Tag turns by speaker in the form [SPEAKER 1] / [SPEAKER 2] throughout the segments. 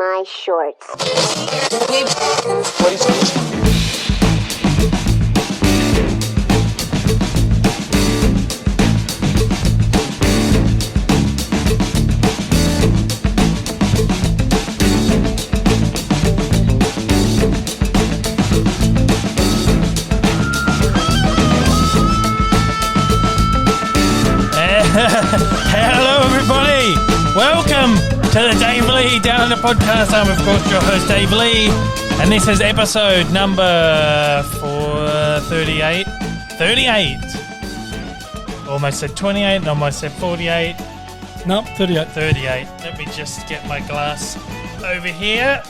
[SPEAKER 1] my shorts.
[SPEAKER 2] Hello, everybody. Welcome to the Dave Lee Down Under podcast. I'm, of course, your host, Dave Lee, and this is episode number 38. 38. Almost said 28 and almost said 48.
[SPEAKER 3] Nope, 38.
[SPEAKER 2] 38. Let me just get my glass over here.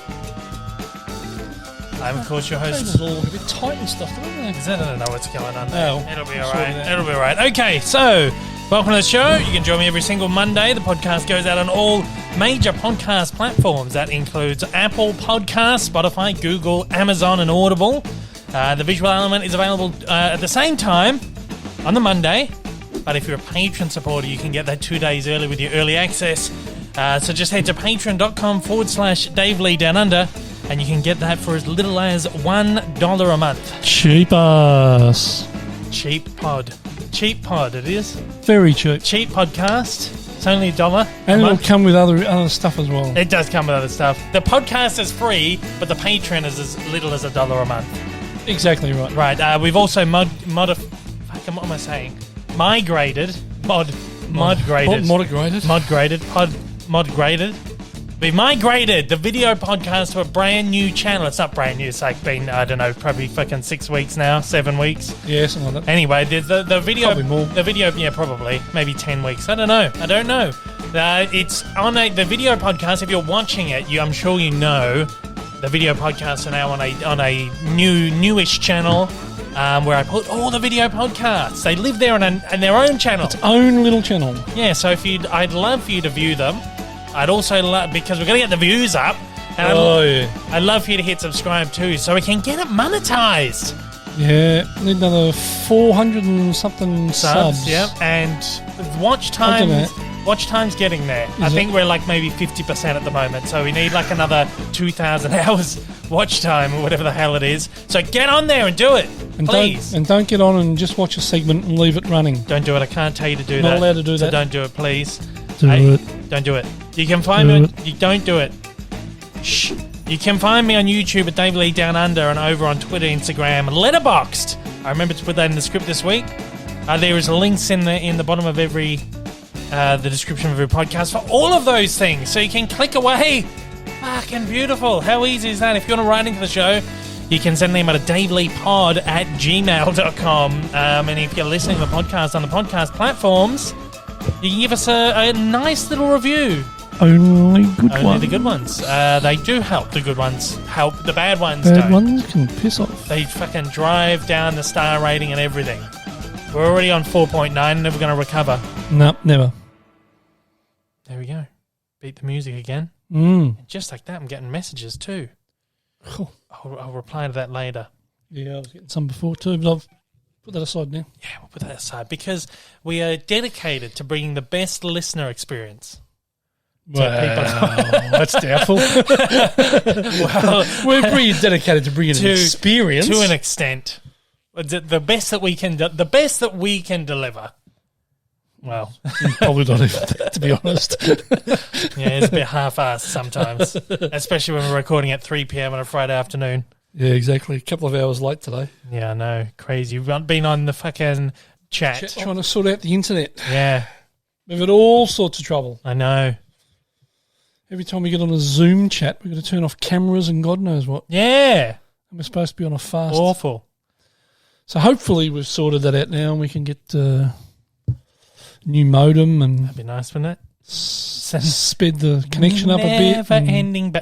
[SPEAKER 2] I'm, of course, your host.
[SPEAKER 3] It's all a bit tight and stuff, don't they?
[SPEAKER 2] I don't know what's going on.
[SPEAKER 3] Oh,
[SPEAKER 2] it'll be all right. It'll be all right. Okay, so welcome to the show. You can join me every single Monday. The podcast goes out on all major podcast platforms. That includes Apple Podcasts, Spotify, Google, Amazon, and Audible. The visual element is available at the same time on the Monday. But if you're a patron supporter, you can get that 2 days early with your early access. So just head to patreon.com/Dave Lee Down Under. And you can get that for as little as $1 a month.
[SPEAKER 3] Cheap ass.
[SPEAKER 2] Cheap pod, it is.
[SPEAKER 3] Very cheap.
[SPEAKER 2] Cheap podcast. It's only $1
[SPEAKER 3] And
[SPEAKER 2] a
[SPEAKER 3] it'll
[SPEAKER 2] month.
[SPEAKER 3] come with other stuff as well.
[SPEAKER 2] It does come with other stuff. The podcast is free, but the Patreon is as little as $1 a month.
[SPEAKER 3] Exactly right.
[SPEAKER 2] Right. We've also Migrated. We've migrated the video podcast to a brand new channel. It's not brand new. It's like been, I don't know, probably fucking 6 weeks now, 7 weeks.
[SPEAKER 3] Yeah, something like that.
[SPEAKER 2] Anyway, the video,
[SPEAKER 3] Probably more.
[SPEAKER 2] The video, yeah, probably maybe 10 weeks. I don't know. It's on the video podcast. If you're watching it, I'm sure you know the video podcasts are now on a newish channel where I put all the video podcasts. They live there on their own channel,
[SPEAKER 3] Its own little channel.
[SPEAKER 2] Yeah. So I'd love for you to view them. I'd also love, because we're going to get the views up. And I'd love for you to hit subscribe too, so we can get it monetized.
[SPEAKER 3] Yeah, need another 400 and something subs.
[SPEAKER 2] Yeah, and watch time's getting there. I think we're like maybe 50% at the moment, so we need like another 2,000 hours watch time or whatever the hell it is. So get on there and do it, please.
[SPEAKER 3] Don't get on and just watch a segment and leave it running.
[SPEAKER 2] Don't do it. I can't tell you to do that.
[SPEAKER 3] Not allowed to do
[SPEAKER 2] so
[SPEAKER 3] that.
[SPEAKER 2] Don't do it, please.
[SPEAKER 3] Do it.
[SPEAKER 2] Don't do it. You can find me. You don't do it. Shh. You can find me on YouTube at Dave Lee Down Under and over on Twitter, Instagram, and Letterboxd. I remember to put that in the script this week. There is links in the bottom of every the description of every podcast for all of those things, so you can click away. Fucking beautiful. How easy is that? If you want to write into the show, you can send them at daveleepod@gmail.com. And if you're listening to the podcast on the podcast platforms, you can give us a nice little review.
[SPEAKER 3] Only
[SPEAKER 2] the good ones. They do help. The good ones help. The bad ones
[SPEAKER 3] Bad
[SPEAKER 2] don't.
[SPEAKER 3] ones can piss off.
[SPEAKER 2] They fucking drive down the star rating and everything. We're already on 4.9, never going to recover.
[SPEAKER 3] No, never.
[SPEAKER 2] There we go. Beat the music again.
[SPEAKER 3] Mm.
[SPEAKER 2] And just like that, I'm getting messages too.
[SPEAKER 3] Cool.
[SPEAKER 2] I'll reply to that later.
[SPEAKER 3] Yeah, I was getting some before too, but I've put that aside now.
[SPEAKER 2] Yeah, we'll put that aside because we are dedicated to bringing the best listener experience.
[SPEAKER 3] Well, that's doubtful. Well, we're pretty dedicated to bringing an experience
[SPEAKER 2] to an extent. The best that we can, deliver. Well,
[SPEAKER 3] probably not even that, to be honest.
[SPEAKER 2] Yeah, it's a bit half-assed sometimes, especially when we're recording at 3 p.m. on a Friday afternoon.
[SPEAKER 3] Yeah, exactly. A couple of hours late today.
[SPEAKER 2] Yeah, I know. Crazy. You've been on the fucking chat.
[SPEAKER 3] Trying to sort out the internet.
[SPEAKER 2] Yeah.
[SPEAKER 3] We've had all sorts of trouble.
[SPEAKER 2] I know.
[SPEAKER 3] Every time we get on a Zoom chat, we've got to turn off cameras and God knows what.
[SPEAKER 2] Yeah.
[SPEAKER 3] And we're supposed to be on a fast.
[SPEAKER 2] Awful.
[SPEAKER 3] So hopefully we've sorted that out now and we can get new modem and
[SPEAKER 2] That'd be nice, wouldn't it?
[SPEAKER 3] sped the connection up a bit.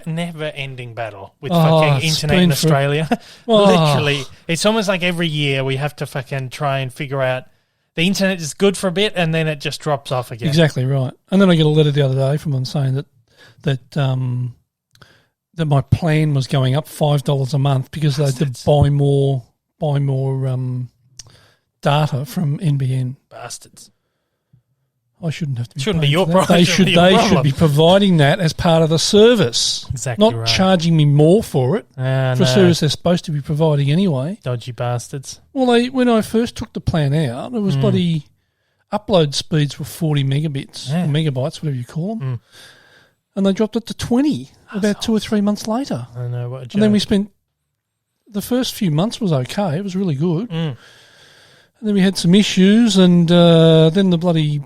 [SPEAKER 2] Never ending battle with fucking internet in Australia. Literally. It's almost like every year we have to fucking try and figure out the internet is good for a bit and then it just drops off again.
[SPEAKER 3] Exactly right. And then I get a letter the other day from them saying that my plan was going up $5 a month because they had to buy more data from NBN.
[SPEAKER 2] Bastards.
[SPEAKER 3] I shouldn't have to be
[SPEAKER 2] Shouldn't be
[SPEAKER 3] paying
[SPEAKER 2] your
[SPEAKER 3] for that.
[SPEAKER 2] problem.
[SPEAKER 3] They
[SPEAKER 2] Shouldn't be your
[SPEAKER 3] they should
[SPEAKER 2] problem.
[SPEAKER 3] be providing that as part of the service.
[SPEAKER 2] Exactly
[SPEAKER 3] not
[SPEAKER 2] right.
[SPEAKER 3] charging me more for it, for a
[SPEAKER 2] No.
[SPEAKER 3] service they're supposed to be providing anyway.
[SPEAKER 2] Dodgy bastards.
[SPEAKER 3] Well, when I first took the plan out, it was bloody upload speeds were 40 megabits,
[SPEAKER 2] Yeah.
[SPEAKER 3] or megabytes, whatever you call them. And they dropped it to 20 about 2 or 3 months later.
[SPEAKER 2] I know, what a joke.
[SPEAKER 3] And then we spent, the first few months was okay. It was really good. And then we had some issues, and then the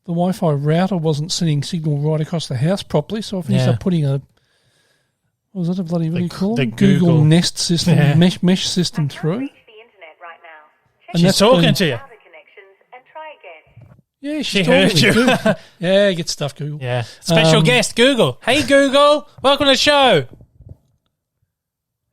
[SPEAKER 3] Wi-Fi router wasn't sending signal right across the house properly, so I finished up putting what do you call
[SPEAKER 2] the
[SPEAKER 3] it? Google
[SPEAKER 2] Google
[SPEAKER 3] Nest system, mesh system through.
[SPEAKER 1] Reach the internet right now.
[SPEAKER 3] And
[SPEAKER 2] She's
[SPEAKER 3] that's
[SPEAKER 2] talking
[SPEAKER 3] been-
[SPEAKER 2] to you.
[SPEAKER 1] Other connections and try again.
[SPEAKER 3] Yeah,
[SPEAKER 2] She
[SPEAKER 3] she's
[SPEAKER 2] heard
[SPEAKER 3] talking to
[SPEAKER 2] you.
[SPEAKER 3] Google. Yeah, get stuff, Google.
[SPEAKER 2] Yeah. Special guest, Google. Hey, Google. Welcome to the show.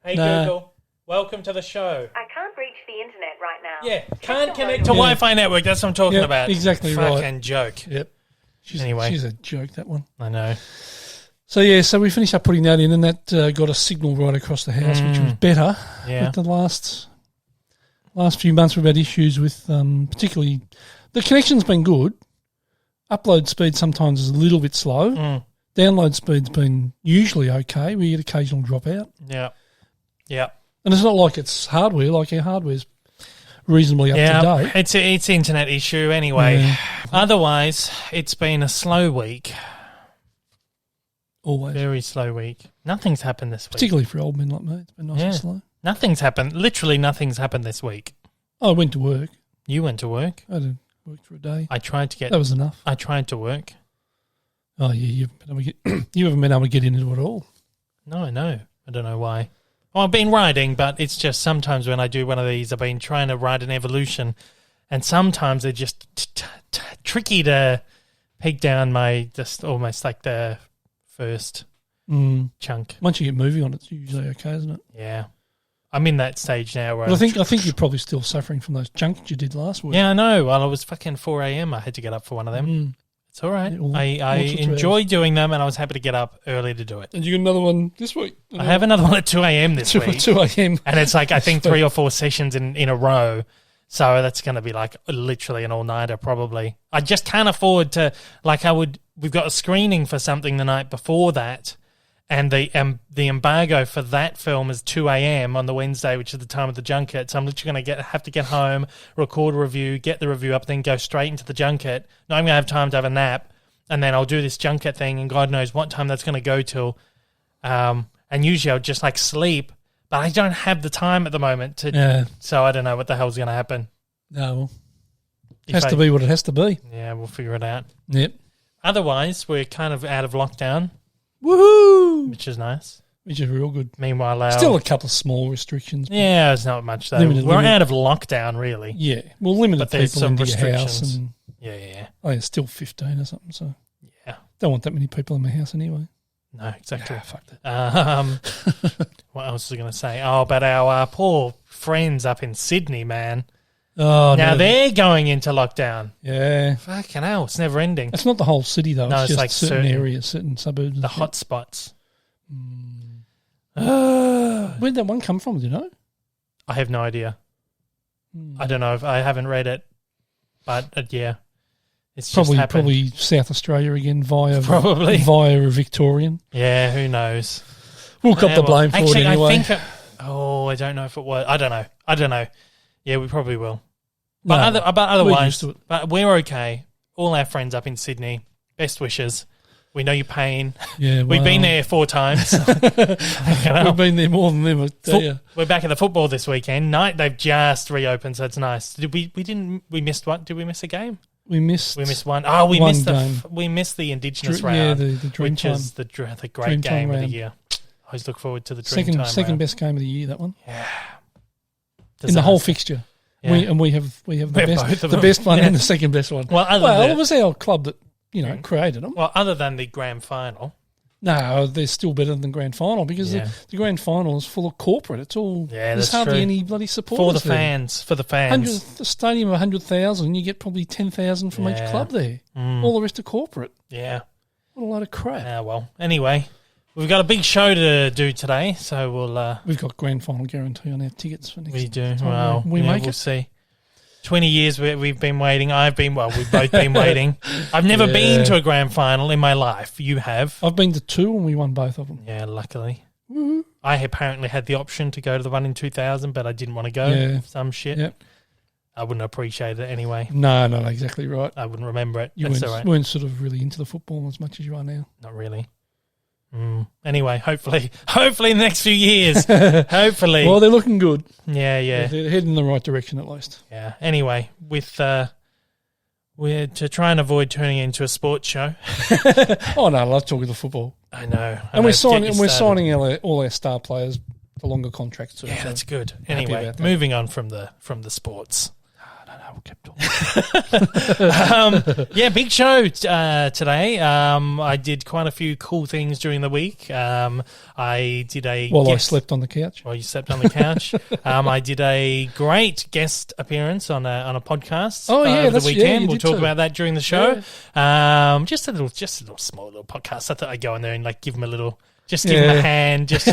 [SPEAKER 2] Hey,
[SPEAKER 3] Nah.
[SPEAKER 2] Google. Welcome to the show.
[SPEAKER 1] I can't reach the internet right now.
[SPEAKER 2] Yeah. Can't
[SPEAKER 1] Check the
[SPEAKER 2] connect to
[SPEAKER 1] modem.
[SPEAKER 2] Wi-Fi network. That's what I'm talking
[SPEAKER 3] Yeah,
[SPEAKER 2] about.
[SPEAKER 3] exactly right.
[SPEAKER 2] Fucking joke.
[SPEAKER 3] Yep. She's
[SPEAKER 2] Anyway.
[SPEAKER 3] a joke, that one.
[SPEAKER 2] I know.
[SPEAKER 3] So we finished up putting that in, and that got a signal right across the house, which was better.
[SPEAKER 2] Yeah.
[SPEAKER 3] But the last few months we've had issues with, particularly, the connection's been good. Upload speed sometimes is a little bit slow. Download speed's been usually okay. We get occasional dropout.
[SPEAKER 2] Yeah. Yeah.
[SPEAKER 3] And it's not like it's hardware. Like our hardware's reasonably up to date.
[SPEAKER 2] It's internet issue anyway.
[SPEAKER 3] Yeah.
[SPEAKER 2] Otherwise, it's been a slow week.
[SPEAKER 3] Always.
[SPEAKER 2] Very slow week. Nothing's happened this week.
[SPEAKER 3] Particularly for old men like me. It's been nice and slow.
[SPEAKER 2] Nothing's happened. Literally nothing's happened this week.
[SPEAKER 3] I went to work.
[SPEAKER 2] You went to work.
[SPEAKER 3] I did work for a day.
[SPEAKER 2] I tried to get...
[SPEAKER 3] That was enough.
[SPEAKER 2] I tried to work.
[SPEAKER 3] Oh, yeah, you haven't been able to get into it at all.
[SPEAKER 2] No, I know. I don't know why. Well, I've been writing, but it's just sometimes when I do one of these, I've been trying to write an evolution, and sometimes they're just tricky to peg down my, just almost like the first chunk.
[SPEAKER 3] Once you get moving on, it's usually okay, isn't it?
[SPEAKER 2] Yeah. I'm in that stage now where
[SPEAKER 3] But I think you're probably still suffering from those chunks you did last week.
[SPEAKER 2] Yeah, I know. Well, it was fucking 4 a.m. I had to get up for one of them. It's all right.
[SPEAKER 3] Yeah,
[SPEAKER 2] I
[SPEAKER 3] lots of
[SPEAKER 2] enjoy doing them, and I was happy to get up early to do it.
[SPEAKER 3] And you got another one this week?
[SPEAKER 2] I have another one at 2 a.m. this week.
[SPEAKER 3] 2 a.m.
[SPEAKER 2] And it's like, I think 3 or 4 sessions in a row. So that's going to be like literally an all-nighter probably. I just can't afford to, we've got a screening for something the night before that. And the embargo for that film is 2 a.m. on the Wednesday, which is the time of the junket. So I'm literally going to have to get home, record a review, get the review up, then go straight into the junket. Now I'm going to have time to have a nap, and then I'll do this junket thing, and God knows what time that's going to go till. And usually I'll just sleep, but I don't have the time at the moment to. So I don't know what the hell's going to happen.
[SPEAKER 3] No, well, it has to be what it has to be.
[SPEAKER 2] Yeah, we'll figure it out.
[SPEAKER 3] Yep.
[SPEAKER 2] Otherwise, we're kind of out of lockdown.
[SPEAKER 3] Woohoo!
[SPEAKER 2] Which is nice.
[SPEAKER 3] Which is real good.
[SPEAKER 2] Meanwhile,
[SPEAKER 3] still a couple of small restrictions.
[SPEAKER 2] Yeah, it's not much though. We're out of lockdown, really.
[SPEAKER 3] Yeah, well, limited
[SPEAKER 2] but there's
[SPEAKER 3] people
[SPEAKER 2] some
[SPEAKER 3] into your house.
[SPEAKER 2] restrictions.
[SPEAKER 3] And,
[SPEAKER 2] yeah.
[SPEAKER 3] Oh, it's still 15 or something, so...
[SPEAKER 2] Yeah.
[SPEAKER 3] Don't want that many people in my house anyway.
[SPEAKER 2] No, exactly.
[SPEAKER 3] Fuck that.
[SPEAKER 2] What else was I going to say? Oh, but our poor friends up in Sydney, man.
[SPEAKER 3] Oh,
[SPEAKER 2] now
[SPEAKER 3] no.
[SPEAKER 2] they're going into lockdown.
[SPEAKER 3] Yeah.
[SPEAKER 2] Fucking hell, it's never ending.
[SPEAKER 3] It's not the whole city, though.
[SPEAKER 2] No,
[SPEAKER 3] it's
[SPEAKER 2] it's
[SPEAKER 3] just certain areas, certain suburbs.
[SPEAKER 2] The hot spots.
[SPEAKER 3] Where'd that one come from, do you know?
[SPEAKER 2] I have no idea. I don't know. I haven't read it. But, yeah. It's just happened.
[SPEAKER 3] Probably South Australia again via a Victorian.
[SPEAKER 2] Yeah, who knows?
[SPEAKER 3] We'll cop the blame for it anyway.
[SPEAKER 2] I think I don't know if it was. I don't know. Yeah, we probably will. But otherwise,
[SPEAKER 3] we're used to it.
[SPEAKER 2] But we're okay. All our friends up in Sydney, best wishes. We know your pain.
[SPEAKER 3] Yeah,
[SPEAKER 2] We've been there 4 times.
[SPEAKER 3] We've been there more than them, I tell you.
[SPEAKER 2] We're back at the football this weekend. They've just reopened, so it's nice. We missed one? Did we miss a game?
[SPEAKER 3] We missed
[SPEAKER 2] one. Oh, we missed
[SPEAKER 3] game.
[SPEAKER 2] We missed the Indigenous
[SPEAKER 3] Yeah,
[SPEAKER 2] round,
[SPEAKER 3] the Dream
[SPEAKER 2] which
[SPEAKER 3] Time.
[SPEAKER 2] is the great
[SPEAKER 3] Dream
[SPEAKER 2] game
[SPEAKER 3] Time
[SPEAKER 2] of the
[SPEAKER 3] round.
[SPEAKER 2] year. I always look forward to the Dream Time
[SPEAKER 3] second
[SPEAKER 2] round.
[SPEAKER 3] best game of the year, that one.
[SPEAKER 2] Yeah.
[SPEAKER 3] In the whole fixture.
[SPEAKER 2] Yeah.
[SPEAKER 3] We have
[SPEAKER 2] both of
[SPEAKER 3] the
[SPEAKER 2] them.
[SPEAKER 3] best one
[SPEAKER 2] Yeah.
[SPEAKER 3] and the second best one.
[SPEAKER 2] Well,
[SPEAKER 3] it was our club that created them.
[SPEAKER 2] Well, other than the grand final.
[SPEAKER 3] No, they're still better than the grand final because the grand final is full of corporate. It's all there's hardly any bloody support
[SPEAKER 2] for the fans. For the fans,
[SPEAKER 3] the stadium of 100,000, you get probably 10,000 from each club there. All the rest are corporate.
[SPEAKER 2] Yeah,
[SPEAKER 3] what a load of crap.
[SPEAKER 2] Yeah, well, anyway, we've got a big show to do today, so we'll.
[SPEAKER 3] We've got grand final guarantee on our tickets for next.
[SPEAKER 2] We do.
[SPEAKER 3] time
[SPEAKER 2] Well,
[SPEAKER 3] we'll
[SPEAKER 2] see. 20 years we've been waiting. We've both been waiting. I've never been to a grand final in my life. You have.
[SPEAKER 3] I've been to 2 and we won both of them.
[SPEAKER 2] Yeah, luckily.
[SPEAKER 3] Mm-hmm.
[SPEAKER 2] I apparently had the option to go to the one in 2000, but I didn't want to go.
[SPEAKER 3] Yeah.
[SPEAKER 2] Some shit.
[SPEAKER 3] Yep.
[SPEAKER 2] I wouldn't appreciate it anyway.
[SPEAKER 3] No, not exactly right.
[SPEAKER 2] I wouldn't remember it.
[SPEAKER 3] You
[SPEAKER 2] That's all right.
[SPEAKER 3] weren't sort of really into the football as much as you are now.
[SPEAKER 2] Not really. Anyway, hopefully in the next few years. Hopefully.
[SPEAKER 3] Well, they're looking good.
[SPEAKER 2] Yeah.
[SPEAKER 3] They're heading in the right direction at least.
[SPEAKER 2] Yeah. Anyway, we're to try and avoid turning it into a sports show.
[SPEAKER 3] Oh no, I love talking to football.
[SPEAKER 2] I know.
[SPEAKER 3] And we're signing all our star players to longer contracts too.
[SPEAKER 2] Yeah,
[SPEAKER 3] so
[SPEAKER 2] that's good.
[SPEAKER 3] happy
[SPEAKER 2] Anyway,
[SPEAKER 3] about that.
[SPEAKER 2] moving on from the sports.
[SPEAKER 3] I don't know. We'll keep talking.
[SPEAKER 2] Yeah, big show today. I did quite a few cool things during the week. I did a
[SPEAKER 3] I slept on the couch.
[SPEAKER 2] While you slept on the couch. I did a great guest appearance on a podcast. Over the weekend. We'll talk about that during the show. Yeah. Just a little small little podcast. I thought I'd go in there and give them a little. Just give them a hand, just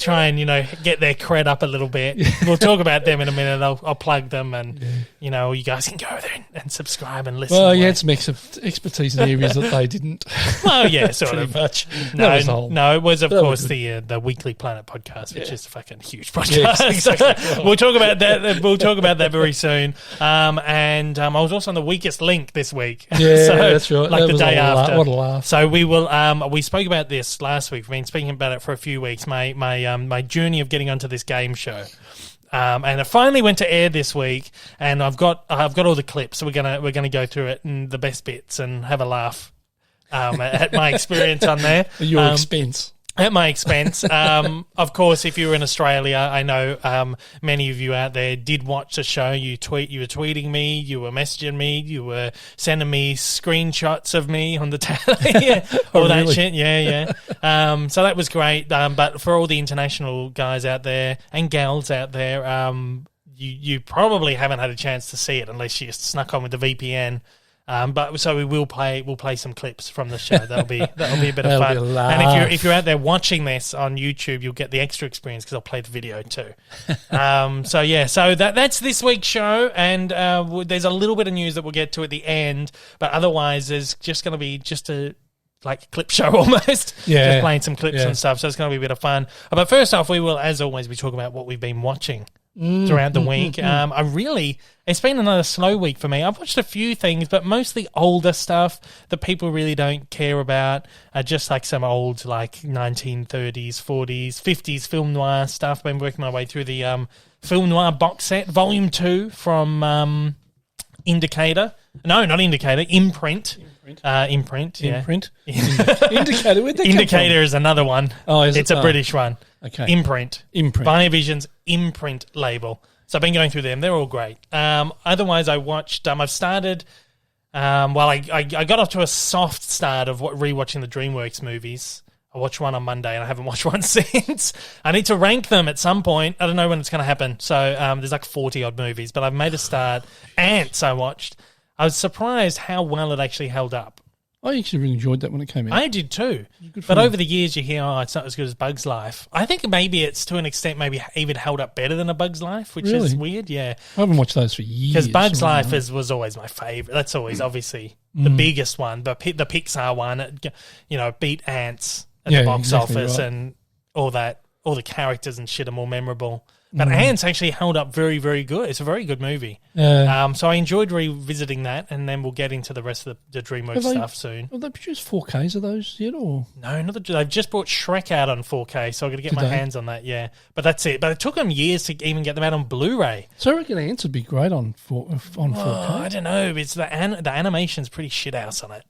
[SPEAKER 2] try and, get their cred up a little bit. We'll talk about them in a minute. I'll plug them and, you guys can go there and subscribe and listen.
[SPEAKER 3] Well, you had some expertise in areas that they didn't.
[SPEAKER 2] Well, yeah, sort of.
[SPEAKER 3] Much.
[SPEAKER 2] No, it was, of course, the Weekly Planet podcast, which is a fucking huge podcast.
[SPEAKER 3] Yes, exactly.
[SPEAKER 2] We'll talk about that. We'll talk about that very soon. And I was also on the Weakest Link this week.
[SPEAKER 3] Yeah, that's right.
[SPEAKER 2] Like
[SPEAKER 3] that
[SPEAKER 2] the
[SPEAKER 3] was
[SPEAKER 2] day after.
[SPEAKER 3] What a laugh.
[SPEAKER 2] So we will. We spoke about this last week. We've been speaking about it for a few weeks. My journey of getting onto this game show, and it finally went to air this week. And I've got all the clips. So we're gonna go through it and the best bits and have a laugh at my experience on there.
[SPEAKER 3] At your expense.
[SPEAKER 2] At my expense. Of course, if you were in Australia, I know many of you out there did watch the show. You were tweeting me, you were messaging me, you were sending me screenshots of me on the telly, all that
[SPEAKER 3] really?
[SPEAKER 2] shit. Yeah. So that was great. But for all the international guys out there and gals out there, you probably haven't had a chance to see it unless you snuck on with the VPN. But so we'll play some clips from the show. That'll be a bit of fun. And if you're out there watching this on YouTube, you'll get the extra experience because I'll play the video too. So that's this week's show, and there's a little bit of news that we'll get to at the end. But otherwise, there's just going to be just a clip show almost.
[SPEAKER 3] Yeah.
[SPEAKER 2] Just playing some clips and stuff. So it's going to be a bit of fun. But first off, we will, as always, be talking about what we've been watching throughout the week. It's been another slow week for me. I've watched a few things, but mostly older stuff that people really don't care about. Just like some old 1930s, 40s, 50s film noir stuff. I've been working my way through the film noir box set, Volume 2 from Indicator. No, not Indicator, Imprint. Imprint, yeah.
[SPEAKER 3] Imprint? Indicator, where'd that come
[SPEAKER 2] Indicator
[SPEAKER 3] from?
[SPEAKER 2] is another one.
[SPEAKER 3] Oh, is it?
[SPEAKER 2] It's a British one.
[SPEAKER 3] Okay.
[SPEAKER 2] Imprint. Vision's Imprint label. So I've been going through them. They're all great. Otherwise, I watched... I've started... I got off to a soft start of rewatching the DreamWorks movies. I watched one on Monday and I haven't watched one since. I need to rank them at some point. I don't know when it's going to happen. So there's 40-odd movies, but I've made a start. Ants I watched. I was surprised how well it actually held up.
[SPEAKER 3] I actually really enjoyed that when it came out.
[SPEAKER 2] I did too. But over the years you hear, it's not as good as Bug's Life. I think maybe it's to an extent maybe even held up better than A Bug's Life, which is weird, yeah.
[SPEAKER 3] I haven't watched those for years.
[SPEAKER 2] Because Bug's Life was always my favourite. That's always obviously the biggest one. But the Pixar one, beat Ants at the box office and all that. All the characters and shit are more memorable. But Ants actually held up very, very good. It's a very good movie. So I enjoyed revisiting that, and then we'll get into the rest of the DreamWorks stuff soon.
[SPEAKER 3] Have they produced 4Ks of those yet? Or
[SPEAKER 2] No, they've just brought Shrek out on 4K, so I've got to get my hands on that, yeah. But that's it. But it took them years to even get them out on Blu-ray.
[SPEAKER 3] So I reckon Ants would be great on 4K.
[SPEAKER 2] I don't know. It's the animation's pretty shit house on it.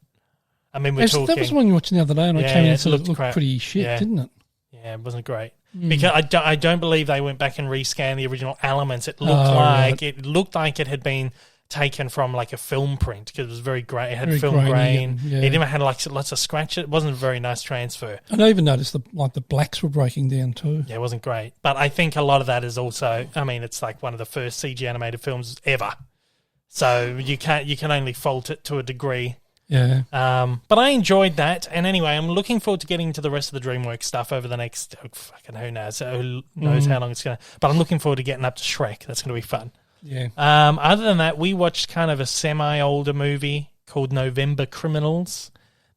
[SPEAKER 2] I mean, that
[SPEAKER 3] was the one you watched the other day, and I came in and it looked
[SPEAKER 2] crap.
[SPEAKER 3] Pretty shit, didn't it?
[SPEAKER 2] Yeah, it wasn't great. Because I don't believe they went back and rescanned the original elements. It looked like it had been taken from a film print because it was very grey. It had very film grain. It even had lots of scratches. It wasn't a very nice transfer.
[SPEAKER 3] And I even noticed the blacks were breaking down too.
[SPEAKER 2] Yeah, it wasn't great. But I think a lot of that is also, it's one of the first CG animated films ever. So you can only fault it to a degree.
[SPEAKER 3] Yeah.
[SPEAKER 2] But I enjoyed that. And anyway, I'm looking forward to getting to the rest of the DreamWorks stuff over the next, who knows how long it's going to, but I'm looking forward to getting up to Shrek. That's going to be fun.
[SPEAKER 3] Yeah.
[SPEAKER 2] Other than that, we watched kind of a semi-older movie called November Criminals.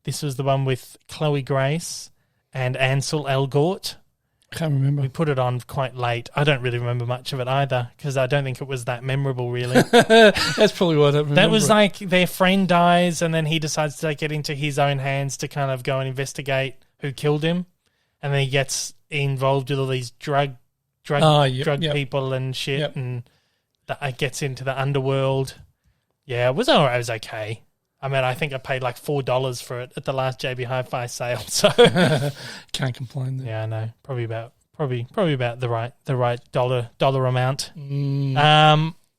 [SPEAKER 2] This was the one with Chloe Grace and Ansel Elgort.
[SPEAKER 3] Can't remember.
[SPEAKER 2] We put it on quite late. I don't really remember much of it either because I don't think it was that memorable, really.
[SPEAKER 3] That's probably why I don't remember.
[SPEAKER 2] That was like their friend dies and then he decides to take it into his own hands to kind of go and investigate who killed him. And then he gets involved with all these drug people and shit and that gets into the underworld. Yeah, it was all right. It was okay. I mean, I think I paid like $4 for it at the last JB Hi-Fi sale. So
[SPEAKER 3] can't complain there.
[SPEAKER 2] Yeah, I know. Probably about the right dollar amount.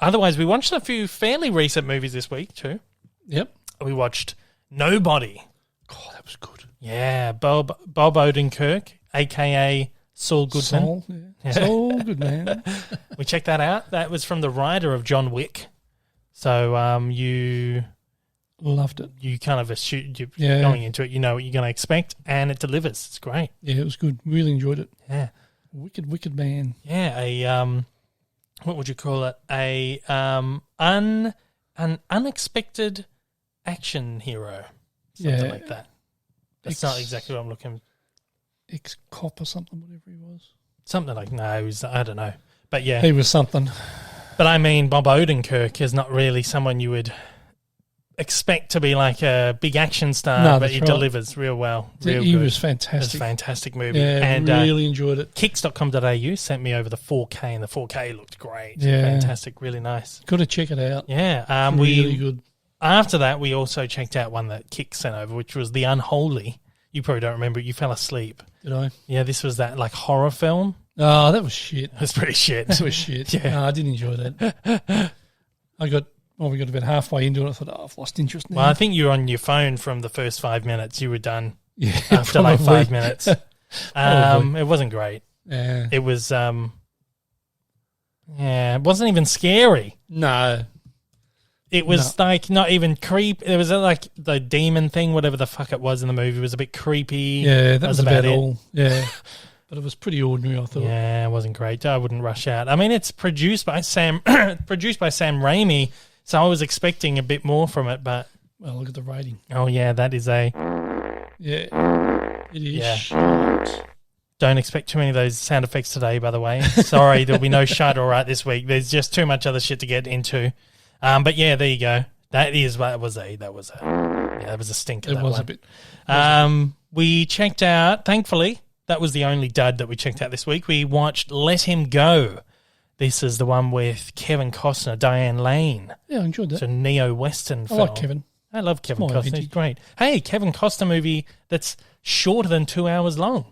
[SPEAKER 2] Otherwise, we watched a few fairly recent movies this week too.
[SPEAKER 3] Yep.
[SPEAKER 2] We watched Nobody.
[SPEAKER 3] Oh, that was good.
[SPEAKER 2] Yeah, Bob Odenkirk, aka Saul Goodman.
[SPEAKER 3] Saul Goodman.
[SPEAKER 2] We checked that out. That was from the writer of John Wick. So you
[SPEAKER 3] loved it.
[SPEAKER 2] You kind of assume going into it, you know what you're going to expect, and it delivers. It's great.
[SPEAKER 3] Yeah, it was good. Really enjoyed it.
[SPEAKER 2] Yeah,
[SPEAKER 3] wicked man.
[SPEAKER 2] Yeah, what would you call it? An unexpected action hero. Something like that. That's not exactly what I'm looking.
[SPEAKER 3] Ex-cop or something, whatever he was.
[SPEAKER 2] Something like I don't know, but yeah,
[SPEAKER 3] he was something.
[SPEAKER 2] But I mean, Bob Odenkirk is not really someone you would expect to be like a big action star, but he delivers real well.
[SPEAKER 3] He was fantastic.
[SPEAKER 2] It was a fantastic movie.
[SPEAKER 3] Yeah,
[SPEAKER 2] and
[SPEAKER 3] really enjoyed it.
[SPEAKER 2] Kicks.com.au sent me over the 4K, and the 4K looked great.
[SPEAKER 3] Yeah.
[SPEAKER 2] Fantastic, really nice.
[SPEAKER 3] Got to check it out.
[SPEAKER 2] Yeah.
[SPEAKER 3] Really good.
[SPEAKER 2] After that, we also checked out one that Kick sent over, which was The Unholy. You probably don't remember it. You fell asleep.
[SPEAKER 3] Did I?
[SPEAKER 2] Yeah, this was that like horror film.
[SPEAKER 3] Oh, that was shit.
[SPEAKER 2] It was pretty shit.
[SPEAKER 3] That was shit.
[SPEAKER 2] Yeah.
[SPEAKER 3] No, I didn't enjoy that. we got about halfway into it. I thought, I've lost interest now.
[SPEAKER 2] Well, I think you were on your phone from the first 5 minutes. You were done after
[SPEAKER 3] probably.
[SPEAKER 2] like 5 minutes. It wasn't great.
[SPEAKER 3] Yeah.
[SPEAKER 2] It was, it wasn't even scary.
[SPEAKER 3] No.
[SPEAKER 2] It was like not even creepy. It was like the demon thing, whatever the fuck it was in the movie, was a bit creepy.
[SPEAKER 3] Yeah, that was about
[SPEAKER 2] it.
[SPEAKER 3] all. Yeah. But it was pretty ordinary, I thought.
[SPEAKER 2] Yeah, it wasn't great. I wouldn't rush out. I mean, it's produced by Sam Raimi, so I was expecting a bit more from it, but...
[SPEAKER 3] Well, look at the rating.
[SPEAKER 2] Oh, yeah, that is a...
[SPEAKER 3] Yeah, it is.
[SPEAKER 2] Yeah.
[SPEAKER 3] Shite.
[SPEAKER 2] Don't expect too many of those sound effects today, by the way. Sorry, there'll be no shite all right this week. There's just too much other shit to get into. But yeah, there you go. That was a stinker.
[SPEAKER 3] It
[SPEAKER 2] that
[SPEAKER 3] was
[SPEAKER 2] one.
[SPEAKER 3] a bit.
[SPEAKER 2] We checked out, thankfully, that was the only dud that we checked out this week. We watched Let Him Go. This is the one with Kevin Costner, Diane Lane.
[SPEAKER 3] Yeah, I enjoyed that.
[SPEAKER 2] It's a neo-Western film.
[SPEAKER 3] I like Kevin.
[SPEAKER 2] I love Kevin Costner.
[SPEAKER 3] Vintage.
[SPEAKER 2] He's great. Hey, Kevin Costner movie that's shorter than 2 hours long.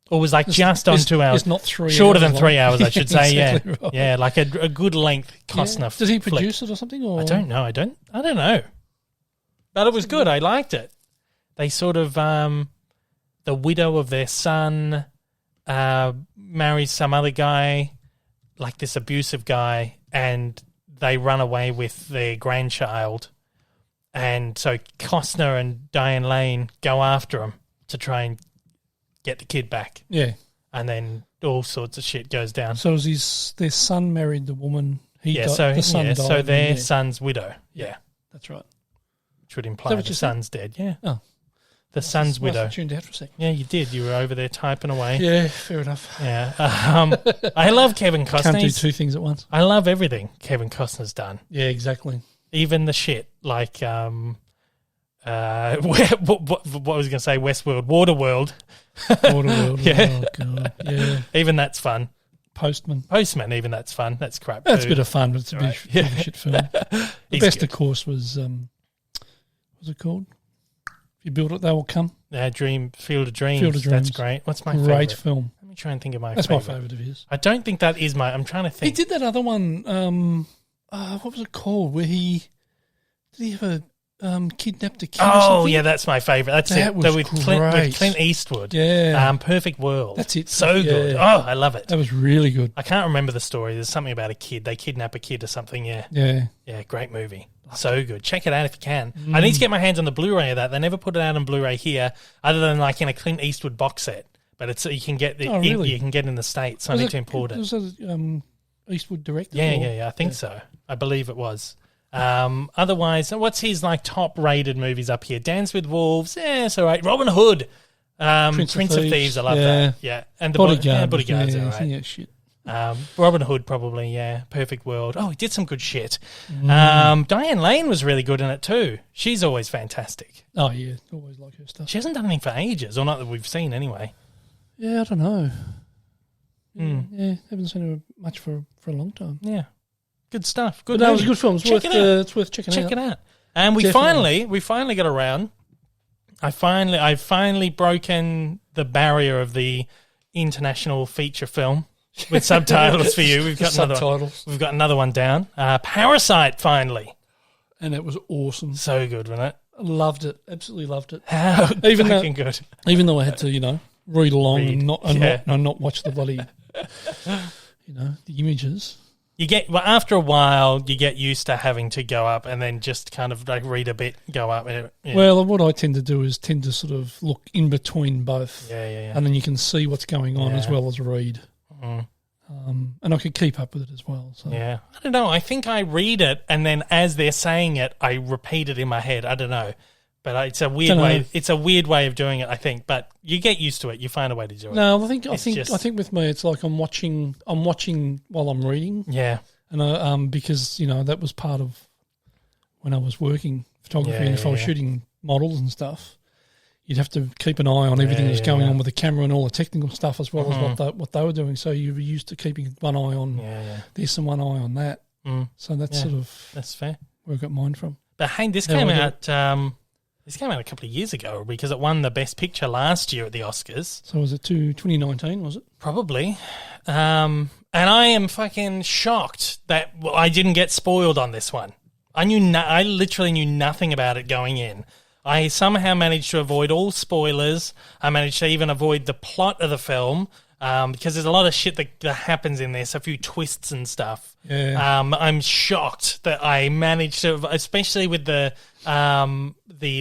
[SPEAKER 2] Or was like just on 2 hours.
[SPEAKER 3] It's not 3 hours.
[SPEAKER 2] Shorter than
[SPEAKER 3] long.
[SPEAKER 2] 3 hours, I should say.
[SPEAKER 3] Exactly
[SPEAKER 2] Yeah,
[SPEAKER 3] right.
[SPEAKER 2] yeah, like a good length Costner.
[SPEAKER 3] Did he
[SPEAKER 2] flick.
[SPEAKER 3] produce it or something? Or?
[SPEAKER 2] I don't know. I don't know. But it was good. I liked it. They sort of the widow of their son marries some other guy, like this abusive guy, and they run away with their grandchild. And so Costner and Diane Lane go after him to try and get the kid back.
[SPEAKER 3] Yeah.
[SPEAKER 2] And then all sorts of shit goes down.
[SPEAKER 3] So was their son married the woman? The son died.
[SPEAKER 2] So their son's widow. Yeah.
[SPEAKER 3] That's right.
[SPEAKER 2] Which would imply the son's dead. Yeah.
[SPEAKER 3] Oh.
[SPEAKER 2] The son's widow.
[SPEAKER 3] I tuned out for a second.
[SPEAKER 2] Yeah, you did. You were over there typing away.
[SPEAKER 3] Yeah, fair enough.
[SPEAKER 2] Yeah. I love Kevin Costner.
[SPEAKER 3] Can't do two things at once.
[SPEAKER 2] I love everything Kevin Costner's done.
[SPEAKER 3] Yeah, exactly.
[SPEAKER 2] Even the shit like what was I going to say? Westworld, Waterworld.
[SPEAKER 3] Waterworld.
[SPEAKER 2] Yeah.
[SPEAKER 3] Oh god. Yeah.
[SPEAKER 2] Even that's fun.
[SPEAKER 3] Postman.
[SPEAKER 2] Even that's fun. That's crap.
[SPEAKER 3] That's
[SPEAKER 2] too.
[SPEAKER 3] a bit of fun, but it's a bit of a shit film. The best, good. Of course, was what's it called? If you build it, they will come.
[SPEAKER 2] Field of Dreams.
[SPEAKER 3] Field of Dreams.
[SPEAKER 2] That's great. What's my
[SPEAKER 3] great
[SPEAKER 2] favorite
[SPEAKER 3] film?
[SPEAKER 2] Let me try and think of my
[SPEAKER 3] That's
[SPEAKER 2] favorite.
[SPEAKER 3] my favorite of his.
[SPEAKER 2] I don't think that is my... I'm trying to think.
[SPEAKER 3] He did that other one, what was it called? Where did he have a kidnapped a kid or something?
[SPEAKER 2] Yeah, that's my favorite. That's
[SPEAKER 3] that
[SPEAKER 2] it.
[SPEAKER 3] Was
[SPEAKER 2] with
[SPEAKER 3] great.
[SPEAKER 2] Clint Eastwood.
[SPEAKER 3] Yeah.
[SPEAKER 2] Perfect World.
[SPEAKER 3] That's it.
[SPEAKER 2] So good. Oh, I love it.
[SPEAKER 3] That was really good.
[SPEAKER 2] I can't remember the story. There's something about a kid. They kidnap a kid or something, yeah.
[SPEAKER 3] Yeah.
[SPEAKER 2] Yeah, great movie. So good. Check it out if you can. I need to get my hands on the Blu-ray of that. They never put it out on Blu-ray here, other than like in a Clint Eastwood box set. But it's you can get
[SPEAKER 3] really?
[SPEAKER 2] You can get it in the States. So I need to import it.
[SPEAKER 3] Was it Eastwood directed?
[SPEAKER 2] Yeah, I think so. I believe it was. Otherwise, what's his like top-rated movies up here? Dance with Wolves, it's all right. Robin Hood, Prince of Thieves, I love that. Yeah, and the Bodyguards, all right.
[SPEAKER 3] Yeah, shit.
[SPEAKER 2] Robin Hood, probably, yeah. Perfect World. Oh, he did some good shit. Diane Lane was really good in it too. She's always fantastic.
[SPEAKER 3] Oh, yeah. Always like her stuff.
[SPEAKER 2] She hasn't done anything for ages, or not that we've seen anyway.
[SPEAKER 3] Yeah, I don't know. Yeah, haven't seen her much for a long time.
[SPEAKER 2] Yeah. Good stuff. Good.
[SPEAKER 3] But that was a good film. It's worth checking out.
[SPEAKER 2] Check it out. And we finally got around. I finally broken the barrier of the international feature film with subtitles for you. We've got
[SPEAKER 3] subtitles.
[SPEAKER 2] We've got another one down. Parasite finally,
[SPEAKER 3] and it was awesome.
[SPEAKER 2] So good, wasn't it?
[SPEAKER 3] Loved it. Absolutely loved it.
[SPEAKER 2] How fucking good.
[SPEAKER 3] Even though I had to, read along and not watch the bloody, the images.
[SPEAKER 2] After a while, you get used to having to go up and then just kind of like read a bit, go up. Yeah.
[SPEAKER 3] Well, what I tend to do is sort of look in between both.
[SPEAKER 2] Yeah.
[SPEAKER 3] And then you can see what's going on as well as read.
[SPEAKER 2] Mm.
[SPEAKER 3] And I could keep up with it as well. So.
[SPEAKER 2] Yeah. I don't know. I think I read it and then as they're saying it, I repeat it in my head. I don't know. But it's a weird way. It's a weird way of doing it, I think. But you get used to it. You find a way to do it.
[SPEAKER 3] No, I think with me, it's like I'm watching while I'm reading.
[SPEAKER 2] Yeah,
[SPEAKER 3] and because that was part of when I was working photography, and if I was shooting models and stuff, you'd have to keep an eye on everything that's going on with the camera and all the technical stuff as well as what they were doing. So you were used to keeping one eye on this and one eye on that. So that's
[SPEAKER 2] that's fair.
[SPEAKER 3] Where I got mine from.
[SPEAKER 2] But hey, this came out. This came out a couple of years ago because it won the Best Picture last year at the Oscars.
[SPEAKER 3] So was it 2019, was it?
[SPEAKER 2] Probably. And I am fucking shocked that I didn't get spoiled on this one. I literally knew nothing about it going in. I somehow managed to avoid all spoilers. I managed to even avoid the plot of the film because there's a lot of shit that happens in this, a few twists and stuff.
[SPEAKER 3] Yeah.
[SPEAKER 2] I'm shocked that I managed to, especially with the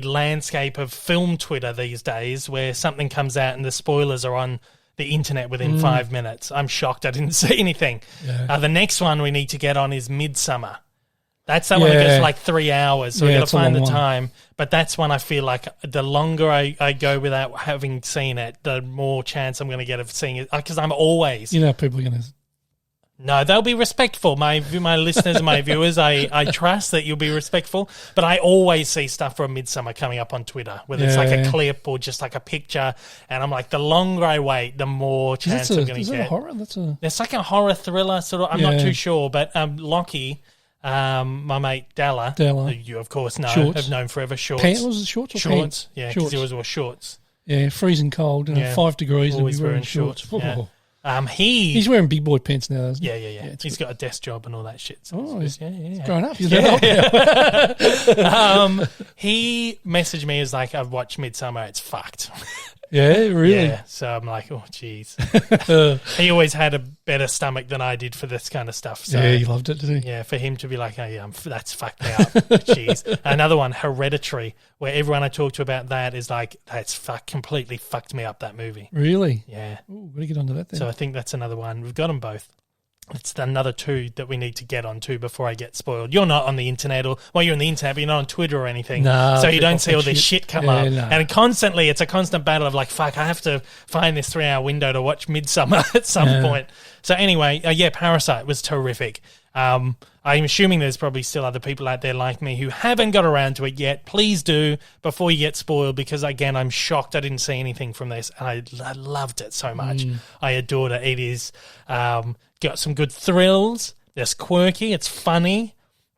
[SPEAKER 2] landscape of film Twitter these days, where something comes out and the spoilers are on the internet within 5 minutes. I'm shocked I didn't see anything.
[SPEAKER 3] Yeah.
[SPEAKER 2] The next one we need to get on is Midsummer. That's that one that goes for like 3 hours, so we got to find the time. But that's one I feel like the longer I go without having seen it, the more chance I'm going to get of seeing it. Because I'm always...
[SPEAKER 3] people are going to...
[SPEAKER 2] No, they'll be respectful. My listeners and my viewers, I trust that you'll be respectful. But I always see stuff from Midsummer coming up on Twitter, whether it's like a clip or just like a picture. And I'm like, the longer I wait, the more chance I'm going to get. Is it a
[SPEAKER 3] horror?
[SPEAKER 2] It's like a horror thriller sort of. I'm not too sure, but Loki, my mate Dalla, who you of course know, have known forever. Shorts.
[SPEAKER 3] Was it shorts or
[SPEAKER 2] shorts?
[SPEAKER 3] Pants?
[SPEAKER 2] Yeah, because he always wore shorts.
[SPEAKER 3] Yeah, freezing cold, 5 degrees,
[SPEAKER 2] always
[SPEAKER 3] and wearing shorts.
[SPEAKER 2] Yeah. He's
[SPEAKER 3] wearing big boy pants now, isn't he?
[SPEAKER 2] Yeah. He's got a desk job and all that shit. So
[SPEAKER 3] he's grown up.
[SPEAKER 2] He messaged me as like, I've watched Midsummer, it's fucked.
[SPEAKER 3] Yeah, really?
[SPEAKER 2] Yeah, so I'm like, oh, jeez. He always had a better stomach than I did for this kind of stuff. So,
[SPEAKER 3] yeah, he loved it, didn't he?
[SPEAKER 2] Yeah, for him to be like, oh, that's fucked me up. Jeez. Another one, Hereditary, where everyone I talk to about that is like, that's completely fucked me up, that movie.
[SPEAKER 3] Really?
[SPEAKER 2] Yeah.
[SPEAKER 3] Ooh, got to get onto that then.
[SPEAKER 2] So I think that's another one. We've got them both. It's another two that we need to get onto before I get spoiled. You're not on the internet, you're on the internet, but you're not on Twitter or anything.
[SPEAKER 3] No,
[SPEAKER 2] so you don't see all this shit come up.
[SPEAKER 3] No.
[SPEAKER 2] And constantly, it's a constant battle of like, fuck, I have to find this 3-hour window to watch Midsummer at some point. So anyway, Parasite was terrific. I'm assuming there's probably still other people out there like me who haven't got around to it yet. Please do before you get spoiled, because again, I'm shocked I didn't see anything from this, and I loved it so much. I adored it. It is got some good thrills. It's quirky. It's funny.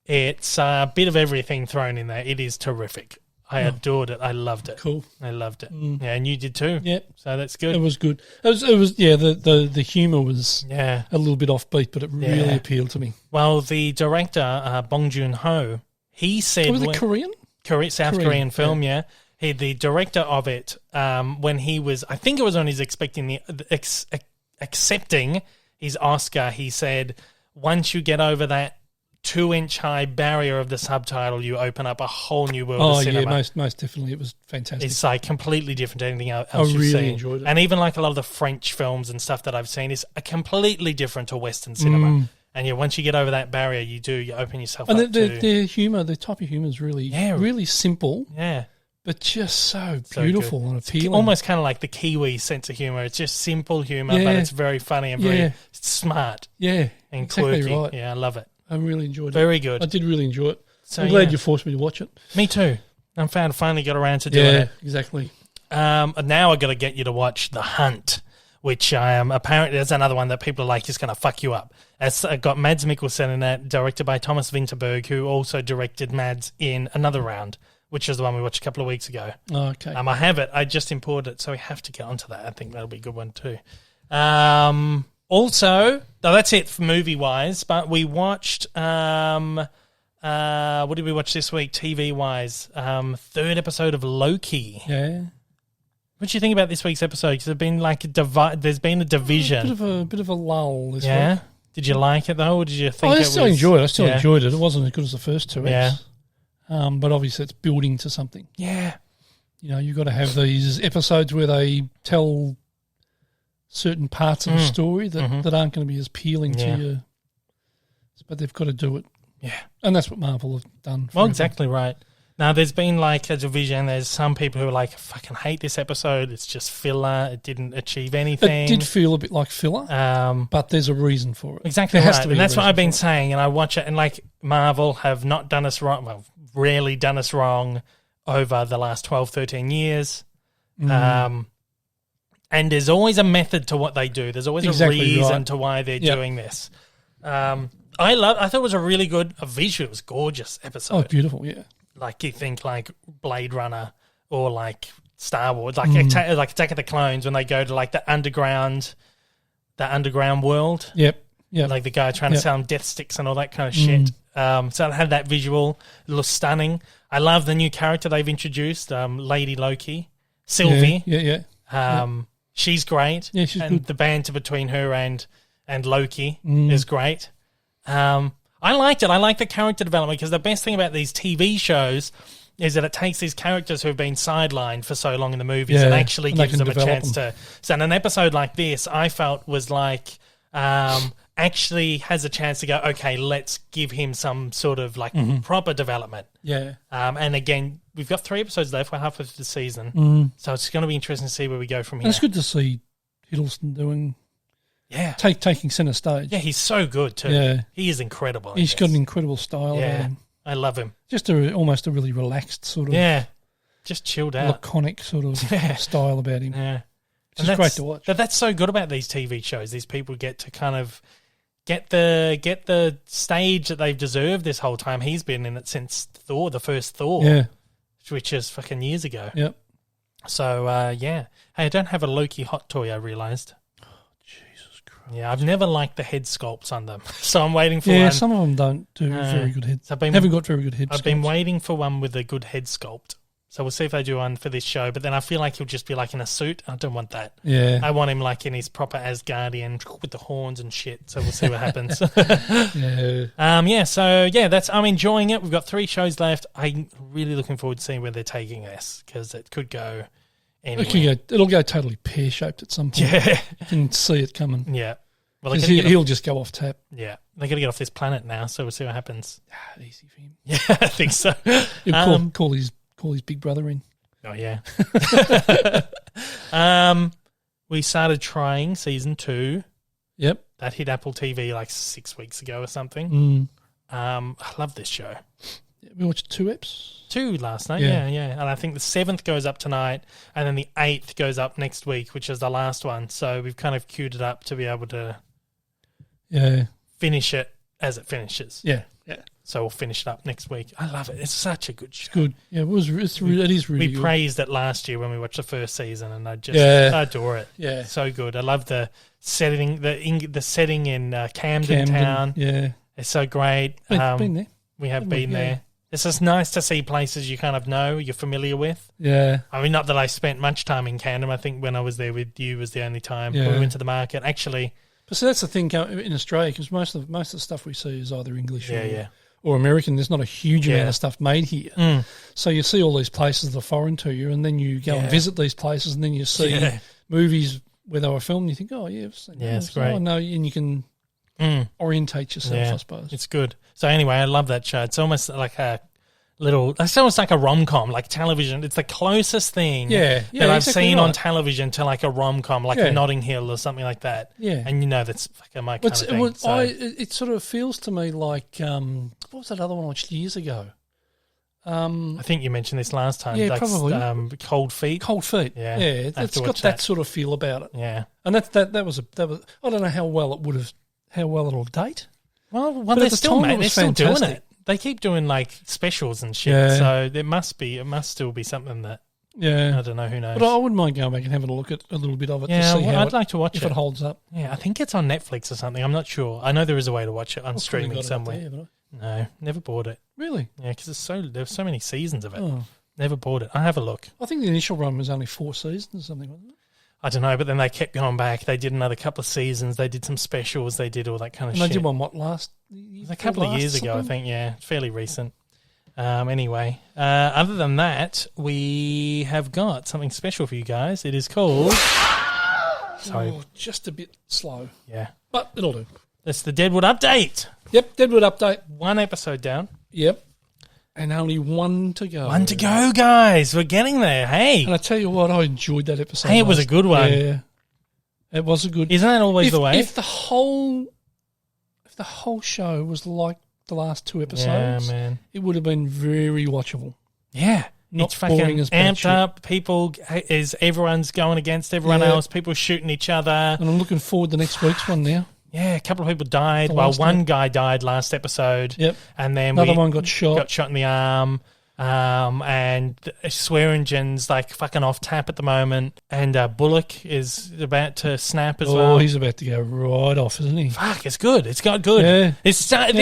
[SPEAKER 2] It's a bit of everything thrown in there. It is terrific. I adored it. I loved it.
[SPEAKER 3] Cool.
[SPEAKER 2] I loved it. Yeah, and you did too.
[SPEAKER 3] Yeah.
[SPEAKER 2] So that's good.
[SPEAKER 3] It was good. It was the humour was
[SPEAKER 2] a
[SPEAKER 3] little bit offbeat, but it really appealed to me.
[SPEAKER 2] Well, the director, Bong Joon-ho, he said...
[SPEAKER 3] Was it Korean?
[SPEAKER 2] South Korean film, the director of it, when he was... I think it was when he's accepting his Oscar, he said, once you get over that 2-inch high barrier of the subtitle, you open up a whole new world of cinema.
[SPEAKER 3] Oh, yeah, most definitely. It was fantastic.
[SPEAKER 2] It's like completely different to anything else
[SPEAKER 3] you've
[SPEAKER 2] seen.
[SPEAKER 3] I really enjoyed it.
[SPEAKER 2] And even like a lot of the French films and stuff that I've seen is completely different to Western cinema. And yeah, once you get over that barrier, you open yourself
[SPEAKER 3] And
[SPEAKER 2] up to...
[SPEAKER 3] their humour, their type of humour is really simple, but just so beautiful and appealing.
[SPEAKER 2] Almost kind of like the Kiwi sense of humour. It's just simple humour, but it's very funny and very smart.
[SPEAKER 3] Yeah,
[SPEAKER 2] and
[SPEAKER 3] exactly
[SPEAKER 2] quirky.
[SPEAKER 3] right.
[SPEAKER 2] Yeah, I love it.
[SPEAKER 3] I really enjoyed it.
[SPEAKER 2] Very good.
[SPEAKER 3] I did really enjoy it.
[SPEAKER 2] So,
[SPEAKER 3] I'm glad you forced me to watch it.
[SPEAKER 2] Me too. I finally got around to doing it.
[SPEAKER 3] Exactly.
[SPEAKER 2] Now I've got to get you to watch The Hunt, which apparently there's another one that people are like is going to fuck you up. It's got Mads Mikkelsen in it, directed by Thomas Vinterberg, who also directed Mads in Another Round, which is the one we watched a couple of weeks ago.
[SPEAKER 3] Oh, okay.
[SPEAKER 2] I have it. I just imported it, so we have to get onto that. I think that'll be a good one too. Also, that's it for movie-wise, but we watched... what did we watch this week, TV-wise? Third episode of Loki.
[SPEAKER 3] Yeah.
[SPEAKER 2] What do you think about this week's episode? Because there's been like there's been a division.
[SPEAKER 3] A bit of a lull this week.
[SPEAKER 2] Did you like it though, or did you think
[SPEAKER 3] I still enjoyed it. I still
[SPEAKER 2] yeah.
[SPEAKER 3] enjoyed it. It wasn't as good as the first two.
[SPEAKER 2] Yeah.
[SPEAKER 3] But obviously it's building to something.
[SPEAKER 2] Yeah.
[SPEAKER 3] You know, you've got to have these episodes where they tell certain parts of the story that aren't going to be as appealing to you. But they've got to do it.
[SPEAKER 2] Yeah.
[SPEAKER 3] And that's what Marvel have done.
[SPEAKER 2] Well, exactly right. Now, there's been like a division. There's some people who are like, I fucking hate this episode. It's just filler. It didn't achieve anything.
[SPEAKER 3] It did feel a bit like filler, but there's a reason for it.
[SPEAKER 2] Exactly
[SPEAKER 3] there
[SPEAKER 2] right.
[SPEAKER 3] has to be
[SPEAKER 2] and that's what I've been
[SPEAKER 3] it.
[SPEAKER 2] saying. And I watch it, and like Marvel have not done us wrong, well, rarely done us wrong over the last 12, 13 years. And there's always a method to what they do. There's always a reason to why they're doing this. I thought it was a really good, visual, it was gorgeous episode.
[SPEAKER 3] Oh, beautiful, yeah.
[SPEAKER 2] Like you think like Blade Runner or like Star Wars, like Attack of the Clones when they go to like the underground world.
[SPEAKER 3] Yep. Yeah.
[SPEAKER 2] Like the guy trying to sell them death sticks and all that kind of shit. So it had that visual, it looks stunning. I love the new character they've introduced, Lady Loki, Sylvie.
[SPEAKER 3] Yeah.
[SPEAKER 2] She's great.
[SPEAKER 3] Yeah, she's
[SPEAKER 2] and
[SPEAKER 3] good.
[SPEAKER 2] the banter between her and Loki is great. I liked it. I like the character development because the best thing about these TV shows is that it takes these characters who have been sidelined for so long in the movies and actually gives them a chance to. So in an episode like this, I felt was like actually has a chance to go, okay, let's give him some sort of like proper development.
[SPEAKER 3] Yeah.
[SPEAKER 2] And again, we've got 3 episodes left. We're halfway through the season. So it's going to be interesting to see where we go from here.
[SPEAKER 3] And it's good to see Hiddleston doing...
[SPEAKER 2] Yeah.
[SPEAKER 3] Taking centre stage.
[SPEAKER 2] Yeah, he's so good too.
[SPEAKER 3] Yeah.
[SPEAKER 2] He is incredible.
[SPEAKER 3] He's got an incredible style about him.
[SPEAKER 2] I love him.
[SPEAKER 3] Just almost a really relaxed sort of...
[SPEAKER 2] just chilled out.
[SPEAKER 3] Laconic sort of style about him.
[SPEAKER 2] Yeah.
[SPEAKER 3] It's just great to watch.
[SPEAKER 2] But that's so good about these TV shows. These people get to kind of get the stage that they've deserved this whole time. He's been in it since Thor, the first Thor.
[SPEAKER 3] Yeah.
[SPEAKER 2] Which is fucking years ago.
[SPEAKER 3] Yep.
[SPEAKER 2] So, Hey, I don't have a Loki hot toy, I realised. Yeah, I've never liked the head sculpts on them, so I'm waiting for one.
[SPEAKER 3] Yeah, some of them don't do very good heads. Haven't got very good head sculpts.
[SPEAKER 2] I've been waiting for one with a good head sculpt, so we'll see if they do one for this show, but then I feel like he'll just be like in a suit. I don't want that.
[SPEAKER 3] Yeah.
[SPEAKER 2] I want him like in his proper Asgardian with the horns and shit, so we'll see what happens. I'm enjoying it. We've got 3 shows left. I'm really looking forward to seeing where they're taking this, because it could go anywhere.
[SPEAKER 3] It'll go totally pear-shaped at some point.
[SPEAKER 2] Yeah.
[SPEAKER 3] You can see it coming.
[SPEAKER 2] Yeah. Well,
[SPEAKER 3] he'll just go off tap.
[SPEAKER 2] Yeah. They're going to get off this planet now, so we'll see what happens.
[SPEAKER 3] Easy for him.
[SPEAKER 2] Yeah, I think so.
[SPEAKER 3] He'll call his big brother in.
[SPEAKER 2] Oh, yeah. We started trying season 2.
[SPEAKER 3] Yep.
[SPEAKER 2] That hit Apple TV like 6 weeks ago or something. I love this show.
[SPEAKER 3] We watched 2 eps.
[SPEAKER 2] 2 last night, yeah. And I think the 7th goes up tonight, and then the 8th goes up next week, which is the last one. So we've kind of queued it up to be able to finish it as it finishes.
[SPEAKER 3] Yeah.
[SPEAKER 2] So we'll finish it up next week. I love it. It's such a good show.
[SPEAKER 3] It's good. Yeah, it is really good.
[SPEAKER 2] We praised it last year when we watched the first season, and I adore it.
[SPEAKER 3] Yeah.
[SPEAKER 2] So good. I love the setting, the setting in Camden Town.
[SPEAKER 3] Yeah.
[SPEAKER 2] It's so great.
[SPEAKER 3] Been there.
[SPEAKER 2] We have been there. It's just nice to see places you kind of know, you're familiar with.
[SPEAKER 3] Yeah.
[SPEAKER 2] I mean, not that I spent much time in Camden. I think when I was there with you was the only time we went to the market. Actually,
[SPEAKER 3] but so that's the thing in Australia, because most of the stuff we see is either English or American. There's not a huge amount of stuff made here. So you see all these places that are foreign to you, and then you go and visit these places, and then you see movies where they were filmed, and you think, oh, yeah, I've seen
[SPEAKER 2] it's great.
[SPEAKER 3] Oh, no, and you can orientate yourself, I suppose.
[SPEAKER 2] It's good. So anyway, I love that show. It's almost like it's almost like a rom-com, like television. It's the closest thing that I've seen on television to like a rom-com, like a Notting Hill or something like that. Yeah. And that's fucking my kind of thing.
[SPEAKER 3] It sort of feels to me like, what was that other one I watched years ago?
[SPEAKER 2] I think you mentioned this last time.
[SPEAKER 3] Yeah, probably.
[SPEAKER 2] Cold Feet.
[SPEAKER 3] Cold Feet.
[SPEAKER 2] Yeah.
[SPEAKER 3] Yeah, it's got that sort of feel about it.
[SPEAKER 2] Yeah.
[SPEAKER 3] And that was I don't know how well it'll date.
[SPEAKER 2] Well, they're still doing it. They keep doing like specials and shit, so it must still be something that I don't know, who knows.
[SPEAKER 3] But I wouldn't mind going back and having a look at a little bit of it to see
[SPEAKER 2] I'd like to watch
[SPEAKER 3] if it holds up.
[SPEAKER 2] Yeah, I think it's on Netflix or something. I'm not sure. I know there is a way to watch it on streaming somewhere. No, never bought it.
[SPEAKER 3] Really?
[SPEAKER 2] Yeah, because there's so many seasons of it. Oh. Never bought it. I'll have a look.
[SPEAKER 3] I think the initial run was only 4 seasons or something, wasn't it?
[SPEAKER 2] I don't know, but then they kept going back. They did another couple of seasons. They did some specials. They did all that kind of shit.
[SPEAKER 3] And they did one, a couple
[SPEAKER 2] of years ago, I think, fairly recent. Anyway, other than that, we have got something special for you guys. It is called... Sorry.
[SPEAKER 3] Oh, just a bit slow.
[SPEAKER 2] Yeah.
[SPEAKER 3] But it'll do.
[SPEAKER 2] It's the Deadwood update.
[SPEAKER 3] Yep, Deadwood update.
[SPEAKER 2] 1 episode down.
[SPEAKER 3] Yep. And only 1 to go.
[SPEAKER 2] 1 to go, guys. We're getting there. Hey.
[SPEAKER 3] And I tell you what, I enjoyed that episode.
[SPEAKER 2] Hey, it was a good one.
[SPEAKER 3] Yeah. It was a good...
[SPEAKER 2] Isn't that always the way?
[SPEAKER 3] If the whole show was like the last 2 episodes, it would have been very watchable.
[SPEAKER 2] Yeah.
[SPEAKER 3] Not
[SPEAKER 2] it's fucking amped up. People, everyone's going against everyone else. People shooting each other.
[SPEAKER 3] And I'm looking forward to next week's one now.
[SPEAKER 2] Yeah, a couple of people died. Well, one guy died last episode.
[SPEAKER 3] Yep.
[SPEAKER 2] And then
[SPEAKER 3] another one got shot.
[SPEAKER 2] Got shot in the arm. And Swearingen's like fucking off tap at the moment. And Bullock is about to snap as well.
[SPEAKER 3] Oh, he's about to go right off, isn't he?
[SPEAKER 2] Fuck, it's good. It's got good.
[SPEAKER 3] Yeah.
[SPEAKER 2] It's such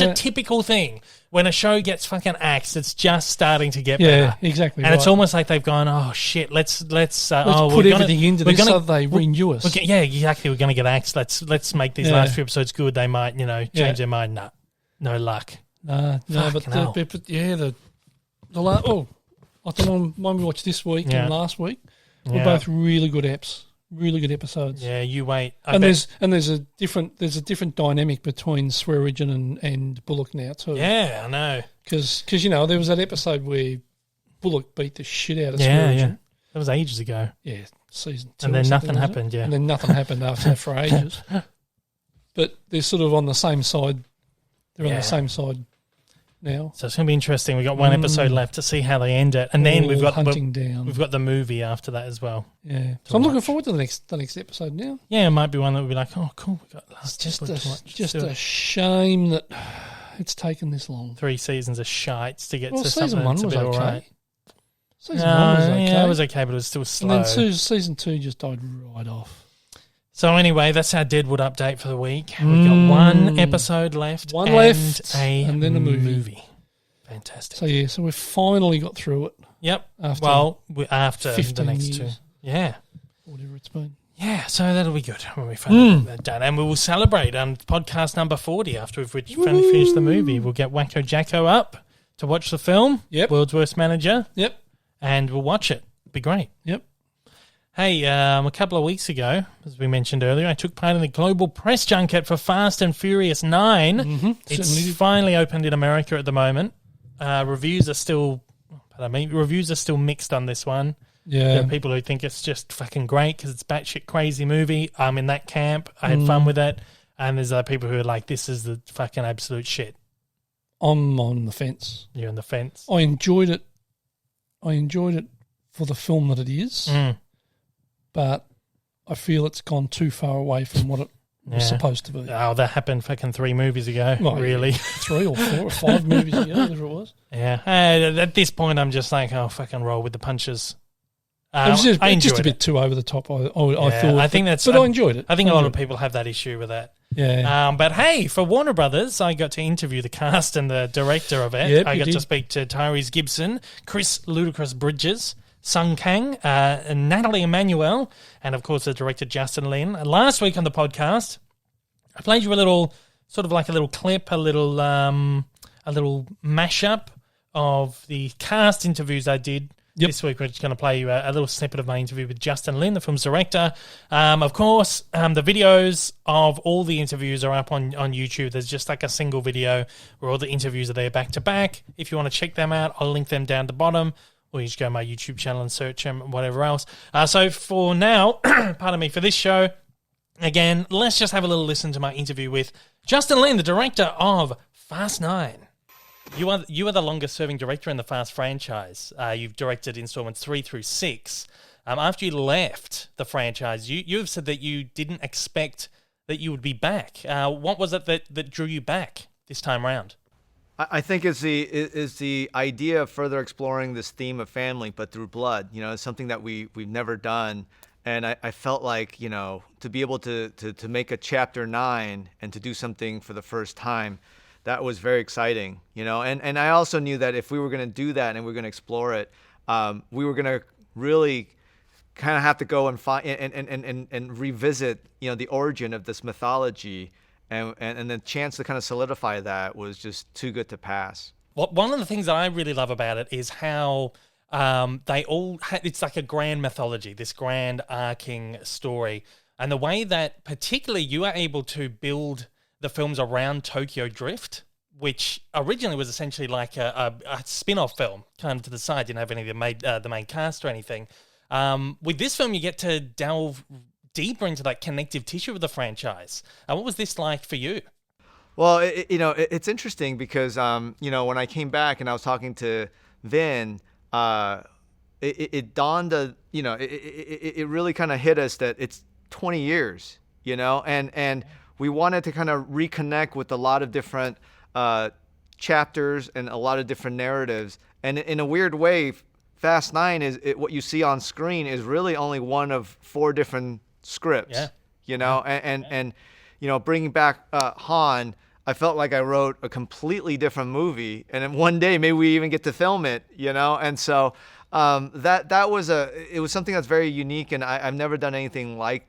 [SPEAKER 2] a typical thing. When a show gets fucking axed, it's just starting to get better.
[SPEAKER 3] Yeah, exactly.
[SPEAKER 2] And it's almost like they've gone, oh shit, let's
[SPEAKER 3] put everything into this so they renew us.
[SPEAKER 2] Yeah, exactly. We're going to get axed. Let's make these last few episodes good. They might, change their mind. Nah, no luck.
[SPEAKER 3] No, but the last. Oh, I think one we watched this week and last week were both really good eps. Really good episodes.
[SPEAKER 2] Yeah, you wait.
[SPEAKER 3] There's a different dynamic between Swearingen and Bullock now too.
[SPEAKER 2] Yeah, I know.
[SPEAKER 3] Because there was that episode where Bullock beat the shit out of Swearingen. Yeah.
[SPEAKER 2] That was ages ago.
[SPEAKER 3] Yeah, season 2.
[SPEAKER 2] And then nothing happened. Yeah,
[SPEAKER 3] and then nothing happened after that for ages. But they're sort of on the same side. They're on the same side now.
[SPEAKER 2] So it's going to be interesting. We've got 1 episode left to see how they end it. And then we've got the movie after that as well.
[SPEAKER 3] Yeah. So I'm looking forward to the next episode now.
[SPEAKER 2] Yeah, it might be one that would be like, oh, cool, we got last
[SPEAKER 3] It's just a shame that it's taken this long.
[SPEAKER 2] 3 seasons of shites to get to something
[SPEAKER 3] season 1
[SPEAKER 2] that's
[SPEAKER 3] was
[SPEAKER 2] a bit
[SPEAKER 3] okay.
[SPEAKER 2] all right.
[SPEAKER 3] Season 1 was okay.
[SPEAKER 2] Yeah, it was okay, but it was still slow.
[SPEAKER 3] And then season 2 just died right off.
[SPEAKER 2] So anyway, that's our Deadwood update for the week. We've got 1 episode left.
[SPEAKER 3] And then a movie.
[SPEAKER 2] Fantastic.
[SPEAKER 3] So we've finally got through it.
[SPEAKER 2] Yep. After
[SPEAKER 3] 15
[SPEAKER 2] the next
[SPEAKER 3] years.
[SPEAKER 2] 2. Yeah.
[SPEAKER 3] Whatever it's been.
[SPEAKER 2] Yeah, so that'll be good when we finally get that done. And we will celebrate on podcast number 40 after we've finally finished the movie. We'll get Wacko Jacko up to watch the film.
[SPEAKER 3] Yep.
[SPEAKER 2] World's Worst Manager.
[SPEAKER 3] Yep.
[SPEAKER 2] And we'll watch it. It'll be great.
[SPEAKER 3] Yep.
[SPEAKER 2] Hey, a couple of weeks ago, as we mentioned earlier, I took part in the global press junket for Fast and Furious 9.
[SPEAKER 3] Mm-hmm.
[SPEAKER 2] It's finally opened in America at the moment. Reviews are still mixed on this one.
[SPEAKER 3] Yeah.
[SPEAKER 2] There are people who think it's just fucking great because it's batshit crazy movie. I'm in that camp. I had fun with it. And there's other people who are like, this is the fucking absolute shit.
[SPEAKER 3] I'm on the fence.
[SPEAKER 2] You're on the fence.
[SPEAKER 3] I enjoyed it for the film that it is. But I feel it's gone too far away from what it was supposed to be.
[SPEAKER 2] Oh, that happened fucking 3 movies ago, really.
[SPEAKER 3] 3 or 4 or 5 movies ago, whatever it was.
[SPEAKER 2] Yeah. At this point, I'm just like, oh, fucking roll with the punches.
[SPEAKER 3] It was just a bit too over the top, I thought.
[SPEAKER 2] I think that's...
[SPEAKER 3] But I enjoyed it.
[SPEAKER 2] I think a lot of people have that issue with that.
[SPEAKER 3] Yeah.
[SPEAKER 2] But hey, for Warner Brothers, I got to interview the cast and the director of it.
[SPEAKER 3] Yep,
[SPEAKER 2] I got to speak to Tyrese Gibson, Chris Ludacris Bridges, Sung Kang, and Natalie Emmanuel, and of course the director Justin Lin. And last week on the podcast, I played you a little, sort of like a little clip, a little mashup of the cast interviews I did This week we're just going to play you a little snippet of my interview with Justin Lin, the film's director. Of course, the videos of all the interviews are up on YouTube. There's just like a single video where all the interviews are there back to back. If you want to check them out, I'll link them down the bottom, or you just go to my YouTube channel and search them, whatever else. So for now, pardon me, for this show, again, let's just have a little listen to my interview with Justin Lin, the director of Fast 9. You are the longest-serving director in the Fast franchise. You've directed installments 3 through 6. After you left the franchise, you've said that you didn't expect that you would be back. What was it that drew you back this time round?
[SPEAKER 4] I think it's the idea of further exploring this theme of family, but through blood. You know, it's something that we've never done, and I felt like, you know, to be able to make a chapter 9 and to do something for the first time, that was very exciting, you know. And I also knew that if we were going to do that and we were going to explore it, we were going to really kind of have to go and find and revisit, you know, the origin of this mythology, and the chance to kind of solidify that was just too good to pass.
[SPEAKER 2] One of the things that I really love about it is how it's like a grand mythology, this grand arcing story, and the way that particularly you are able to build the films around Tokyo Drift, which originally was essentially like a spin-off film, kind of to the side, didn't have any of the main cast or anything. With this film, you get to delve deeper into that connective tissue of the franchise. What was this like for you?
[SPEAKER 4] Well, it's interesting because, you know, when I came back and I was talking to Vin, it dawned, it really kind of hit us that it's 20 years, you know, and we wanted to kind of reconnect with a lot of different chapters and a lot of different narratives. And in a weird way, Fast 9 what you see on screen is really only one of 4 different scripts, you know, and you know, bringing back Han, I felt like I wrote a completely different movie, and then one day maybe we even get to film it, you know. And so it was something that's very unique, and I've never done anything like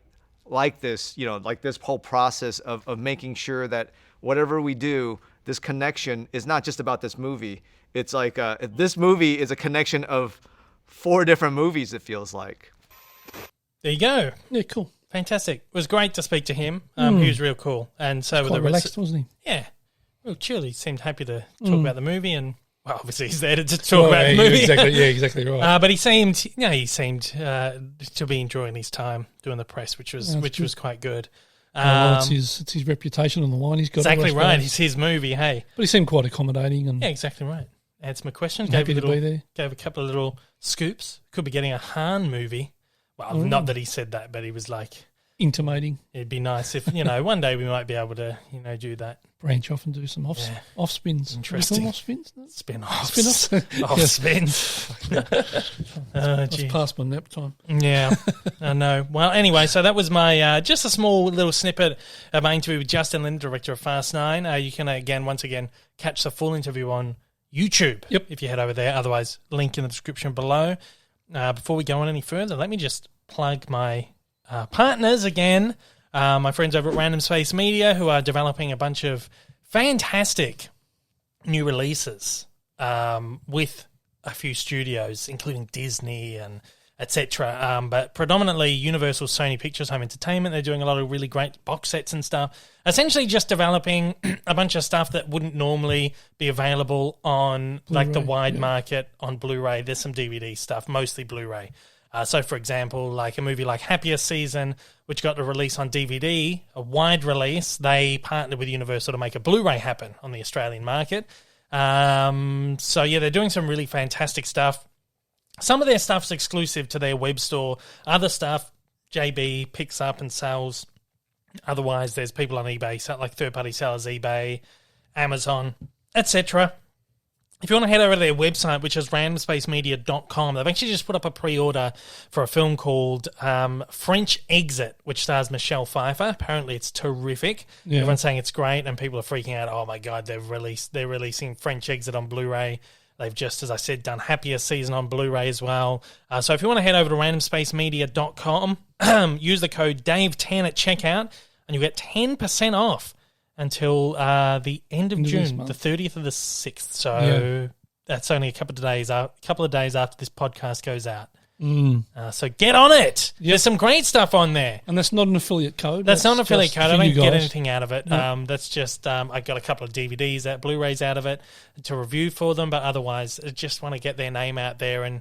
[SPEAKER 4] this, you know, like this whole process of making sure that whatever we do, this connection is not just about this movie. It's like this movie is a connection of 4 different movies, it feels like.
[SPEAKER 2] There you go.
[SPEAKER 3] Yeah, cool.
[SPEAKER 2] Fantastic. It was great to speak to him. He was real cool. And so
[SPEAKER 3] Quite relaxed, wasn't he?
[SPEAKER 2] Yeah. Real chill. He seemed happy to talk about the movie, and well, obviously he's there to talk about the movie.
[SPEAKER 3] Exactly right.
[SPEAKER 2] But he seemed to be enjoying his time doing the press, which was quite good.
[SPEAKER 3] It's his reputation on the line. He's got
[SPEAKER 2] exactly right. It's his movie. Hey,
[SPEAKER 3] but he seemed quite accommodating and
[SPEAKER 2] exactly right. Answered my questions.
[SPEAKER 3] Happy to be there.
[SPEAKER 2] Gave a couple of little scoops. Could be getting a Han movie. Well, not that he said that, but he was like
[SPEAKER 3] intimating.
[SPEAKER 2] It'd be nice if, you know, one day we might be able to, you know, do that.
[SPEAKER 3] Branch off and do some off spins.
[SPEAKER 2] Interesting.
[SPEAKER 3] Off spins? No?
[SPEAKER 2] Spin-offs. Off spins.
[SPEAKER 3] It's past my nap time.
[SPEAKER 2] Yeah, I know. Well, anyway, so that was my just a small little snippet of my interview with Justin Lin, director of Fast 9. You can, once again, catch the full interview on YouTube if you head over there. Otherwise, link in the description below. Before we go on any further, let me just plug my partners again. My friends over at Random Space Media, who are developing a bunch of fantastic new releases with a few studios, including Disney and etc. But predominantly Universal, Sony Pictures Home Entertainment. They're doing a lot of really great box sets and stuff. Essentially just developing a bunch of stuff that wouldn't normally be available on Blu-ray, like the wide market on Blu-ray. There's some DVD stuff, mostly Blu-ray. So, for example, like a movie like Happier Season, which got a release on DVD, a wide release, they partnered with Universal to make a Blu-ray happen on the Australian market. So, yeah, they're doing some really fantastic stuff. Some of their stuff's exclusive to their web store. Other stuff, JB picks up and sells. Otherwise, there's people on eBay, like third-party sellers, eBay, Amazon, etc. If you want to head over to their website, which is randomspacemedia.com, they've actually just put up a pre-order for a film called French Exit, which stars Michelle Pfeiffer. Apparently, it's terrific. Yeah. Everyone's saying it's great, and people are freaking out. Oh my god, they're releasing French Exit on Blu-ray. They've just, as I said, done Happier Season on Blu-ray as well. So if you want to head over to randomspacemedia.com, use the code DAVE10 at checkout, and you get 10% off until the end of June, the 30th of the 6th. So that's only a couple of days after this podcast goes out. So get on it. Yep. There's some great stuff on there.
[SPEAKER 3] And that's not an affiliate code.
[SPEAKER 2] That's not an affiliate code. I don't get
[SPEAKER 3] guys.
[SPEAKER 2] anything out of it. Nope. That's just I got a couple of DVDs, Blu-rays out of it to review for them, but otherwise I just want to get their name out there, and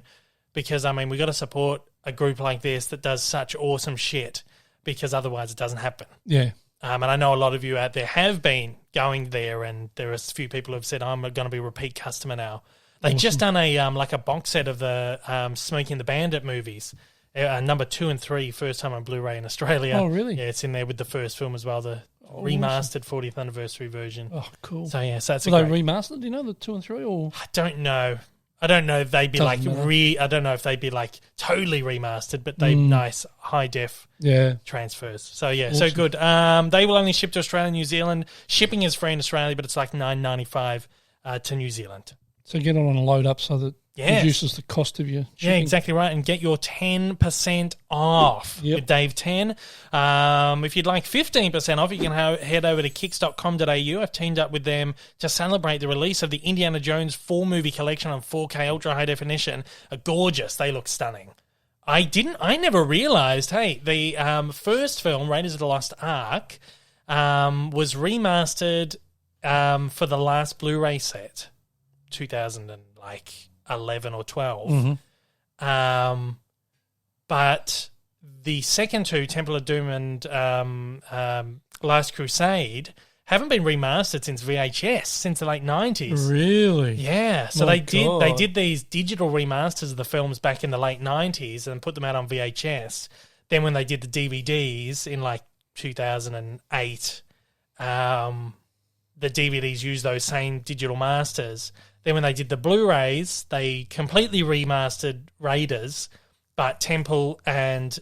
[SPEAKER 2] because, I mean, we got to support a group like this that does such awesome shit, because otherwise it doesn't happen.
[SPEAKER 3] Yeah.
[SPEAKER 2] And I know a lot of you out there have been going there, and there are a few people who have said, I'm going to be a repeat customer now. They've just done a like a box set of the Smokey and the Bandit movies, number 2 and 3, first time on Blu-ray in Australia.
[SPEAKER 3] Oh, really?
[SPEAKER 2] Yeah, it's in there with the first film as well, the remastered 40th anniversary version.
[SPEAKER 3] Oh, cool.
[SPEAKER 2] So yeah, so that's
[SPEAKER 3] Were they remastered? Do you know the 2 and 3? Or
[SPEAKER 2] I don't know. I don't know if they'd be I don't know if they'd be like totally remastered, but they nice high def transfers. So yeah, awesome. So good. They will only ship to Australia and New Zealand. Shipping is free in Australia, but it's like $9.95 to New Zealand.
[SPEAKER 3] So get on and load up so that reduces the cost of your shipping.
[SPEAKER 2] Yeah, exactly right. And get your 10% off with Dave 10. If you'd like 15% off, you can head over to kicks.com.au. I've teamed up with them to celebrate the release of the Indiana Jones 4-movie collection on 4K Ultra High Definition. Gorgeous. They look stunning. I never realised, the first film, Raiders of the Lost Ark, was remastered for the last Blu-ray set. 2011 or 12. But the second two, Temple of Doom and Last Crusade, haven't been remastered since VHS, since the late 90s.
[SPEAKER 3] Really?
[SPEAKER 2] Yeah. So they did these digital remasters of the films back in the late 90s and put them out on VHS. Then when they did the DVDs in like 2008, the DVDs used those same digital masters. Then when they did the Blu-rays, they completely remastered Raiders, but Temple and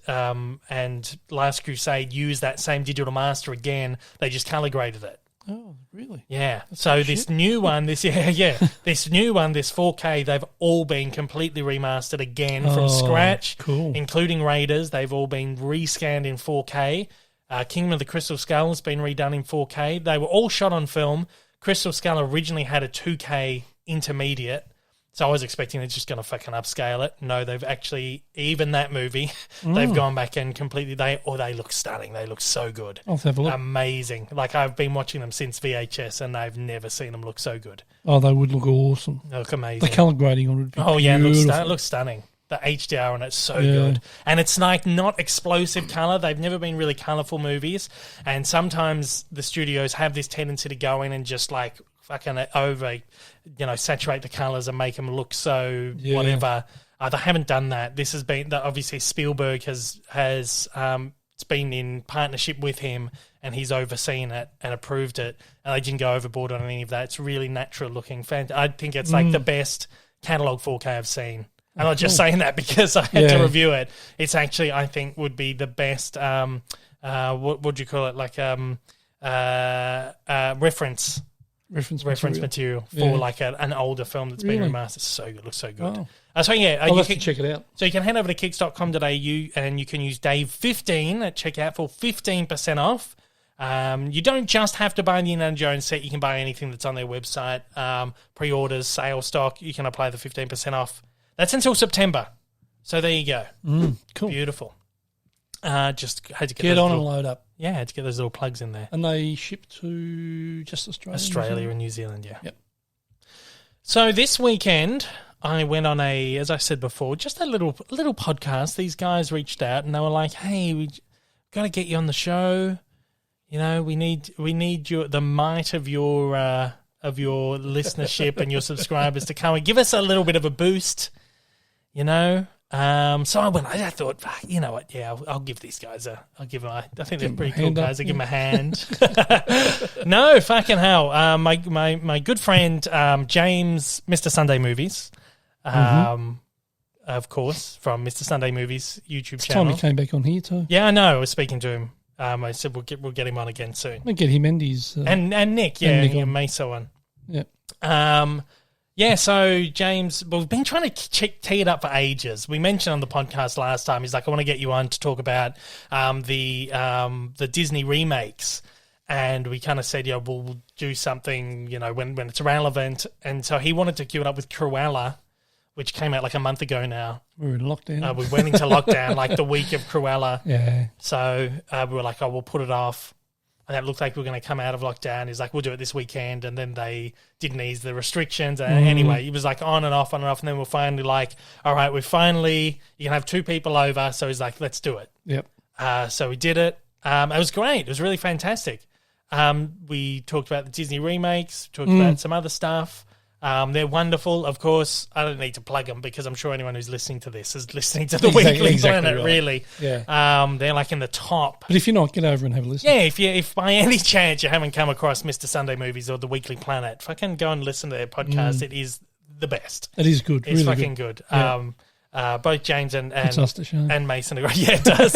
[SPEAKER 2] Last Crusade used that same digital master again. They just color graded it.
[SPEAKER 3] Oh, really?
[SPEAKER 2] Yeah. So this new one, this new one, this 4K, they've all been completely remastered again from scratch, including Raiders. They've all been rescanned in 4K. Kingdom of the Crystal Skull has been redone in 4K. They were all shot on film. Crystal Skull originally had a 2K intermediate, so I was expecting they're just going to fucking upscale it. No, they've actually, even that movie, they've gone back and completely, they look stunning. They look so good.
[SPEAKER 3] I'll have a look.
[SPEAKER 2] Amazing. Like, I've been watching them since VHS and I've never seen them look so good.
[SPEAKER 3] Oh, they would look awesome.
[SPEAKER 2] They look amazing.
[SPEAKER 3] The colour grading on it would be beautiful.
[SPEAKER 2] It looks stunning. The HDR on it's so good. And it's like not explosive colour. They've never been really colourful movies. And sometimes the studios have this tendency to go in and just like fucking saturate the colours and make them look so whatever. They haven't done that. This has been, obviously Spielberg has it's been in partnership with him and he's overseen it and approved it. And they didn't go overboard on any of that. It's really natural looking. I think it's like the best catalogue 4K I've seen. I'm not just saying that because I had to review it. It's actually, I think, would be the best, what would you call it, like reference material for like an older film that's been remastered. It's so good, looks so good.
[SPEAKER 3] Wow.
[SPEAKER 2] So yeah,
[SPEAKER 3] I'll have to check it out.
[SPEAKER 2] So you can head over to kicks.com.au and you can use Dave15 at checkout for 15% off. You don't just have to buy the Indiana Jones set. You can buy anything that's on their website. Pre-orders, sale stock, you can apply the 15% off. That's until September. So there you go.
[SPEAKER 3] Cool.
[SPEAKER 2] Beautiful. Just had to
[SPEAKER 3] get on and load up.
[SPEAKER 2] Yeah, had to get those little plugs in there.
[SPEAKER 3] And they ship to just Australia?
[SPEAKER 2] And New Zealand, yeah.
[SPEAKER 3] Yep.
[SPEAKER 2] So this weekend, I went on as I said before, just a little podcast. These guys reached out and they were like, hey, we got to get you on the show. You know, we need the might of your listenership and your subscribers to come and give us a little bit of a boost, you know. So I thought, you know what? Yeah, I'll give these guys I think they're pretty cool guys. I give them a hand. No, fucking hell. My good friend James, Mr. Sunday Movies, of course, from Mr. Sunday Movies YouTube channel.
[SPEAKER 3] Time he came back on here too.
[SPEAKER 2] Yeah, I know. I was speaking to him. I said we'll get him on again soon.
[SPEAKER 3] We'll get him and his
[SPEAKER 2] and Nick, and Mesa one.
[SPEAKER 3] Yeah.
[SPEAKER 2] Yeah, so James, we've been trying to tee it up for ages. We mentioned on the podcast last time, he's like, I want to get you on to talk about the Disney remakes. And we kind of said, we'll do something, when it's relevant. And so he wanted to queue it up with Cruella, which came out like a month ago now.
[SPEAKER 3] We were in lockdown.
[SPEAKER 2] We went into lockdown like the week of Cruella.
[SPEAKER 3] Yeah.
[SPEAKER 2] So we were like, we'll put it off. And it looked like we were going to come out of lockdown. He's like, we'll do it this weekend. And then they didn't ease the restrictions. And anyway, it was like on and off. And then we're finally like, all right, you can have 2 people over. So he's like, let's do it.
[SPEAKER 3] Yep.
[SPEAKER 2] So we did it. It was great. It was really fantastic. We talked about the Disney remakes, talked about some other stuff. They're wonderful. Of course, I don't need to plug them because I'm sure anyone who's listening to this is listening to the Weekly Planet,
[SPEAKER 3] right.
[SPEAKER 2] really.
[SPEAKER 3] Yeah.
[SPEAKER 2] They're like in the top.
[SPEAKER 3] But if you're not, get over and have a listen.
[SPEAKER 2] Yeah, if by any chance you haven't come across Mr. Sunday Movies or the Weekly Planet, fucking go and listen to their podcast. It is the best.
[SPEAKER 3] It is good.
[SPEAKER 2] It's
[SPEAKER 3] really
[SPEAKER 2] fucking good.
[SPEAKER 3] Yeah.
[SPEAKER 2] Both James and Mason are great. Yeah, it does.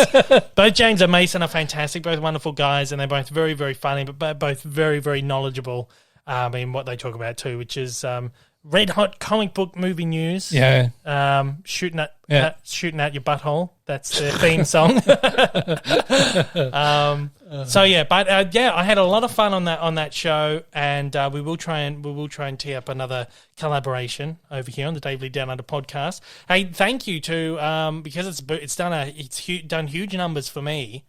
[SPEAKER 2] Both James and Mason are fantastic, both wonderful guys, and they're both very, very funny, but both very, very knowledgeable in what they talk about too, which is red hot comic book movie news.
[SPEAKER 3] Yeah.
[SPEAKER 2] Shooting out your butthole. That's their theme song. I had a lot of fun on that show, and we will try and tee up another collaboration over here on the Dave Lee Down Under podcast. Hey, thank you to because it's done huge numbers for me.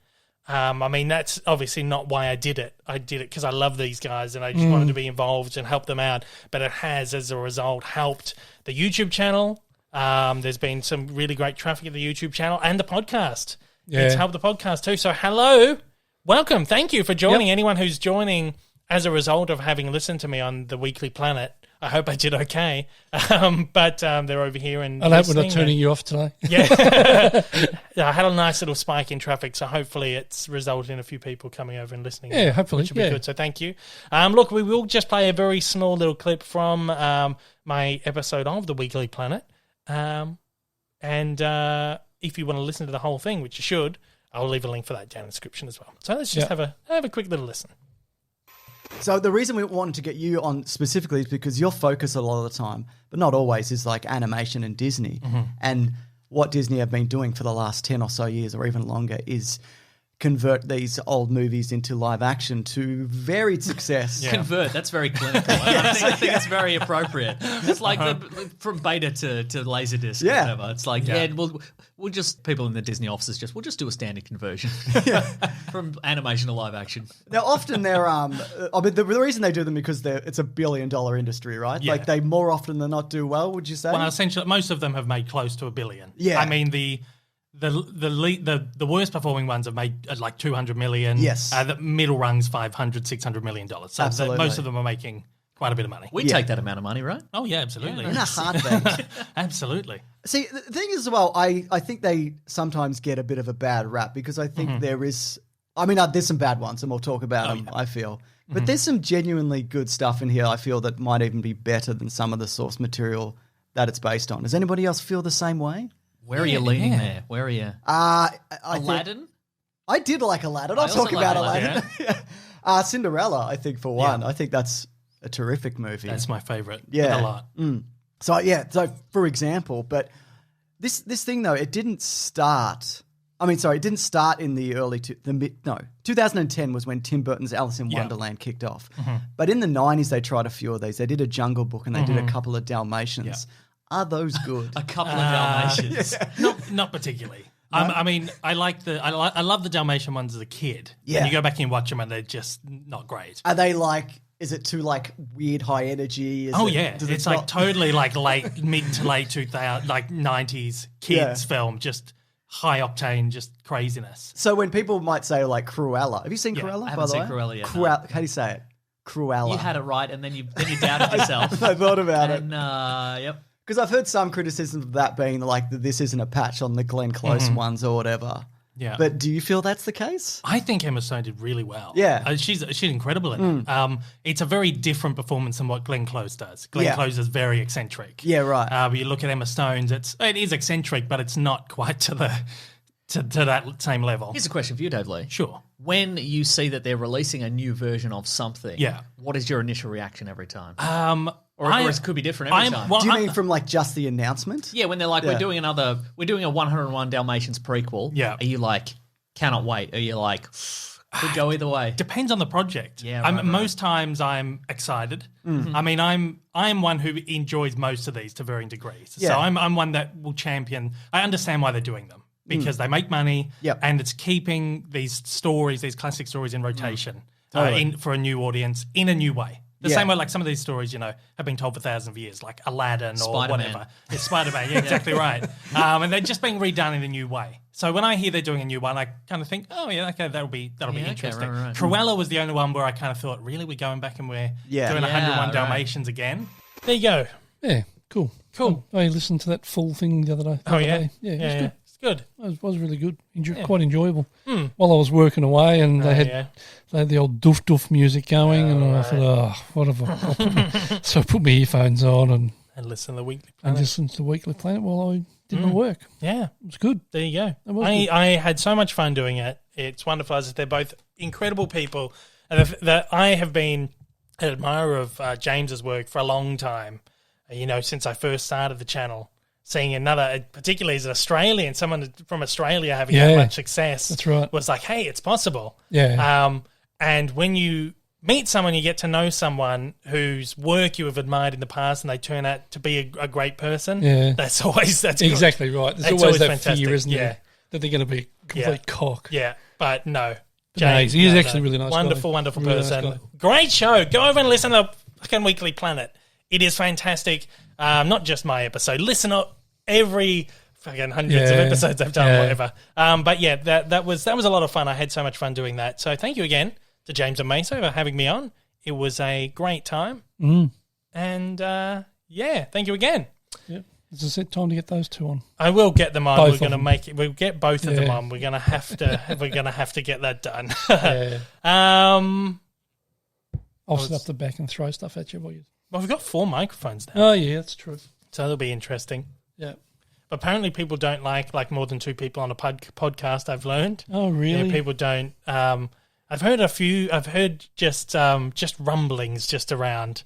[SPEAKER 2] That's obviously not why I did it. I did it because I love these guys and I just wanted to be involved and help them out. But it has, as a result, helped the YouTube channel. There's been some really great traffic at the YouTube channel and the podcast.
[SPEAKER 3] Yeah.
[SPEAKER 2] It's helped the podcast too. So hello, welcome. Thank you for joining.
[SPEAKER 3] Yep.
[SPEAKER 2] Anyone who's joining as a result of having listened to me on the Weekly Planet. I hope I did okay. But they're over here and
[SPEAKER 3] I hope we're not turning you off today.
[SPEAKER 2] Yeah. I had a nice little spike in traffic, so hopefully it's resulted in a few people coming over and listening.
[SPEAKER 3] Yeah, hopefully.
[SPEAKER 2] Which would be good, so thank you. Look, we will just play a very small little clip from my episode of The Weekly Planet. And if you want to listen to the whole thing, which you should, I'll leave a link for that down in the description as well. So let's just have a quick little listen.
[SPEAKER 5] So the reason we wanted to get you on specifically is because your focus a lot of the time, but not always, is like animation and Disney. And what Disney have been doing for the last 10 or so years or even longer is convert these old movies into live action to varied success.
[SPEAKER 6] Convert, that's very clinical. I think it's very appropriate. It's like from beta to Laserdisc or whatever. It's like, we'll just, people in the Disney offices we'll just do a standard conversion from animation to live action.
[SPEAKER 5] Now, often they're, the reason they do them because it's a $1 billion industry, right?
[SPEAKER 2] Yeah.
[SPEAKER 5] Like they more often than not do well, would you say?
[SPEAKER 2] Well, essentially, most of them have made close to $1 billion.
[SPEAKER 5] Yeah.
[SPEAKER 2] I mean, the worst performing ones have made like 200 million.
[SPEAKER 5] Yes.
[SPEAKER 2] The middle rungs $500-600 million. So
[SPEAKER 5] Absolutely.
[SPEAKER 2] most of them are making quite a bit of money.
[SPEAKER 6] We take that amount of money, right?
[SPEAKER 2] Oh yeah, absolutely.
[SPEAKER 5] In a heartbeat.
[SPEAKER 2] Absolutely.
[SPEAKER 5] See, the thing is, well, I think they sometimes get a bit of a bad rap because I think there is, there's some bad ones and we'll talk about them, I feel. But there's some genuinely good stuff in here, I feel, that might even be better than some of the source material that it's based on. Does anybody else feel the same way?
[SPEAKER 6] Where are you leaning there? Where are you?
[SPEAKER 5] Aladdin? I did like Aladdin. I'll talk about Aladdin. Cinderella, I think, for one. I think that's a terrific movie.
[SPEAKER 2] That's my favourite.
[SPEAKER 5] Yeah.
[SPEAKER 2] A lot.
[SPEAKER 5] So for example, but this thing, though, it didn't start... it didn't start in the 2010 was when Tim Burton's Alice in Wonderland kicked off. But in the 90s, they tried a few of these. They did a Jungle Book and they did a couple of Dalmatians.
[SPEAKER 2] Yeah.
[SPEAKER 5] Are those good?
[SPEAKER 6] A couple of Dalmatians.
[SPEAKER 2] Not particularly. I love the Dalmatian ones as a kid.
[SPEAKER 5] Yeah.
[SPEAKER 2] And you go back and watch them and they're just not great.
[SPEAKER 5] Are they like... Is it too like weird high energy?
[SPEAKER 2] It's like totally like mid to late 2000, like 90s kids film, just high octane, just craziness.
[SPEAKER 5] So when people might say like Cruella, have you seen Cruella?
[SPEAKER 6] I haven't seen Cruella yet.
[SPEAKER 5] How do you say it? Cruella.
[SPEAKER 6] You had it right, and then you doubted yourself.
[SPEAKER 5] I thought about it.
[SPEAKER 6] Yep.
[SPEAKER 5] Because I've heard some criticism of that being like that this isn't a patch on the Glenn Close ones or whatever.
[SPEAKER 2] Yeah.
[SPEAKER 5] But do you feel that's the case?
[SPEAKER 2] I think Emma Stone did really well.
[SPEAKER 5] Yeah.
[SPEAKER 2] She's incredible in it. It's a very different performance than what Glenn Close does. Glenn Close is very eccentric.
[SPEAKER 5] Yeah, right.
[SPEAKER 2] But you look at Emma Stone's, it is eccentric, but it's not quite to that same level.
[SPEAKER 6] Here's a question for you, Dave Lee.
[SPEAKER 2] Sure.
[SPEAKER 6] When you see that they're releasing a new version of something, what is your initial reaction every time? Or it could be different every time.
[SPEAKER 5] Do you mean from like just the announcement?
[SPEAKER 6] Yeah, when they're like, we're doing a 101 Dalmatians prequel.
[SPEAKER 2] Yeah.
[SPEAKER 6] Are you like, cannot wait? Are you like, Could go either way.
[SPEAKER 2] Depends on the project.
[SPEAKER 6] Yeah, right.
[SPEAKER 2] Most times I'm excited. I mean, I'm one who enjoys most of these to varying degrees.
[SPEAKER 5] Yeah.
[SPEAKER 2] So I'm one that will champion. I understand why they're doing them because they make money,
[SPEAKER 5] Yep.
[SPEAKER 2] and it's keeping these stories, these classic stories, in rotation for a new audience in a new way. The
[SPEAKER 5] Yeah.
[SPEAKER 2] same way, like some of these stories, have been told for thousands of years, like Aladdin or
[SPEAKER 6] Spider-Man.
[SPEAKER 2] whatever. It's Spider-Man, yeah, exactly right. And they're just being redone in a new way. So when I hear they're doing a new one, I kind of think, oh yeah, okay, that'll be
[SPEAKER 6] okay,
[SPEAKER 2] interesting.
[SPEAKER 6] right.
[SPEAKER 2] Cruella was the only one where I kind of thought, really, we're going back and we're
[SPEAKER 5] Yeah.
[SPEAKER 2] doing
[SPEAKER 6] Yeah,
[SPEAKER 2] 101
[SPEAKER 6] right.
[SPEAKER 2] Dalmatians again. There you go.
[SPEAKER 3] Yeah, cool.
[SPEAKER 2] Cool.
[SPEAKER 3] I listened to that full thing the other day.
[SPEAKER 2] Oh yeah,
[SPEAKER 3] Day. Yeah, it was good.
[SPEAKER 2] It's good.
[SPEAKER 3] It was really good. Quite enjoyable. While I was working away, and they had the old doof doof music going, and I thought, whatever. So I put my earphones on
[SPEAKER 2] And listen to the Weekly
[SPEAKER 3] and
[SPEAKER 2] Planet.
[SPEAKER 3] listened to the Weekly Planet while I did my work.
[SPEAKER 2] Yeah,
[SPEAKER 3] It was good.
[SPEAKER 2] there you go.
[SPEAKER 3] was good.
[SPEAKER 2] I had so much fun doing it. It's wonderful. As they're both incredible people, and that I have been an admirer of James's work for a long time. Since I first started the channel. Seeing another, particularly as an Australian, someone from Australia having that much success,
[SPEAKER 3] that's right.
[SPEAKER 2] was like, hey, it's possible.
[SPEAKER 3] Yeah.
[SPEAKER 2] And when you meet someone, you get to know someone whose work you have admired in the past, and they turn out to be a great person.
[SPEAKER 3] Yeah.
[SPEAKER 2] That's good.
[SPEAKER 3] Exactly right. There's
[SPEAKER 2] It's
[SPEAKER 3] always that
[SPEAKER 2] fantastic.
[SPEAKER 3] fear, isn't
[SPEAKER 2] Yeah.
[SPEAKER 3] there, that they're going to be a complete cock.
[SPEAKER 2] Yeah, but no.
[SPEAKER 3] No, he's actually a really nice guy.
[SPEAKER 2] Wonderful
[SPEAKER 3] Really nice
[SPEAKER 2] person.
[SPEAKER 3] guy.
[SPEAKER 2] Great show. Go over and listen to fucking Weekly Planet. It is fantastic. Not just my episode. Listen to every fucking hundreds of episodes I've done, whatever. But yeah, that was a lot of fun. I had so much fun doing that. So thank you again to James and Mesa for having me on. It was a great time. And thank you again.
[SPEAKER 3] Yeah. As I said, time to get those two on.
[SPEAKER 2] I will get them on.
[SPEAKER 3] Both
[SPEAKER 2] We're going to
[SPEAKER 3] of them.
[SPEAKER 2] make it. We'll get both of them
[SPEAKER 3] Yeah.
[SPEAKER 2] on. We're going to have to. We're going to have to get that done.
[SPEAKER 3] Yeah. I'll sit
[SPEAKER 2] was-
[SPEAKER 3] up the back and throw stuff at you while you.
[SPEAKER 2] Well, we've got 4 microphones now,
[SPEAKER 3] Oh yeah, that's true.
[SPEAKER 2] so that'll be interesting.
[SPEAKER 3] Yeah.
[SPEAKER 2] But apparently, people don't like more than 2 people on a podcast. I've learned.
[SPEAKER 3] Oh really?
[SPEAKER 2] Yeah, people don't. I've heard a few. I've heard just rumblings just around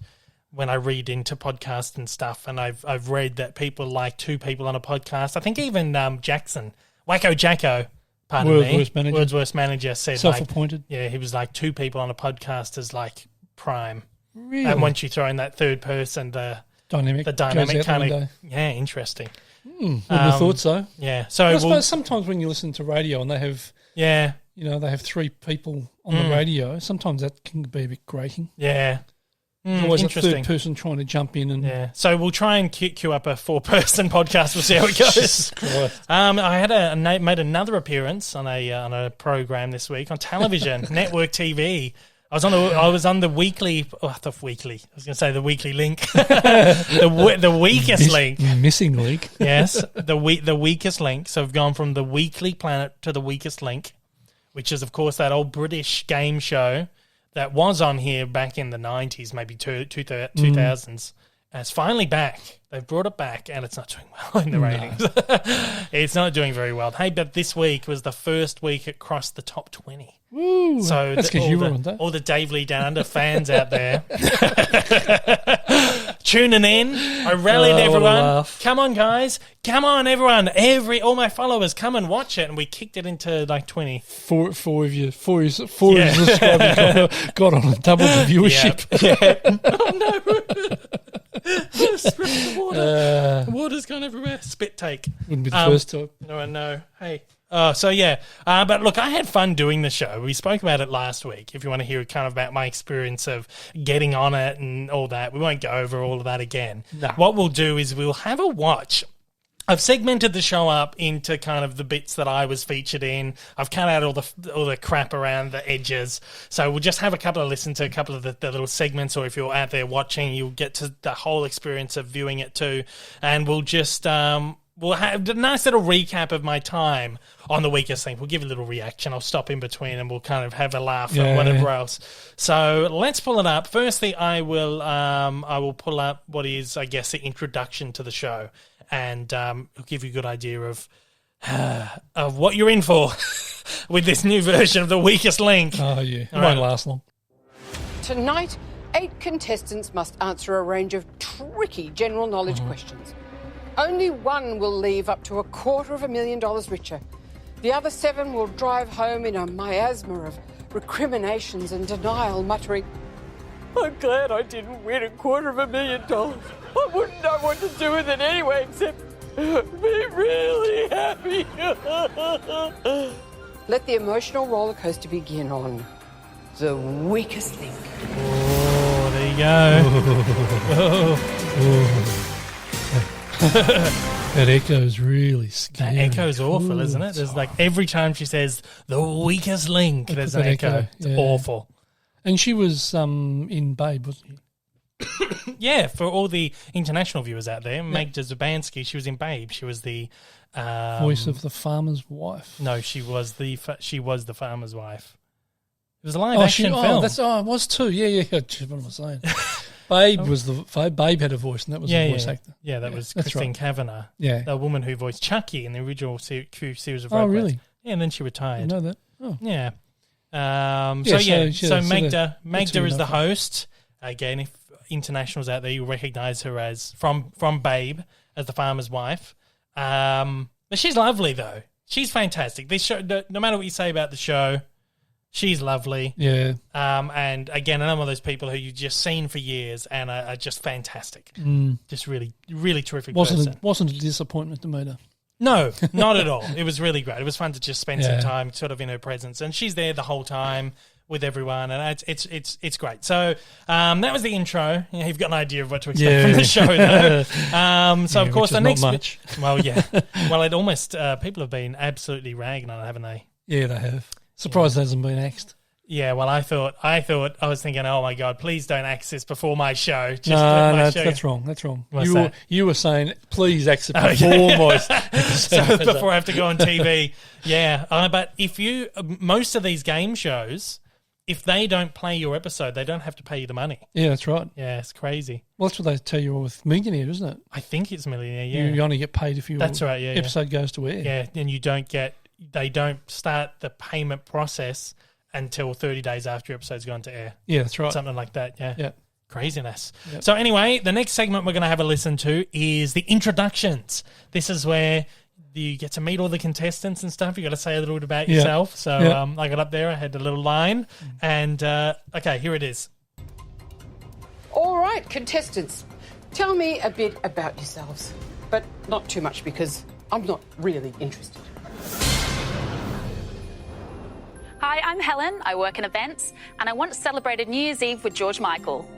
[SPEAKER 2] when I read into podcasts and stuff, and I've read that people like 2 people on a podcast. I think even Jackson, Wacko Jacko, pardon
[SPEAKER 3] World's
[SPEAKER 2] me,
[SPEAKER 3] Worst Manager.
[SPEAKER 2] World's Worst Manager said
[SPEAKER 3] Self-appointed.
[SPEAKER 2] he was like 2 people on a podcast is like prime.
[SPEAKER 3] Really?
[SPEAKER 2] And once you throw in that third person, the
[SPEAKER 3] dynamic
[SPEAKER 2] dynamic
[SPEAKER 3] goes out the
[SPEAKER 2] kind of
[SPEAKER 3] window.
[SPEAKER 2] interesting.
[SPEAKER 3] Wouldn't have thought so.
[SPEAKER 2] Yeah, so
[SPEAKER 3] I
[SPEAKER 2] we'll,
[SPEAKER 3] suppose sometimes when you listen to radio and they have,
[SPEAKER 2] yeah,
[SPEAKER 3] they have 3 people on the radio. Sometimes that can be a bit grating.
[SPEAKER 2] yeah.
[SPEAKER 3] There's always a
[SPEAKER 2] Interesting.
[SPEAKER 3] third person trying to jump in and
[SPEAKER 2] Yeah, so we'll try and queue up a 4-person podcast. We'll see how it goes.
[SPEAKER 3] Christ.
[SPEAKER 2] I had made another appearance on a program this week on television, network TV. I was on the weekly. Oh, the weekly. I was going to say the weekly link. the weakest link.
[SPEAKER 3] missing link.
[SPEAKER 2] Yes, the weakest link. So we've gone from the Weekly Planet to the weakest link, which is of course that old British game show that was on here back in the 90s, maybe 2000s. And it's finally back. They've brought it back, and it's not doing well in the ratings. It's not doing very well. Hey, but this week was the first week it crossed the top 20.
[SPEAKER 3] Woo,
[SPEAKER 2] So
[SPEAKER 3] that's because you were on that.
[SPEAKER 2] all the Dave Lee Down Under fans out there tuning in. I rallied
[SPEAKER 3] what a
[SPEAKER 2] everyone.
[SPEAKER 3] laugh.
[SPEAKER 2] Come on, guys. Come on, everyone. All my followers, come and watch it. And we kicked it into like 20.
[SPEAKER 3] Four of you subscribers got on and doubled the viewership.
[SPEAKER 2] Yeah. Oh, no. Spit the water. The water's gone everywhere. Spit take.
[SPEAKER 3] Wouldn't be the first time.
[SPEAKER 2] No, I know. Hey. So yeah, but look, I had fun doing the show. We spoke about it last week. If you want to hear kind of about my experience of getting on it and all that, we won't go over all of that again.
[SPEAKER 3] No.
[SPEAKER 2] What we'll do is we'll have a watch. I've segmented the show up into kind of the bits that I was featured in. I've cut out all the crap around the edges. So we'll just have a couple of listen to a couple of the little segments, or if you're out there watching, you'll get to the whole experience of viewing it too. And we'll just we'll have a nice little recap of my time on the weakest link. We'll give a little reaction. I'll stop in between and we'll kind of have a laugh and whatever else. So let's pull it up. Firstly, I will pull up what is, I guess, the introduction to the show, and it'll give you a good idea of what you're in for with this new version of the weakest link.
[SPEAKER 3] Oh yeah, it
[SPEAKER 2] All
[SPEAKER 3] won't
[SPEAKER 2] right.
[SPEAKER 3] last long.
[SPEAKER 7] Tonight, 8 contestants must answer a range of tricky general knowledge questions. Only one will leave up to $250,000 richer. The other 7 will drive home in a miasma of recriminations and denial, muttering, I'm glad I didn't win $250,000. I wouldn't know what to do with it anyway except be really happy. Let the emotional roller coaster begin on The Weakest Link.
[SPEAKER 2] Oh, there you go.
[SPEAKER 3] That echo's really scary.
[SPEAKER 2] That echo's awful, isn't it? There's like every time she says the weakest link, there's an echo. It's awful.
[SPEAKER 3] And she was in Babe, wasn't she?
[SPEAKER 2] Yeah, for all the international viewers out there, Meg Zabansky, she was in Babe. She was the
[SPEAKER 3] voice of the farmer's wife.
[SPEAKER 2] No, she was the farmer's wife. It was a live action film.
[SPEAKER 3] It was too. Yeah. What am I saying? Babe Babe had a voice, and that was the voice actor.
[SPEAKER 2] Yeah, that was Christine Kavanagh.
[SPEAKER 3] Yeah,
[SPEAKER 2] the woman who voiced Chucky in the original series of Rugrats.
[SPEAKER 3] Oh, really?
[SPEAKER 2] Yeah, and then she retired.
[SPEAKER 3] I know that. Oh,
[SPEAKER 2] yeah. So Magda is the host. Again, if internationals out there, you'll recognise her as from Babe as the farmer's wife. But she's lovely though. She's fantastic. This show, no matter what you say about the show, she's lovely.
[SPEAKER 3] Yeah.
[SPEAKER 2] And again, I'm one of those people who you've just seen for years and are just fantastic. Just really, really terrific person.
[SPEAKER 3] Wasn't a disappointment to meet her.
[SPEAKER 2] No, not at all. It was really great. It was fun to just spend some time sort of in her presence. And she's there the whole time with everyone, and it's great. So that was the intro. Yeah, you've got an idea of what to expect from the show, though. So of course the next
[SPEAKER 3] much.
[SPEAKER 2] Well, it almost people have been absolutely ragging on it, haven't they?
[SPEAKER 3] Yeah, they have. Surprised it hasn't been axed.
[SPEAKER 2] Yeah, well, I was thinking, oh my God, please don't axe this before my show.
[SPEAKER 3] That's wrong. That's wrong. You were saying, please axe it before my
[SPEAKER 2] so before I have to go on TV. Yeah, but most of these game shows, if they don't play your episode, they don't have to pay you the money.
[SPEAKER 3] Yeah, that's right.
[SPEAKER 2] Yeah, it's crazy.
[SPEAKER 3] Well, that's what they tell you with Millionaire, isn't it?
[SPEAKER 2] I think it's Millionaire, yeah.
[SPEAKER 3] You only get paid if your episode goes to air.
[SPEAKER 2] Yeah, and they don't start the payment process until 30 days after your episode's gone to air.
[SPEAKER 3] Yeah, that's right.
[SPEAKER 2] Something like that, yeah.
[SPEAKER 3] Yeah.
[SPEAKER 2] Craziness.
[SPEAKER 3] Yep.
[SPEAKER 2] So anyway, the next segment we're going to have a listen to is the introductions. This is where you get to meet all the contestants and stuff. You got to say a little bit about yourself. So I got up there, I had a little line, and okay, here it is.
[SPEAKER 7] All right, contestants, tell me a bit about yourselves, but not too much because I'm not really interested.
[SPEAKER 8] Hi, I'm Helen. I work in events, and I once celebrated New Year's Eve with George Michael.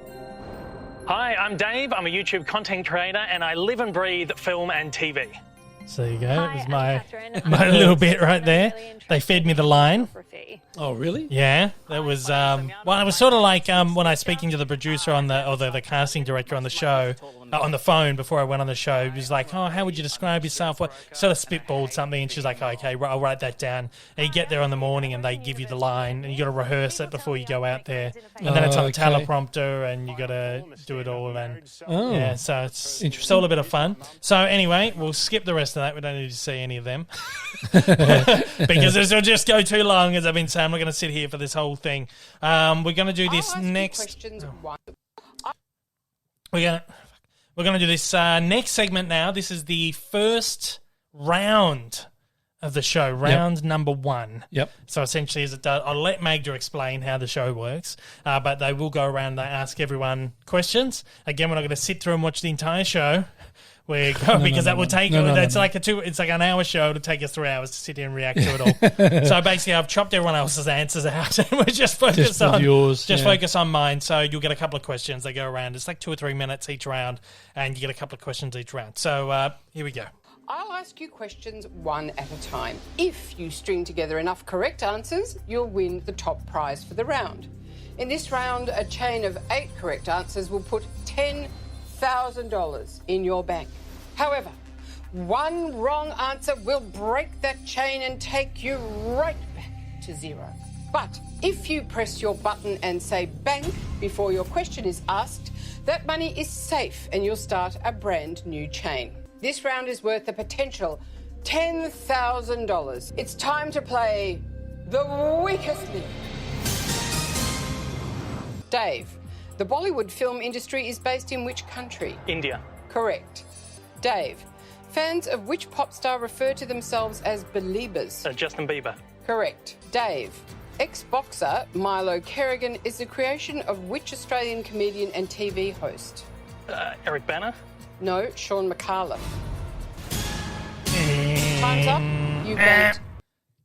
[SPEAKER 2] Hi, I'm Dave. I'm a YouTube content creator, and I live and breathe film and TV. So there you go.
[SPEAKER 8] Hi,
[SPEAKER 2] it was
[SPEAKER 8] I'm
[SPEAKER 2] my little bit right there. They fed me the line.
[SPEAKER 3] Oh, really?
[SPEAKER 2] Yeah, that was. Well, it was sort of like when I was speaking to the producer the casting director on the show on the phone before I went on the show. He was like, "Oh, how would you describe yourself?" What sort of spitballed something, and she's like, oh, "Okay, I'll write that down." And you get there in the morning, and they give you the line, and you got to rehearse it before you go out there, and then it's on the teleprompter, and you got to do it all. And yeah, so it's all a bit of fun. So anyway, we'll skip the rest of that. We don't need to see any of them because it'll just go too long, as I've been saying. I'm not going to sit here for this whole thing. We're going to do this next. We're going to do this next segment now. This is the first round of the show, round number 1.
[SPEAKER 3] Yep.
[SPEAKER 2] So essentially, as it does, I'll let Magda explain how the show works, but they will go around and they ask everyone questions. Again, we're not going to sit through and watch the entire show. Because that will take it's like an hour show. It'll take us 3 hours to sit here and react to it all. So basically, I've chopped everyone else's answers out, and we're just focused on yours. Focus on mine. So you'll get a couple of questions. They go around. It's like 2 or 3 minutes each round, and you get a couple of questions each round. So here we go.
[SPEAKER 7] I'll ask you questions one at a time. If you string together enough correct answers, you'll win the top prize for the round. In this round, a chain of 8 correct answers will put $10,000 in your bank. However, one wrong answer will break that chain and take you right back to 0. But if you press your button and say bank before your question is asked, that money is safe and you'll start a brand new chain. This round is worth a potential $10,000. It's time to play The Weakest Link. Dave, the Bollywood film industry is based in which country?
[SPEAKER 2] India.
[SPEAKER 7] Correct. Dave, Fans of which pop star refer to themselves as beliebers?
[SPEAKER 2] Justin Bieber.
[SPEAKER 7] Correct. Dave. Ex-boxer Milo Kerrigan is the creation of which Australian comedian and TV host?
[SPEAKER 2] Eric Bana.
[SPEAKER 7] No, Sean McAuliffe. Time's up. You beat.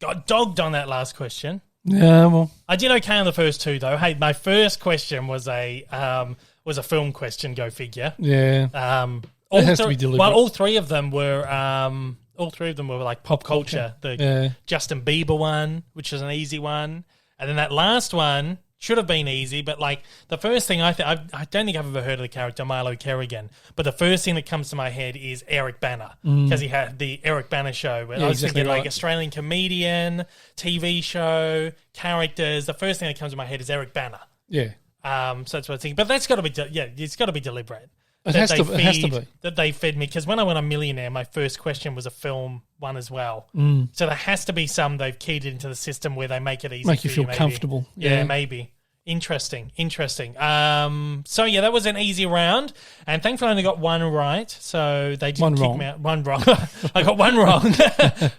[SPEAKER 2] Got dogged on that last question.
[SPEAKER 3] Yeah, well,
[SPEAKER 2] I did okay on the first two, though. Hey, my first question was a film question. Go figure.
[SPEAKER 3] yeah.
[SPEAKER 2] All
[SPEAKER 3] It has to be deliberate.
[SPEAKER 2] Well, all three of them were like pop culture. The
[SPEAKER 3] Yeah.
[SPEAKER 2] Justin Bieber one, which was an easy one, and then that last one should have been easy. But like the first thing I don't think I've ever heard of the character Milo Kerrigan. But the first thing that comes to my head is Eric Bana because he had the Eric Bana show. Where I was
[SPEAKER 3] exactly
[SPEAKER 2] thinking like
[SPEAKER 3] right.
[SPEAKER 2] Australian comedian, TV show, characters. The first thing that comes to my head is Eric Bana.
[SPEAKER 3] Yeah.
[SPEAKER 2] So that's what I think. But that's got to be, it's got to be deliberate.
[SPEAKER 3] It has to be.
[SPEAKER 2] That they fed me. Because when I went on Millionaire, my first question was a film one as well. So there has to be some they've keyed into the system where they make it easy
[SPEAKER 3] Make you
[SPEAKER 2] for
[SPEAKER 3] feel
[SPEAKER 2] maybe.
[SPEAKER 3] comfortable.
[SPEAKER 2] Yeah,
[SPEAKER 3] Yeah.
[SPEAKER 2] maybe. Interesting. So yeah, that was an easy round, and thankfully I only got one right, so they didn't
[SPEAKER 3] One
[SPEAKER 2] kick
[SPEAKER 3] wrong.
[SPEAKER 2] me out. One wrong. I got one wrong,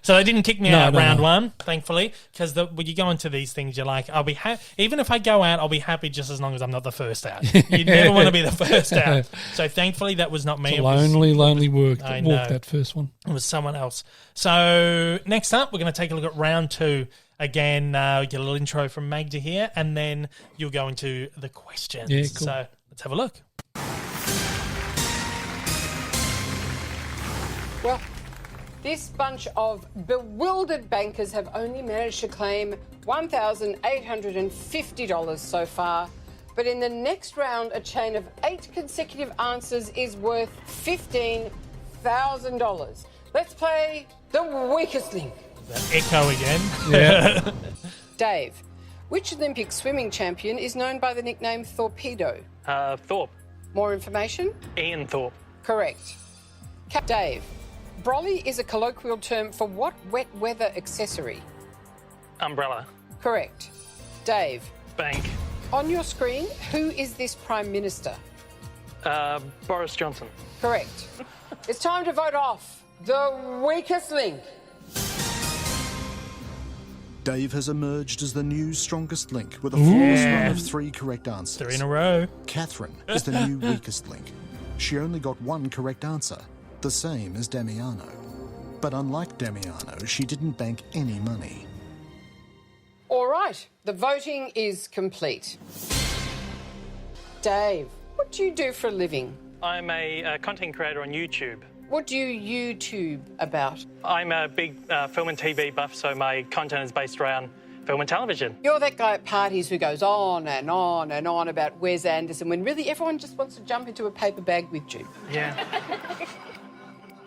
[SPEAKER 2] so they didn't kick me out
[SPEAKER 3] No,
[SPEAKER 2] round
[SPEAKER 3] no.
[SPEAKER 2] one, thankfully, because when you go into these things, you're like, I'll be even if I go out, I'll be happy just as long as I'm not the first out. You never want to be the first out. So thankfully, that was not me.
[SPEAKER 3] It's a lonely work
[SPEAKER 2] I
[SPEAKER 3] that
[SPEAKER 2] know.
[SPEAKER 3] walked that first one.
[SPEAKER 2] It was someone else. So next up, we're going to take a look at round two. Again, we get a little intro from Magda here, and then you'll go into the questions.
[SPEAKER 3] Yeah, cool.
[SPEAKER 2] So let's have a look.
[SPEAKER 7] Well, this bunch of bewildered bankers have only managed to claim $1,850 so far. But in the next round, a chain of 8 consecutive answers is worth $15,000. Let's play the weakest link.
[SPEAKER 2] That echo again.
[SPEAKER 3] Yeah.
[SPEAKER 7] Dave, which Olympic swimming champion is known by the nickname Torpedo?
[SPEAKER 2] Thorpe.
[SPEAKER 7] More information?
[SPEAKER 2] Ian Thorpe.
[SPEAKER 7] Correct. Dave, brolly is a colloquial term for what wet weather accessory?
[SPEAKER 2] Umbrella.
[SPEAKER 7] Correct. Dave,
[SPEAKER 2] Bank.
[SPEAKER 7] on your screen, who is this Prime Minister?
[SPEAKER 2] Boris Johnson.
[SPEAKER 7] Correct. It's time to vote off the weakest link.
[SPEAKER 9] Dave has emerged as the new strongest link with a flawless run of 3 correct answers.
[SPEAKER 2] 3 in a row.
[SPEAKER 9] Catherine is the new weakest link. She only got 1 correct answer, the same as Damiano. But unlike Damiano, she didn't bank any money.
[SPEAKER 7] All right, the voting is complete. Dave, what do you do for a living?
[SPEAKER 2] I'm a content creator on YouTube.
[SPEAKER 7] What do you YouTube about?
[SPEAKER 2] I'm a big film and TV buff, so my content is based around film and television.
[SPEAKER 7] You're that guy at parties who goes on and on and on about Wes Anderson when really everyone just wants to jump into a paper bag with you.
[SPEAKER 2] Yeah.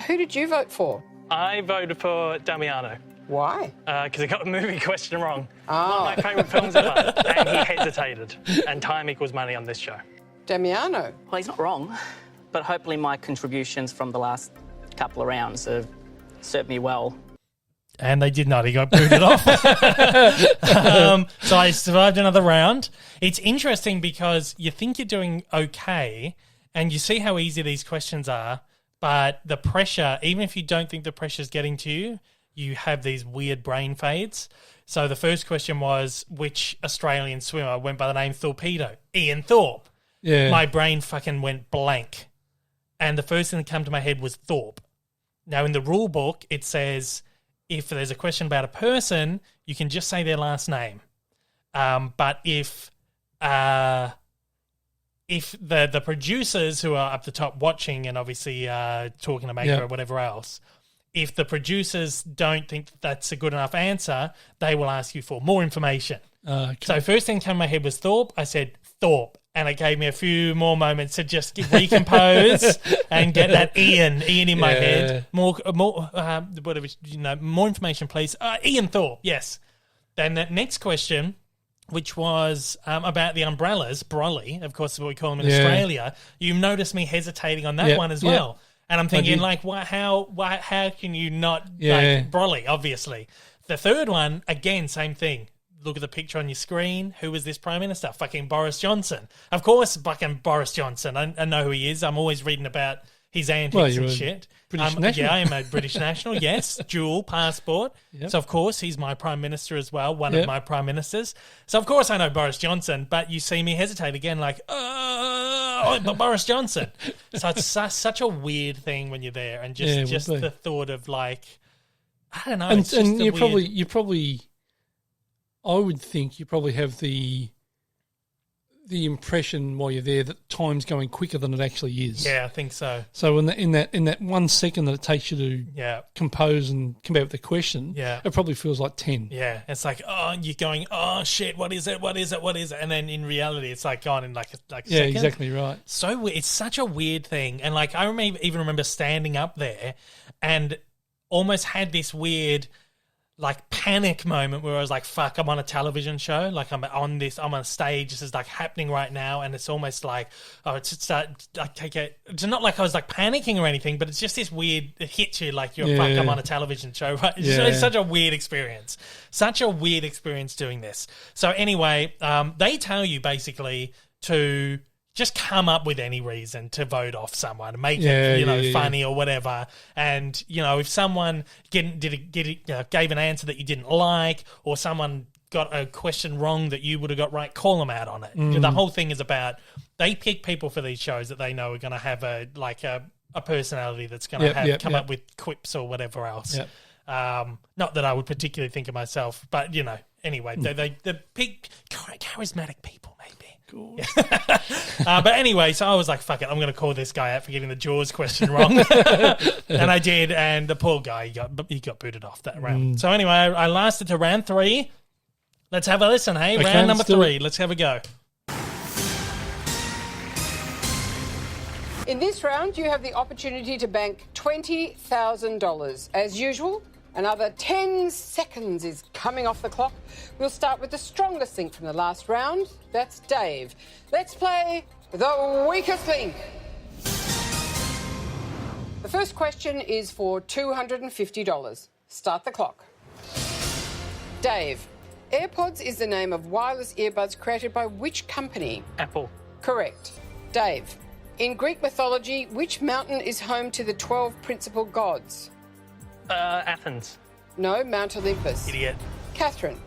[SPEAKER 7] Who did you vote for?
[SPEAKER 2] I voted for Damiano
[SPEAKER 7] Why?
[SPEAKER 2] because he got the movie question wrong. One of my favourite films ever. And he hesitated. And time equals money on this show.
[SPEAKER 7] Damiano.
[SPEAKER 10] Well, he's not wrong, but hopefully my contributions from the last couple of rounds have served me well.
[SPEAKER 2] And they did not. He got booted off. So I survived another round. It's interesting because you think you're doing okay and you see how easy these questions are, but the pressure, even if you don't think the pressure's getting to you, you have these weird brain fades. So the first question was, which Australian swimmer went by the name Torpedo? Ian Thorpe.
[SPEAKER 3] Yeah.
[SPEAKER 2] My brain fucking went blank. And the first thing that came to my head was Thorpe. Now, in the rule book, it says if there's a question about a person, you can just say their last name. But if the producers who are up the top watching and obviously talking to Maker
[SPEAKER 3] Yeah.
[SPEAKER 2] or whatever else, if the producers don't think that's a good enough answer, they will ask you for more information.
[SPEAKER 3] Okay.
[SPEAKER 2] So first thing that came to my head was Thorpe. I said Thorpe. And it gave me a few more moments to just recompose and get that Ian in my
[SPEAKER 3] Yeah.
[SPEAKER 2] head. More information, please. Ian Thorpe, yes. Then the next question, which was about the umbrellas, brolly, of course, is what we call them in
[SPEAKER 3] Yeah.
[SPEAKER 2] Australia. You noticed me hesitating on that
[SPEAKER 3] Yeah,
[SPEAKER 2] one as
[SPEAKER 3] yeah.
[SPEAKER 2] well. And I'm thinking,
[SPEAKER 3] did.
[SPEAKER 2] like, how can you not
[SPEAKER 3] Yeah.
[SPEAKER 2] like brolly? Obviously, the third one again, same thing. Look at the picture on your screen. Who is this Prime Minister? Fucking Boris Johnson. Of course, fucking Boris Johnson. I know who he is. I'm always reading about his antics
[SPEAKER 3] Well, you're
[SPEAKER 2] and
[SPEAKER 3] a
[SPEAKER 2] shit.
[SPEAKER 3] British national.
[SPEAKER 2] Yeah, I am a British national, yes, dual passport.
[SPEAKER 3] Yep.
[SPEAKER 2] So, of course, he's my Prime Minister as well, one
[SPEAKER 3] Yep.
[SPEAKER 2] of my Prime Ministers. So, of course, I know Boris Johnson, but you see me hesitate again like, but Boris Johnson. So it's such a weird thing when you're there and just the thought of like, I don't know.
[SPEAKER 3] And,
[SPEAKER 2] it's just
[SPEAKER 3] and
[SPEAKER 2] a
[SPEAKER 3] you probably, I would think you probably have the impression while you're there that time's going quicker than it actually is.
[SPEAKER 2] Yeah, I think so.
[SPEAKER 3] So in that 1 second that it takes you to compose and come out with the question, it probably feels like 10.
[SPEAKER 2] Yeah, it's like, oh, you're going, oh shit, what is it? And then in reality, it's like gone in like a
[SPEAKER 3] Yeah,
[SPEAKER 2] second.
[SPEAKER 3] exactly right.
[SPEAKER 2] So it's such a weird thing, and like I even remember standing up there and almost had this weird like panic moment where I was like, fuck, I'm on a television show. Like I'm on stage. This is like happening right now. And it's almost like, it's not like I was like panicking or anything, but it's just this weird, it hits you like I'm on a television show, right? It's such a weird experience. Such a weird experience doing this. So anyway, they tell you basically to just come up with any reason to vote off someone and make it, funny or whatever. And, if someone gave an answer that you didn't like, or someone got a question wrong that you would have got right, call them out on it. The whole thing is about, they pick people for these shows that they know are going to have a personality that's going to come up with quips or whatever else. Yep. Not that I would particularly think of myself, but, anyway, they pick charismatic people, maybe. Cool. Yeah. But anyway, so I was like, fuck it, I'm going to call this guy out for getting the Jaws question wrong. And I did, and the poor guy, he got booted off that round. So anyway, I lasted to round 3. Let's have a listen, hey? Okay, round number 3. Let's have a go.
[SPEAKER 7] In this round, you have the opportunity to bank $20,000. As usual, another 10 seconds is coming off the clock. We'll start with the strongest link from the last round. That's Dave. Let's play the weakest link. The first question is for $250. Start the clock. Dave, AirPods is the name of wireless earbuds created by which company?
[SPEAKER 10] Apple.
[SPEAKER 7] Correct. Dave, in Greek mythology, which mountain is home to the 12 principal gods?
[SPEAKER 10] Athens.
[SPEAKER 7] No, Mount Olympus.
[SPEAKER 2] Idiot.
[SPEAKER 7] Catherine,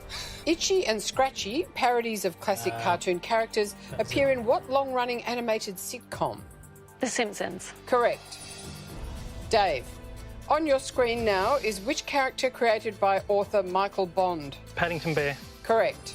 [SPEAKER 7] Itchy and Scratchy, parodies of classic cartoon characters, appear in what long-running animated sitcom?
[SPEAKER 8] The Simpsons.
[SPEAKER 7] Correct. Dave, on your screen now is which character created by author Michael Bond?
[SPEAKER 10] Paddington Bear.
[SPEAKER 7] Correct.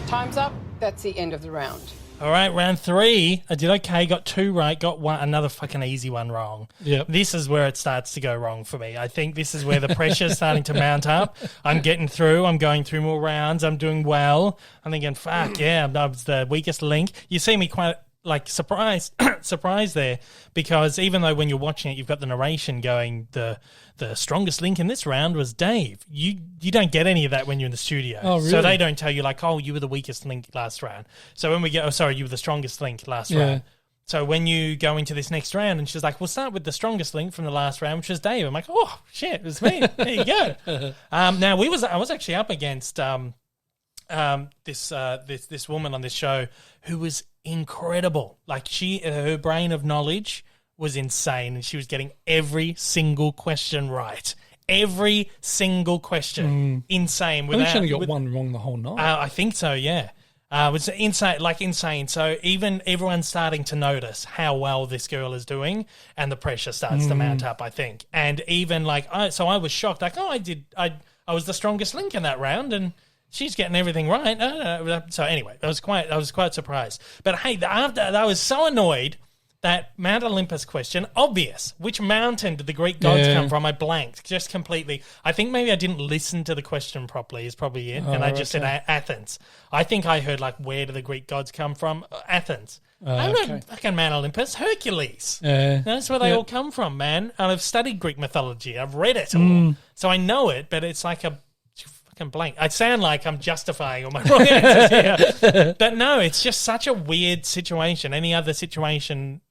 [SPEAKER 7] Time's up. That's the end of the round.
[SPEAKER 2] All right, round 3. I did okay, got 2 right, got another fucking easy one wrong.
[SPEAKER 3] Yep.
[SPEAKER 2] This is where it starts to go wrong for me. I think this is where the pressure's starting to mount up. I'm getting through. I'm going through more rounds. I'm doing well. I'm thinking, fuck, yeah, I was the weakest link. You see me quite, surprised there, because even though when you're watching it, you've got the narration going, the strongest link in this round was Dave. You don't get any of that when you're in the studio.
[SPEAKER 3] Oh, really?
[SPEAKER 2] So they don't tell you you were the weakest link last round. So when we get, you were the strongest link last round. So when you go into this next round, and she's like, we'll start with the strongest link from the last round, which was Dave. I'm like, oh, shit, it was me. There you go. Now, I was actually up against this woman on this show who was incredible. Her brain of knowledge was insane, and she was getting every single question right. Every single question. Insane.
[SPEAKER 3] I think she only got one wrong the whole night.
[SPEAKER 2] I think so, yeah. It was insane. So even everyone's starting to notice how well this girl is doing, and the pressure starts to mount up, I think. And even so I was shocked. I was the strongest link in that round, and she's getting everything right. So anyway, I was quite surprised. But hey, after I was so annoyed that Mount Olympus question, obvious. Which mountain did the Greek gods come from? I blanked just completely. I think maybe I didn't listen to the question properly is probably it. And I just said Athens. I think I heard where do the Greek gods come from? Athens. I don't fucking Mount Olympus. Hercules. That's where they all come from, man. And I've studied Greek mythology. I've read it all. So I know it, but it's like a blank. I sound like I'm justifying all my wrong answers here. But no, it's just such a weird situation. Any other situation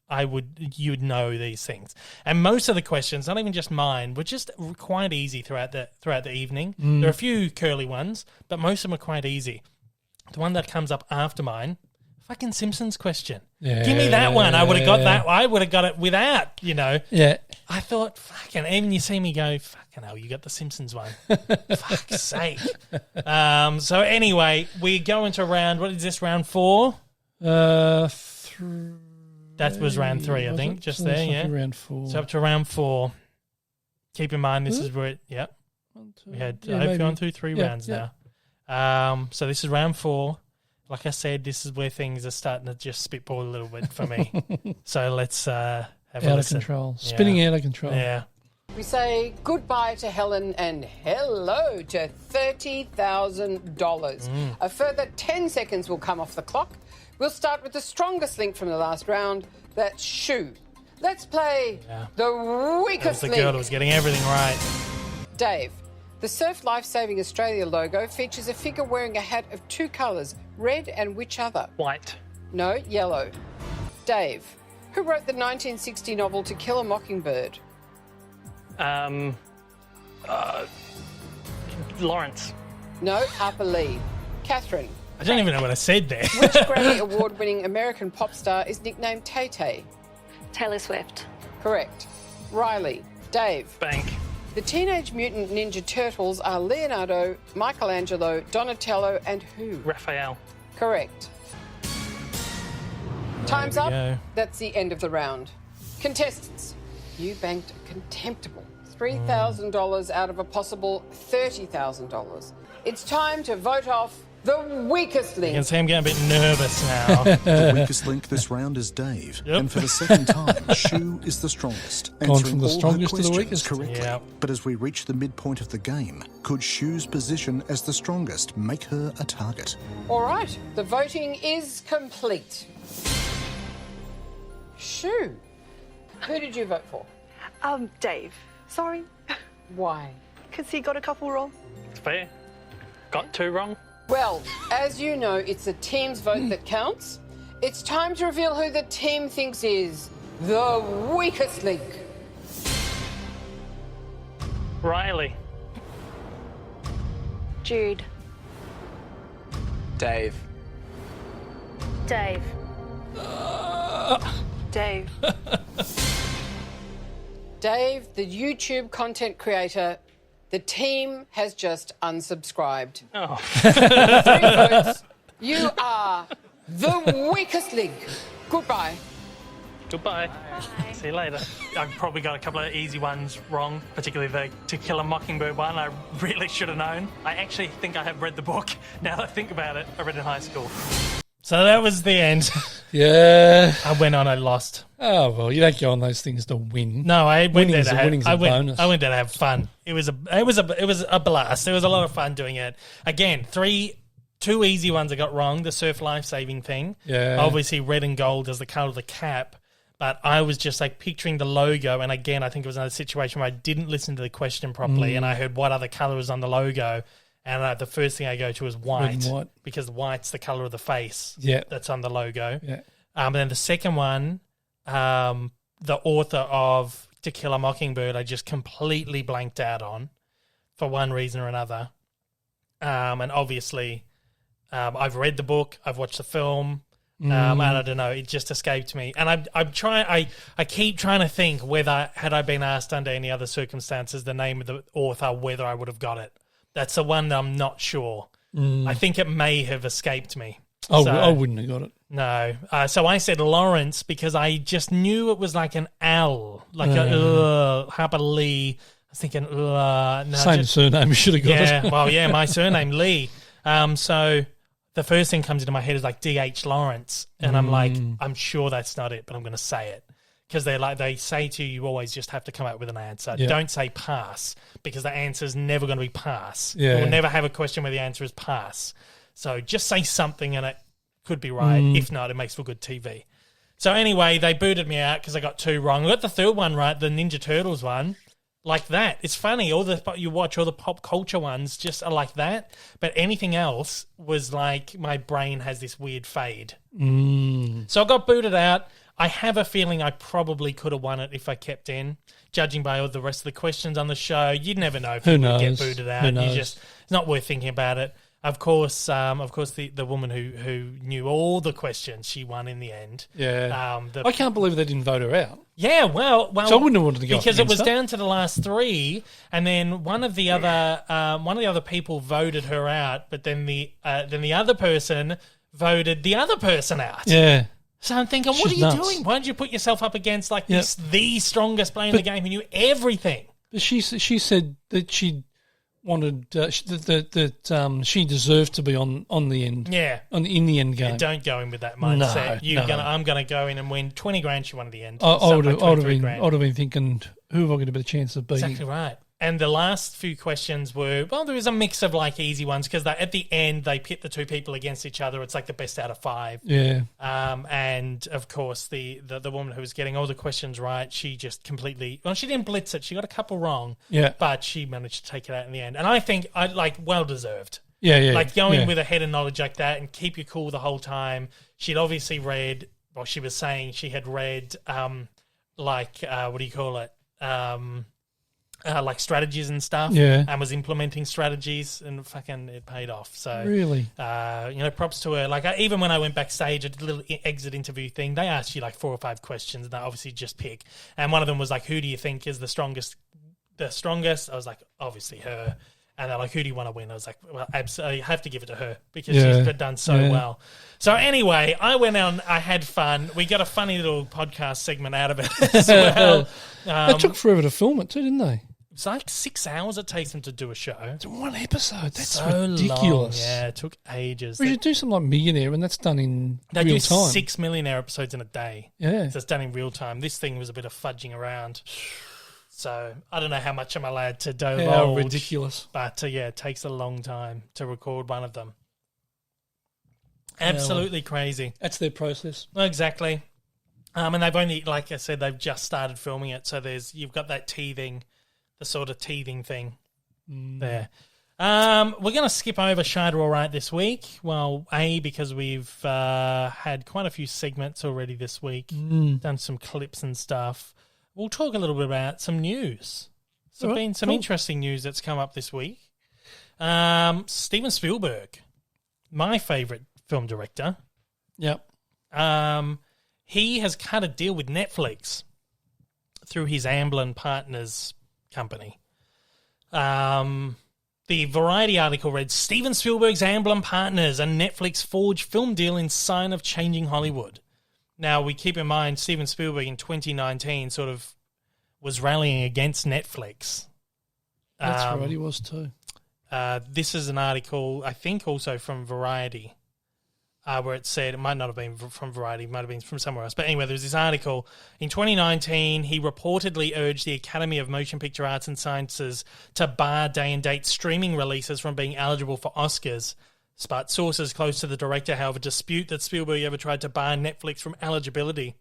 [SPEAKER 2] you would know these things. And most of the questions, not even just mine, were just quite easy throughout the evening. There are a few curly ones, but most of them are quite easy. The one that comes up after mine, Fucking Simpsons question.
[SPEAKER 3] Yeah.
[SPEAKER 2] Give me that one. I would have got that. I would have got it without,
[SPEAKER 3] Yeah.
[SPEAKER 2] I thought, fucking, even you see me go, fucking hell, you got the Simpsons one. Fuck's sake. So anyway, we go into what is this, round 4? That was round 3, I think, just there, yeah.
[SPEAKER 3] Round 4.
[SPEAKER 2] So up to round 4. Keep in mind, this is where, we had gone through 3 rounds now. So this is round 4. Like I said, this is where things are starting to just spitball a little bit for me. So let's have a listen.
[SPEAKER 3] Out of control. Spinning out of control.
[SPEAKER 2] Yeah.
[SPEAKER 7] We say goodbye to Helen and hello to $30,000. A further 10 seconds will come off the clock. We'll start with the strongest link from the last round. That's Shoe. Let's play the weakest
[SPEAKER 2] That was the
[SPEAKER 7] link.
[SPEAKER 2] girl that was getting everything right.
[SPEAKER 7] Dave, the Surf Lifesaving Australia logo features a figure wearing a hat of 2 colours, red and which other?
[SPEAKER 10] White.
[SPEAKER 7] No, yellow. Dave, who wrote the 1960 novel To Kill a Mockingbird?
[SPEAKER 10] Lawrence.
[SPEAKER 7] No, Harper Lee. Catherine,
[SPEAKER 2] I don't even know what I said there.
[SPEAKER 7] which Grammy Award-winning American pop star is nicknamed Tay-Tay?
[SPEAKER 8] Taylor Swift.
[SPEAKER 7] Correct. Riley. Dave,
[SPEAKER 10] Bank.
[SPEAKER 7] the Teenage Mutant Ninja Turtles are Leonardo, Michelangelo, Donatello, and who?
[SPEAKER 10] Raphael.
[SPEAKER 7] Correct. Time's
[SPEAKER 2] we
[SPEAKER 7] up.
[SPEAKER 2] go.
[SPEAKER 7] That's the end of the round. Contestants, you banked a contemptible $3,000 out of a possible $30,000. It's time to vote off the weakest
[SPEAKER 2] You
[SPEAKER 7] link.
[SPEAKER 2] can see I'm getting a bit nervous now.
[SPEAKER 9] The weakest link this round is Dave.
[SPEAKER 2] Yep.
[SPEAKER 9] And for the second time, Shu is the strongest,
[SPEAKER 3] Gone
[SPEAKER 9] answering
[SPEAKER 3] from the
[SPEAKER 9] all her
[SPEAKER 3] strongest to the
[SPEAKER 9] questions
[SPEAKER 3] weakest.
[SPEAKER 9] correctly.
[SPEAKER 2] Yep.
[SPEAKER 9] But as we reach the midpoint of the game, could Shu's position as the strongest make her a target?
[SPEAKER 7] All right, the voting is complete. Shoo, who did you vote for?
[SPEAKER 1] Dave. Sorry,
[SPEAKER 7] Why?
[SPEAKER 1] because he got a couple wrong.
[SPEAKER 10] It's fair. Got 2 wrong.
[SPEAKER 7] Well, as you know, it's the team's vote that counts. It's time to reveal who the team thinks is the weakest link.
[SPEAKER 10] Riley.
[SPEAKER 8] Jude.
[SPEAKER 11] Dave.
[SPEAKER 8] Dave.
[SPEAKER 1] Dave.
[SPEAKER 7] Dave, the YouTube content creator, the team has just unsubscribed.
[SPEAKER 10] Oh.
[SPEAKER 7] 3 votes. You are the weakest link. Goodbye.
[SPEAKER 10] Goodbye. See you later.
[SPEAKER 2] I've probably got a couple of easy ones wrong, particularly the To Kill a Mockingbird one. I really should have known. I actually think I have read the book. Now that I think about it, I read it in high school. So that was the end.
[SPEAKER 3] Yeah.
[SPEAKER 2] I went on, I lost.
[SPEAKER 3] Oh, well, you don't go on those things to win.
[SPEAKER 2] No, I went there to have,
[SPEAKER 3] winning's a bonus.
[SPEAKER 2] I went there to have fun. It was a blast. It was a lot of fun doing it. Again, 2 easy ones I got wrong. The surf life-saving thing.
[SPEAKER 3] Yeah.
[SPEAKER 2] Obviously, red and gold as the colour of the cap. But I was just like picturing the logo. And again, I think it was another situation where I didn't listen to the question properly and I heard what other colour was on the logo. And the first thing I go to is white,
[SPEAKER 3] Red and white.
[SPEAKER 2] because white's the colour of the face that's on the logo.
[SPEAKER 3] Yeah.
[SPEAKER 2] And then the second one, the author of To Kill a Mockingbird, I just completely blanked out on for one reason or another. And obviously, I've read the book, I've watched the film, and I don't know, it just escaped me. And I keep trying to think whether, had I been asked under any other circumstances the name of the author, whether I would have got it. That's the one that I'm not sure. I think it may have escaped me.
[SPEAKER 3] I wouldn't have got it.
[SPEAKER 2] No. So I said Lawrence because I just knew it was like an L, like Harper Lee. I was thinking, no.
[SPEAKER 3] Same surname, you should have got it.
[SPEAKER 2] Yeah, well, yeah, my surname, Lee. So the first thing comes into my head is like D.H. Lawrence. And I'm like, I'm sure that's not it, but I'm going to say it. Because they say to you, you always just have to come up with an answer.
[SPEAKER 3] Yeah.
[SPEAKER 2] Don't say pass, because the answer is never going to be pass.
[SPEAKER 3] Yeah.
[SPEAKER 2] We'll never have a question where the answer is pass. So just say something and it could be right. If not, it makes for good TV. So anyway, they booted me out because I got 2 wrong. I got the third one right, the Ninja Turtles one, like that. It's funny, you watch all the pop culture ones just are like that, but anything else was like my brain has this weird fade. So I got booted out. I have a feeling I probably could have won it if I kept in. Judging by all the rest of the questions on the show, you'd never know if you would get booted out. It's not worth thinking about it. Of course, the woman who knew all the questions, she won in the end.
[SPEAKER 3] Yeah. I can't believe they didn't vote her out.
[SPEAKER 2] Yeah, well,
[SPEAKER 3] so I wouldn't have wanted to go
[SPEAKER 2] because it was
[SPEAKER 3] her.
[SPEAKER 2] down to the last 3, and then one of the other people voted her out, but then the other person voted the other person out.
[SPEAKER 3] Yeah.
[SPEAKER 2] So I'm thinking, what are you doing? Why did you put yourself up against the strongest player in the game who knew everything?
[SPEAKER 3] But she said that she wanted that she deserved to be on the end.
[SPEAKER 2] Yeah,
[SPEAKER 3] in the end game.
[SPEAKER 2] Yeah, don't go in with that mindset. I'm going to go in and win 20 grand. She won at the end.
[SPEAKER 3] I would have been thinking, who have I got a better chance of beating?
[SPEAKER 2] Exactly right. And the last few questions were, well, there was a mix of like easy ones because at the end they pit the 2 people against each other. It's like the best out of 5.
[SPEAKER 3] Yeah.
[SPEAKER 2] And of course the woman who was getting all the questions right, she just completely, well, she didn't blitz it. She got a couple wrong.
[SPEAKER 3] Yeah.
[SPEAKER 2] But she managed to take it out in the end. And I think well deserved.
[SPEAKER 3] Yeah, yeah.
[SPEAKER 2] Like going with a head of knowledge like that and keep you cool the whole time. She'd obviously read, well, she was saying she had read what do you call it? Like strategies and stuff, and was implementing strategies, and fucking it paid off. So
[SPEAKER 3] really,
[SPEAKER 2] props to her. Like even when I went backstage, I did a little exit interview thing. They asked you like 4 or 5 questions, and they obviously just pick. And one of them was like, "Who do you think is the strongest?" I was like, obviously her. And they're like, "Who do you want to win?" I was like, "Well, absolutely, I have to give it to her because she's done so well." So anyway, I went on. I had fun. We got a funny little podcast segment out of it as well.
[SPEAKER 3] It took forever to film it too, didn't they?
[SPEAKER 2] It's like 6 hours it takes them to do a show.
[SPEAKER 3] It's 1 episode. That's
[SPEAKER 2] so
[SPEAKER 3] ridiculous.
[SPEAKER 2] Long. Yeah, it took ages.
[SPEAKER 3] We should do something like Millionaire, and that's done in
[SPEAKER 2] real
[SPEAKER 3] time. They do
[SPEAKER 2] 6 Millionaire episodes in a day.
[SPEAKER 3] Yeah.
[SPEAKER 2] So it's done in real time. This thing was a bit of fudging around. So I don't know how much I'm allowed to divulge.
[SPEAKER 3] How ridiculous.
[SPEAKER 2] But it takes a long time to record one of them. Absolutely crazy.
[SPEAKER 3] That's their process.
[SPEAKER 2] Exactly. And they've only, like I said, they've just started filming it. So you've got that teething, the sort of teething thing there. We're going to skip over Shida All Right this week. Well, because we've had quite a few segments already this week, done some clips and stuff. We'll talk a little bit about some news. So been some interesting news that's come up this week. Steven Spielberg, my favourite film director.
[SPEAKER 3] Yep.
[SPEAKER 2] He has cut a deal with Netflix through his Amblin Partners company. The Variety article read, Steven Spielberg's Amblin Partners and Netflix forge film deal in sign of changing Hollywood. Now, we keep in mind Steven Spielberg in 2019 sort of was rallying against Netflix.
[SPEAKER 3] That's right, he was too.
[SPEAKER 2] This is an article, I think also from Variety, where it said, it might not have been from Variety, it might have been from somewhere else. But anyway, there was this article. In 2019, he reportedly urged the Academy of Motion Picture Arts and Sciences to bar day-and-date streaming releases from being eligible for Oscars. But sources close to the director, however, dispute that Spielberg ever tried to bar Netflix from eligibility.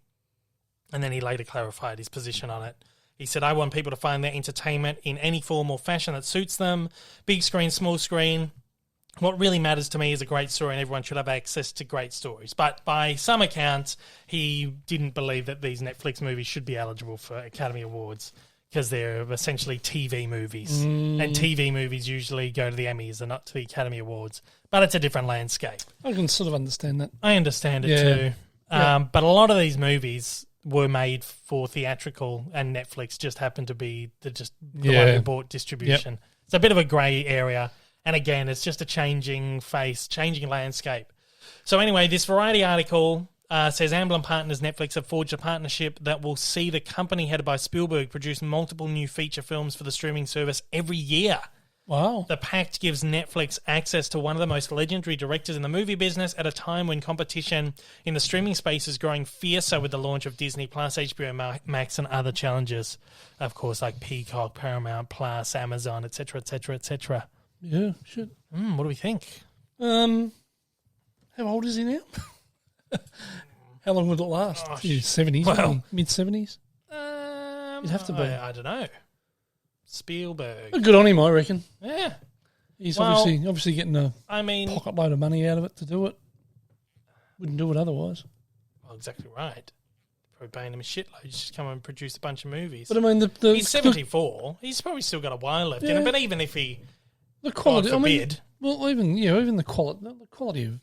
[SPEAKER 2] And then he later clarified his position on it. He said, I want people to find their entertainment in any form or fashion that suits them. Big screen, small screen. What really matters to me is a great story, and everyone should have access to great stories. But by some accounts, he didn't believe that these Netflix movies should be eligible for Academy Awards because they're essentially TV movies. And TV movies usually go to the Emmys and not to the Academy Awards. But it's a different landscape.
[SPEAKER 3] I can sort of understand that.
[SPEAKER 2] I understand it too. But a lot of these movies were made for theatrical, and Netflix just happened to be the one who bought distribution. Yep. It's a bit of a grey area. And again, it's just a changing landscape. So anyway, this Variety article says Amblin Partners Netflix have forged a partnership that will see the company headed by Spielberg produce multiple new feature films for the streaming service every year.
[SPEAKER 3] Wow.
[SPEAKER 2] The pact gives Netflix access to one of the most legendary directors in the movie business at a time when competition in the streaming space is growing fiercer with the launch of Disney+, HBO Max, and other challenges. Of course, like Peacock, Paramount+, Amazon, etc., etc., etc.
[SPEAKER 3] Yeah, shit.
[SPEAKER 2] What do we think?
[SPEAKER 3] How old is he now? How long would it last? 70s, well, mid-70s? You'd have to be.
[SPEAKER 2] I don't know. Spielberg.
[SPEAKER 3] Good on him, I reckon.
[SPEAKER 2] Yeah.
[SPEAKER 3] He's obviously getting a pocket load of money out of it to do it. Wouldn't do it otherwise.
[SPEAKER 2] Well, exactly right. Probably paying him a shitload. He's just come and produce a bunch of movies.
[SPEAKER 3] But I mean,
[SPEAKER 2] he's 74. He's probably still got a while left in him. But even if he...
[SPEAKER 3] The quality,
[SPEAKER 2] God forbid.
[SPEAKER 3] Even the quality of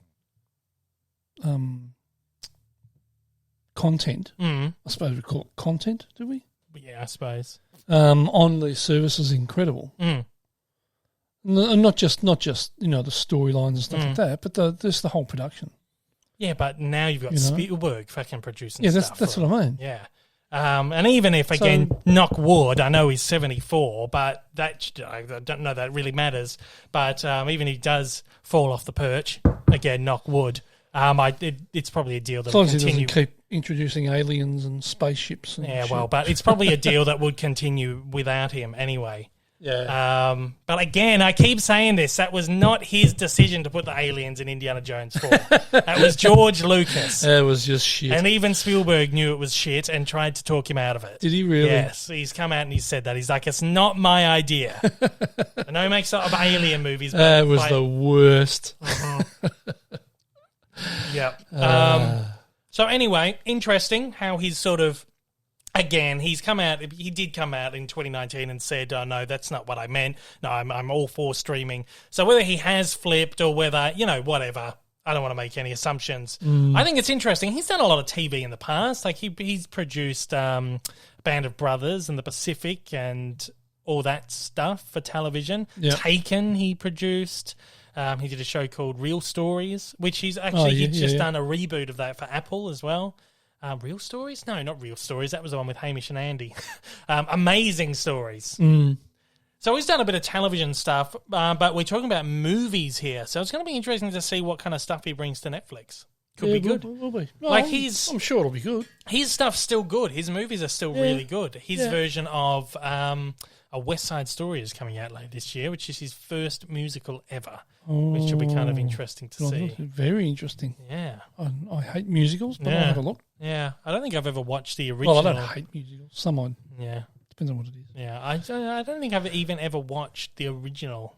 [SPEAKER 3] content. I suppose we call it content, do we?
[SPEAKER 2] Yeah, I suppose.
[SPEAKER 3] On these services is incredible. And not just the storylines and stuff like that, but just the whole production.
[SPEAKER 2] Yeah, but now you've got Spielberg fucking producing
[SPEAKER 3] stuff.
[SPEAKER 2] Yeah,
[SPEAKER 3] that's what I mean.
[SPEAKER 2] Yeah. And even if, again, knock wood, I know he's 74, but I don't know that really matters. But even if he does fall off the perch, again, knock wood, it's probably a deal that will continue.
[SPEAKER 3] He doesn't keep introducing aliens and spaceships. And shit.
[SPEAKER 2] But it's probably a deal that would continue without him anyway.
[SPEAKER 3] Yeah.
[SPEAKER 2] But again, I keep saying this. That was not his decision to put the aliens in Indiana Jones 4. That was George Lucas.
[SPEAKER 3] It was just shit.
[SPEAKER 2] And even Spielberg knew it was shit and tried to talk him out of it.
[SPEAKER 3] Did he really?
[SPEAKER 2] Yes. He's come out and he's said that. He's like, it's not my idea. I know he makes a lot of alien movies. But
[SPEAKER 3] it was the worst.
[SPEAKER 2] Yep. So anyway, interesting how he's sort of... Again, he did come out in 2019 and said, oh, no, that's not what I meant. No, I'm all for streaming. So whether he has flipped or whether, whatever, I don't want to make any assumptions. I think it's interesting. He's done a lot of TV in the past. Like he's produced Band of Brothers and The Pacific and all that stuff for television. Yep. Taken, he produced. He did a show called Real Stories, which he's actually done a reboot of that for Apple as well. Real Stories? No, not Real Stories. That was the one with Hamish and Andy. Amazing Stories. So he's done a bit of television stuff, but we're talking about movies here. So it's going to be interesting to see what kind of stuff he brings to Netflix. Could be good.
[SPEAKER 3] Will be. No,
[SPEAKER 2] like
[SPEAKER 3] I'm sure it'll be good.
[SPEAKER 2] His stuff's still good. His movies are still really good. His version of A West Side Story is coming out later this year, which is his first musical ever, which will be kind of interesting to see.
[SPEAKER 3] Very interesting.
[SPEAKER 2] Yeah.
[SPEAKER 3] I hate musicals, but I'll have a look.
[SPEAKER 2] Yeah. I don't think I've ever watched the original.
[SPEAKER 3] Well, I don't hate musicals. Some I.
[SPEAKER 2] Yeah.
[SPEAKER 3] Depends on what it is.
[SPEAKER 2] Yeah. I don't think I've even ever watched the original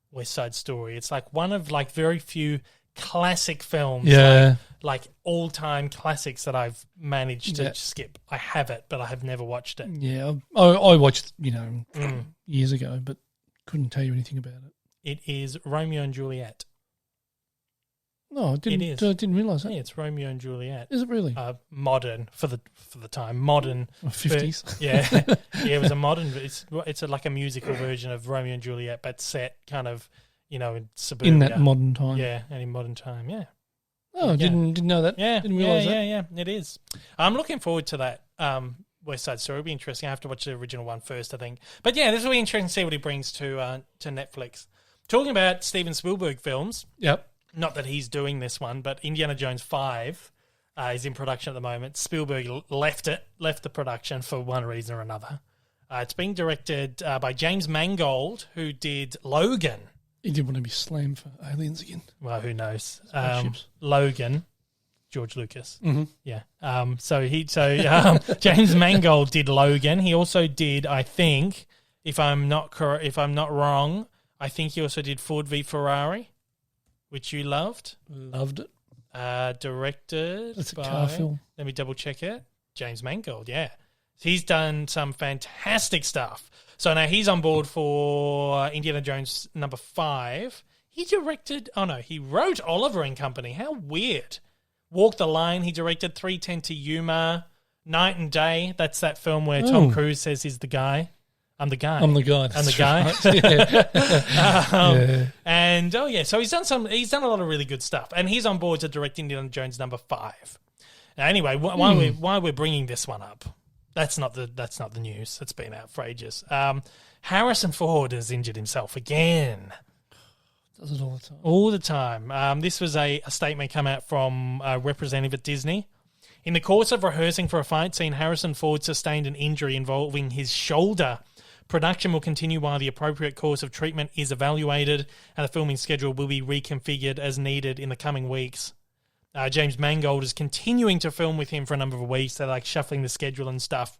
[SPEAKER 2] West Side Story. It's like one of very few classic films.
[SPEAKER 3] Yeah.
[SPEAKER 2] Like all-time classics that I've managed to skip. I have it, but I have never watched it.
[SPEAKER 3] Yeah. I watched, years ago, but couldn't tell you anything about it.
[SPEAKER 2] It is Romeo and Juliet.
[SPEAKER 3] No, I didn't.
[SPEAKER 2] It is.
[SPEAKER 3] I didn't realise that.
[SPEAKER 2] Yeah, it's Romeo and Juliet.
[SPEAKER 3] Is it really?
[SPEAKER 2] Modern for the time. Modern
[SPEAKER 3] 50s.
[SPEAKER 2] Yeah, it was a modern. It's like a musical version of Romeo and Juliet, but set kind of in suburbia.
[SPEAKER 3] In that modern time.
[SPEAKER 2] Yeah, and in modern time. Yeah.
[SPEAKER 3] Oh, I didn't know that.
[SPEAKER 2] Yeah,
[SPEAKER 3] didn't realise that.
[SPEAKER 2] Yeah, it is. I'm looking forward to that. West Side Story will be interesting. I have to watch the original one first, I think. But yeah, this will be interesting to see what he brings to Netflix. Talking about Steven Spielberg films.
[SPEAKER 3] Yep.
[SPEAKER 2] Not that he's doing this one, but Indiana Jones 5 is in production at the moment. Spielberg left the production for one reason or another. It's being directed by James Mangold, who did Logan.
[SPEAKER 3] He didn't want to be slammed for aliens again.
[SPEAKER 2] Well, who knows? Logan, George Lucas.
[SPEAKER 3] Mm-hmm.
[SPEAKER 2] Yeah. James Mangold did Logan. He also did, I think, if I'm not wrong, I think he also did Ford v Ferrari, which you loved.
[SPEAKER 3] Loved it.
[SPEAKER 2] Directed
[SPEAKER 3] That's a
[SPEAKER 2] by,
[SPEAKER 3] car film.
[SPEAKER 2] Let me double check it. James Mangold, yeah. He's done some fantastic stuff. So now he's on board for Indiana Jones number 5. He wrote Oliver and Company. How weird. Walk the Line, he directed 3:10 to Yuma. Night and Day, that's that film where Tom Cruise says he's the guy. I'm the guy.
[SPEAKER 3] I'm the guy.
[SPEAKER 2] I'm the guy.
[SPEAKER 3] Right.
[SPEAKER 2] And so he's done a lot of really good stuff, and he's on board to direct Indiana Jones number 5. Now, anyway, why we're bringing this one up? That's not the news. It's been out for ages. Harrison Ford has injured himself again.
[SPEAKER 3] Does it all the time?
[SPEAKER 2] All the time. This was a statement come out from a representative at Disney. In the course of rehearsing for a fight scene, Harrison Ford sustained an injury involving his shoulder. Production will continue while the appropriate course of treatment is evaluated, and the filming schedule will be reconfigured as needed in the coming weeks. James Mangold is continuing to film with him for a number of weeks. They're shuffling the schedule and stuff.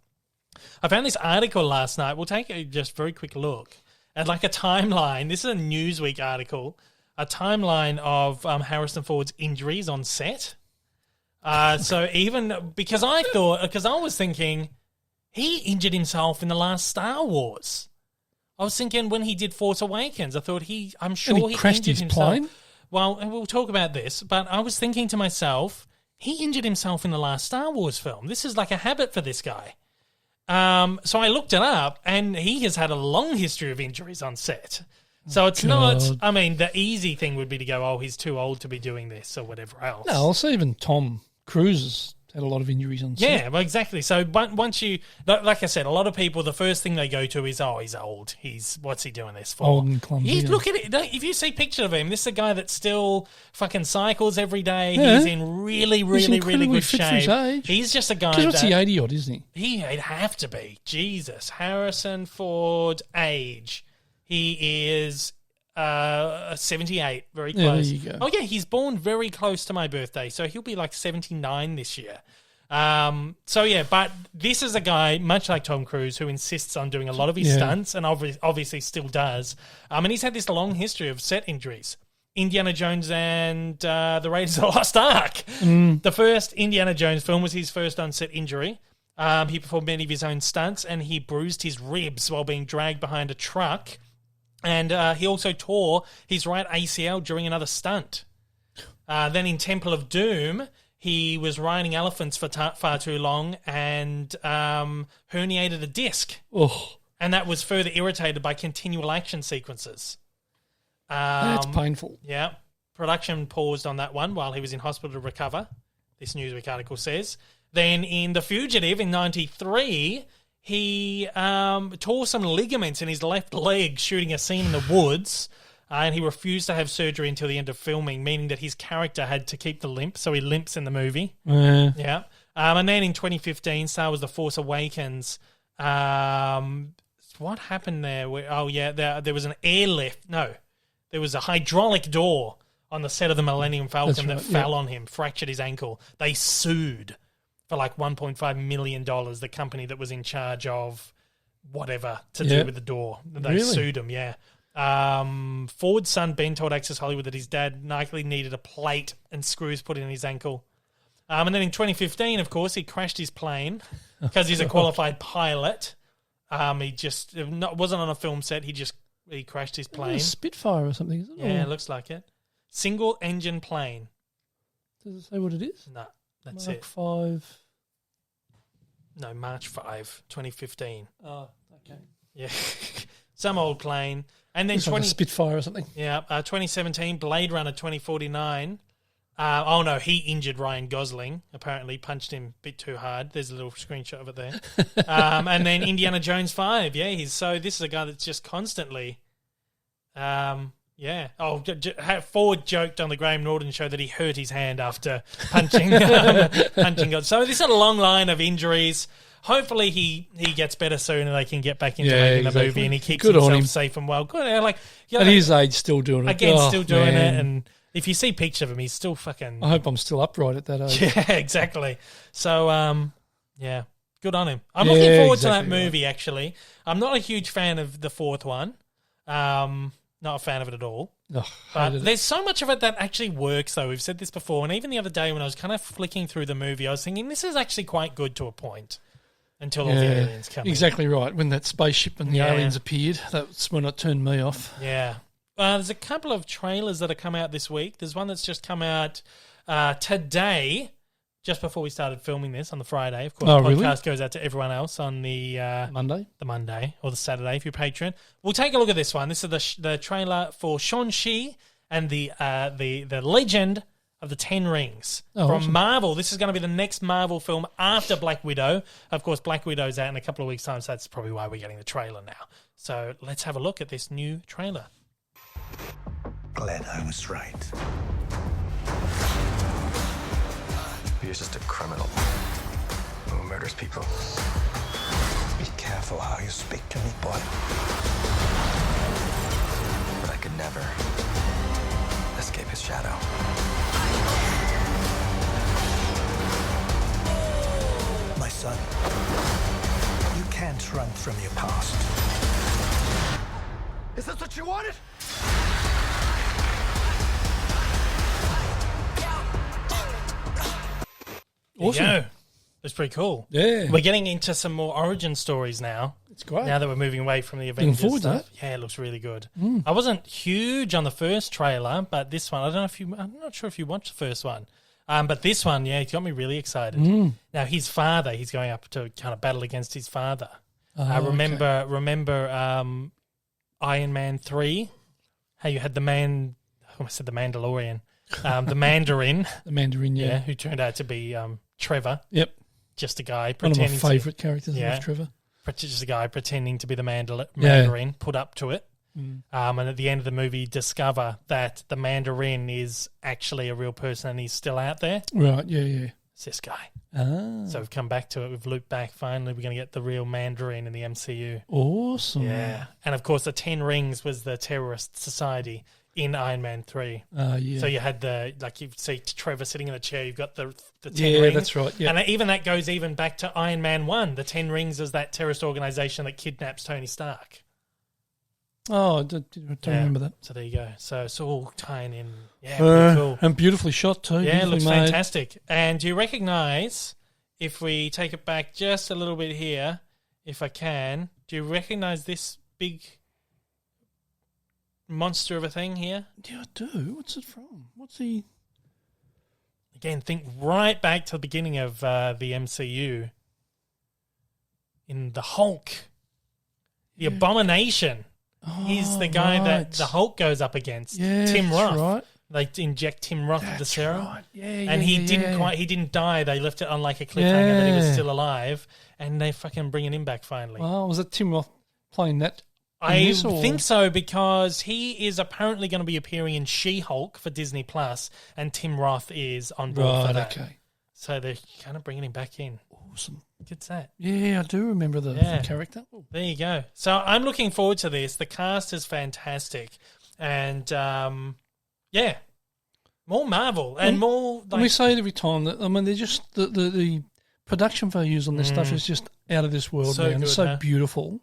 [SPEAKER 2] I found this article last night. We'll take a just very quick look at a timeline. This is a Newsweek article, a timeline of Harrison Ford's injuries on set. So even because I was thinking he injured himself in the last Star Wars. I was thinking when he did Force Awakens, I thought I'm sure he
[SPEAKER 3] crashed
[SPEAKER 2] injured
[SPEAKER 3] his
[SPEAKER 2] himself.
[SPEAKER 3] plane?
[SPEAKER 2] Well, and we'll talk about this, but I was thinking to myself, he injured himself in the last Star Wars film. This is like a habit for this guy. So I looked it up, and he has had a long history of injuries on set. So it's not, I mean, the easy thing would be to go, oh, he's too old to be doing this or whatever else.
[SPEAKER 3] No, I'll say even Tom Cruise has had a lot of injuries on set.
[SPEAKER 2] Yeah, well, exactly. So once you, like I said, a lot of people, the first thing they go to is, oh, he's old. What's he doing this for?
[SPEAKER 3] Old and clumsy.
[SPEAKER 2] Look at it. If you see a picture of him, this is a guy that still fucking cycles every day.
[SPEAKER 3] Yeah.
[SPEAKER 2] He's in really,
[SPEAKER 3] He's
[SPEAKER 2] really, really
[SPEAKER 3] incredibly
[SPEAKER 2] good
[SPEAKER 3] fit for
[SPEAKER 2] shape.
[SPEAKER 3] his age.
[SPEAKER 2] He's just a guy
[SPEAKER 3] Because what's
[SPEAKER 2] that...
[SPEAKER 3] he, 80-odd, isn't he?
[SPEAKER 2] He'd have to be. Jesus. Harrison Ford age. He is 78, very close.
[SPEAKER 3] Yeah, there you go.
[SPEAKER 2] Oh, yeah, he's born very close to my birthday, so he'll be like 79 this year. But this is a guy, much like Tom Cruise, who insists on doing a lot of his stunts and obviously still does. And he's had this long history of set injuries. Indiana Jones and the Raiders of the Lost Ark. The first Indiana Jones film was his first on-set injury. He performed many of his own stunts, and he bruised his ribs while being dragged behind a truck. And he also tore his right ACL during another stunt. Then in Temple of Doom, he was riding elephants for far too long and herniated a disc.
[SPEAKER 3] Oh,
[SPEAKER 2] And that was further irritated by continual action sequences.
[SPEAKER 3] that's painful.
[SPEAKER 2] Yeah. Production paused on that one while he was in hospital to recover, this Newsweek article says. Then in The Fugitive in 93, he tore some ligaments in his left leg shooting a scene in the woods, and he refused to have surgery until the end of filming, meaning that his character had to keep the limp, so he limps in the movie. Yeah. And then in 2015, Star Wars The Force Awakens, what happened there? There was an airlift. No, there was a hydraulic door on the set of the Millennium Falcon that fell on him, fractured his ankle. They sued for like $1.5 million, the company that was in charge of whatever to do with the door. They sued him, Ford's son Ben told Access Hollywood that his dad likely needed a plate and screws put in his ankle. And then in 2015, of course, he crashed his plane because he's a qualified pilot. He just wasn't on a film set. He crashed his plane.
[SPEAKER 3] A Spitfire or something, isn't it?
[SPEAKER 2] Yeah, it looks like it. Single engine plane.
[SPEAKER 3] Does it say what it is?
[SPEAKER 2] No, that's
[SPEAKER 3] Mark
[SPEAKER 2] it.
[SPEAKER 3] 5.
[SPEAKER 2] No, March 5, 2015.
[SPEAKER 3] Oh, okay.
[SPEAKER 2] Yeah. Some old plane. And then
[SPEAKER 3] It's like a Spitfire or something.
[SPEAKER 2] Yeah, 2017, Blade Runner 2049. He injured Ryan Gosling, apparently punched him a bit too hard. There's a little screenshot of it there. And then Indiana Jones 5. Yeah, so this is a guy that's just constantly... Ford joked on the Graham Norton show that he hurt his hand after punching God. So this is a long line of injuries. Hopefully he gets better soon and they can get back into making the movie and he keeps himself safe and well. Good.
[SPEAKER 3] At his age, still doing it.
[SPEAKER 2] Again, still doing it. And if you see pictures of him, he's still fucking...
[SPEAKER 3] I hope I'm still upright at that age.
[SPEAKER 2] Yeah, exactly. So, good on him. I'm looking forward to that movie, actually. I'm not a huge fan of the fourth one. Not a fan of it at all. But there's so much of it that actually works, though. We've said this before. And even the other day when I was kind of flicking through the movie, I was thinking, this is actually quite good to a point until all the aliens come in.
[SPEAKER 3] Exactly right. When that spaceship and the aliens appeared, that's when it turned me off.
[SPEAKER 2] Yeah. There's a couple of trailers that have come out this week. There's one that's just come out today, just before we started filming this on the Friday. Of course, the podcast goes out to everyone else on the
[SPEAKER 3] Monday?
[SPEAKER 2] The Monday or the Saturday if you're a patron. We'll take a look at this one. This is the trailer for Shang-Chi and the Legend of the Ten Rings from
[SPEAKER 3] awesome.
[SPEAKER 2] Marvel. This is going to be the next Marvel film after Black Widow. Of course, Black Widow's out in a couple of weeks' time, so that's probably why we're getting the trailer now. So let's have a look at this new trailer.
[SPEAKER 11] Glad I was right. You're just a criminal who murders people. Be careful how you speak to me, boy. But I could never escape his shadow. My son, you can't run from your past.
[SPEAKER 4] Is this what you wanted?
[SPEAKER 2] Awesome. That's pretty cool.
[SPEAKER 3] Yeah.
[SPEAKER 2] We're getting into some more origin stories now.
[SPEAKER 3] It's great.
[SPEAKER 2] Now that we're moving away from the
[SPEAKER 3] Looking
[SPEAKER 2] Avengers
[SPEAKER 3] forward to
[SPEAKER 2] stuff.
[SPEAKER 3] that.
[SPEAKER 2] Yeah, it looks really good. I wasn't huge on the first trailer, but this one, I'm not sure if you watched the first one. But this one, yeah, it got me really excited. Now, his father, he's going up to kind of battle against his father. Remember Iron Man 3? How you had the Mandalorian. The Mandarin.
[SPEAKER 3] The Mandarin, yeah.
[SPEAKER 2] Who turned out to be Trevor.
[SPEAKER 3] Yep.
[SPEAKER 2] Just a guy
[SPEAKER 3] One of my
[SPEAKER 2] pretending
[SPEAKER 3] favourite characters of Trevor.
[SPEAKER 2] Just a guy pretending to be the Mandarin, put up to it. And at the end of the movie, discover that the Mandarin is actually a real person and he's still out there.
[SPEAKER 3] Right, yeah.
[SPEAKER 2] It's this guy.
[SPEAKER 3] Ah.
[SPEAKER 2] So we've come back to it. We've looped back. Finally, we're going to get the real Mandarin in the MCU.
[SPEAKER 3] Awesome.
[SPEAKER 2] Yeah. And, of course, the 10 Rings was the terrorist society in Iron Man 3.
[SPEAKER 3] Yeah.
[SPEAKER 2] So you had you see Trevor sitting in the chair, you've got the 10 rings.
[SPEAKER 3] Yeah, that's right. Yeah.
[SPEAKER 2] And even that goes even back to Iron Man 1. The 10 Rings is that terrorist organisation that kidnaps Tony Stark.
[SPEAKER 3] Oh, I don't remember that.
[SPEAKER 2] So there you go. So it's all tying in. Yeah, pretty cool.
[SPEAKER 3] And beautifully shot too.
[SPEAKER 2] Yeah, it looks
[SPEAKER 3] made.
[SPEAKER 2] fantastic. And do you recognise, if we take it back just a little bit here, if I can, do you recognise this big monster of a thing here?
[SPEAKER 3] Yeah, I do. What's it from? What's he?
[SPEAKER 2] Again, think right back to the beginning of the MCU. In the Hulk. The Abomination. He's the guy that the Hulk goes up against.
[SPEAKER 3] Yeah,
[SPEAKER 2] Tim Roth.
[SPEAKER 3] Right.
[SPEAKER 2] They inject Tim Roth with the serum.
[SPEAKER 3] Right. Yeah,
[SPEAKER 2] and he didn't die. They left it on like a cliffhanger that he was still alive. And they fucking bringing him back finally.
[SPEAKER 3] Well, was it Tim Roth playing that?
[SPEAKER 2] I think so, because he is apparently going to be appearing in She-Hulk for Disney Plus, and Tim Roth is on board for that.
[SPEAKER 3] Okay.
[SPEAKER 2] So they're kind of bringing him back in.
[SPEAKER 3] Awesome.
[SPEAKER 2] Gets that.
[SPEAKER 3] Yeah, I do remember the character.
[SPEAKER 2] There you go. So I'm looking forward to this. The cast is fantastic. And, more Marvel and more...
[SPEAKER 3] And we say it every time. That, I mean, they're just... The production values on this stuff is just out of this world, man. It's so beautiful.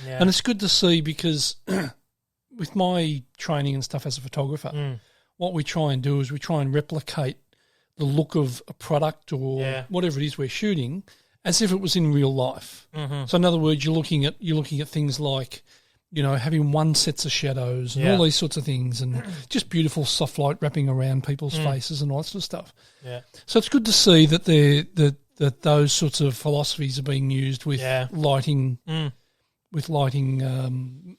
[SPEAKER 3] Yeah. And it's good to see because with my training and stuff as a photographer, what we try and do is we try and replicate the look of a product or whatever it is we're shooting as if it was in real life. Mm-hmm. So in other words, you're looking at things like, having one sets of shadows and all these sorts of things, and just beautiful soft light wrapping around people's faces and all that sort of stuff. Yeah. So it's good to see that that those sorts of philosophies are being used with lighting. With lighting,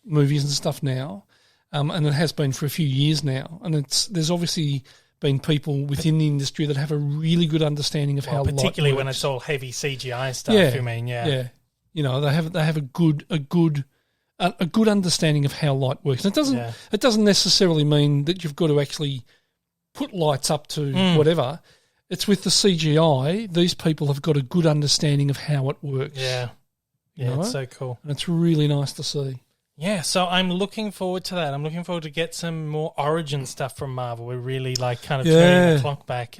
[SPEAKER 3] movies and stuff now, and it has been for a few years now. And there's obviously been people within the industry that have a really good understanding of how light works.
[SPEAKER 2] Particularly when it's all heavy CGI stuff. Yeah,
[SPEAKER 3] they have a good understanding of how light works. And it doesn't necessarily mean that you've got to actually put lights up to whatever. It's with the CGI. These people have got a good understanding of how it works.
[SPEAKER 2] Yeah. Yeah, it's so cool.
[SPEAKER 3] And it's really nice to see.
[SPEAKER 2] Yeah, so I'm looking forward to that. I'm looking forward to get some more origin stuff from Marvel. We're really kind of turning the clock back.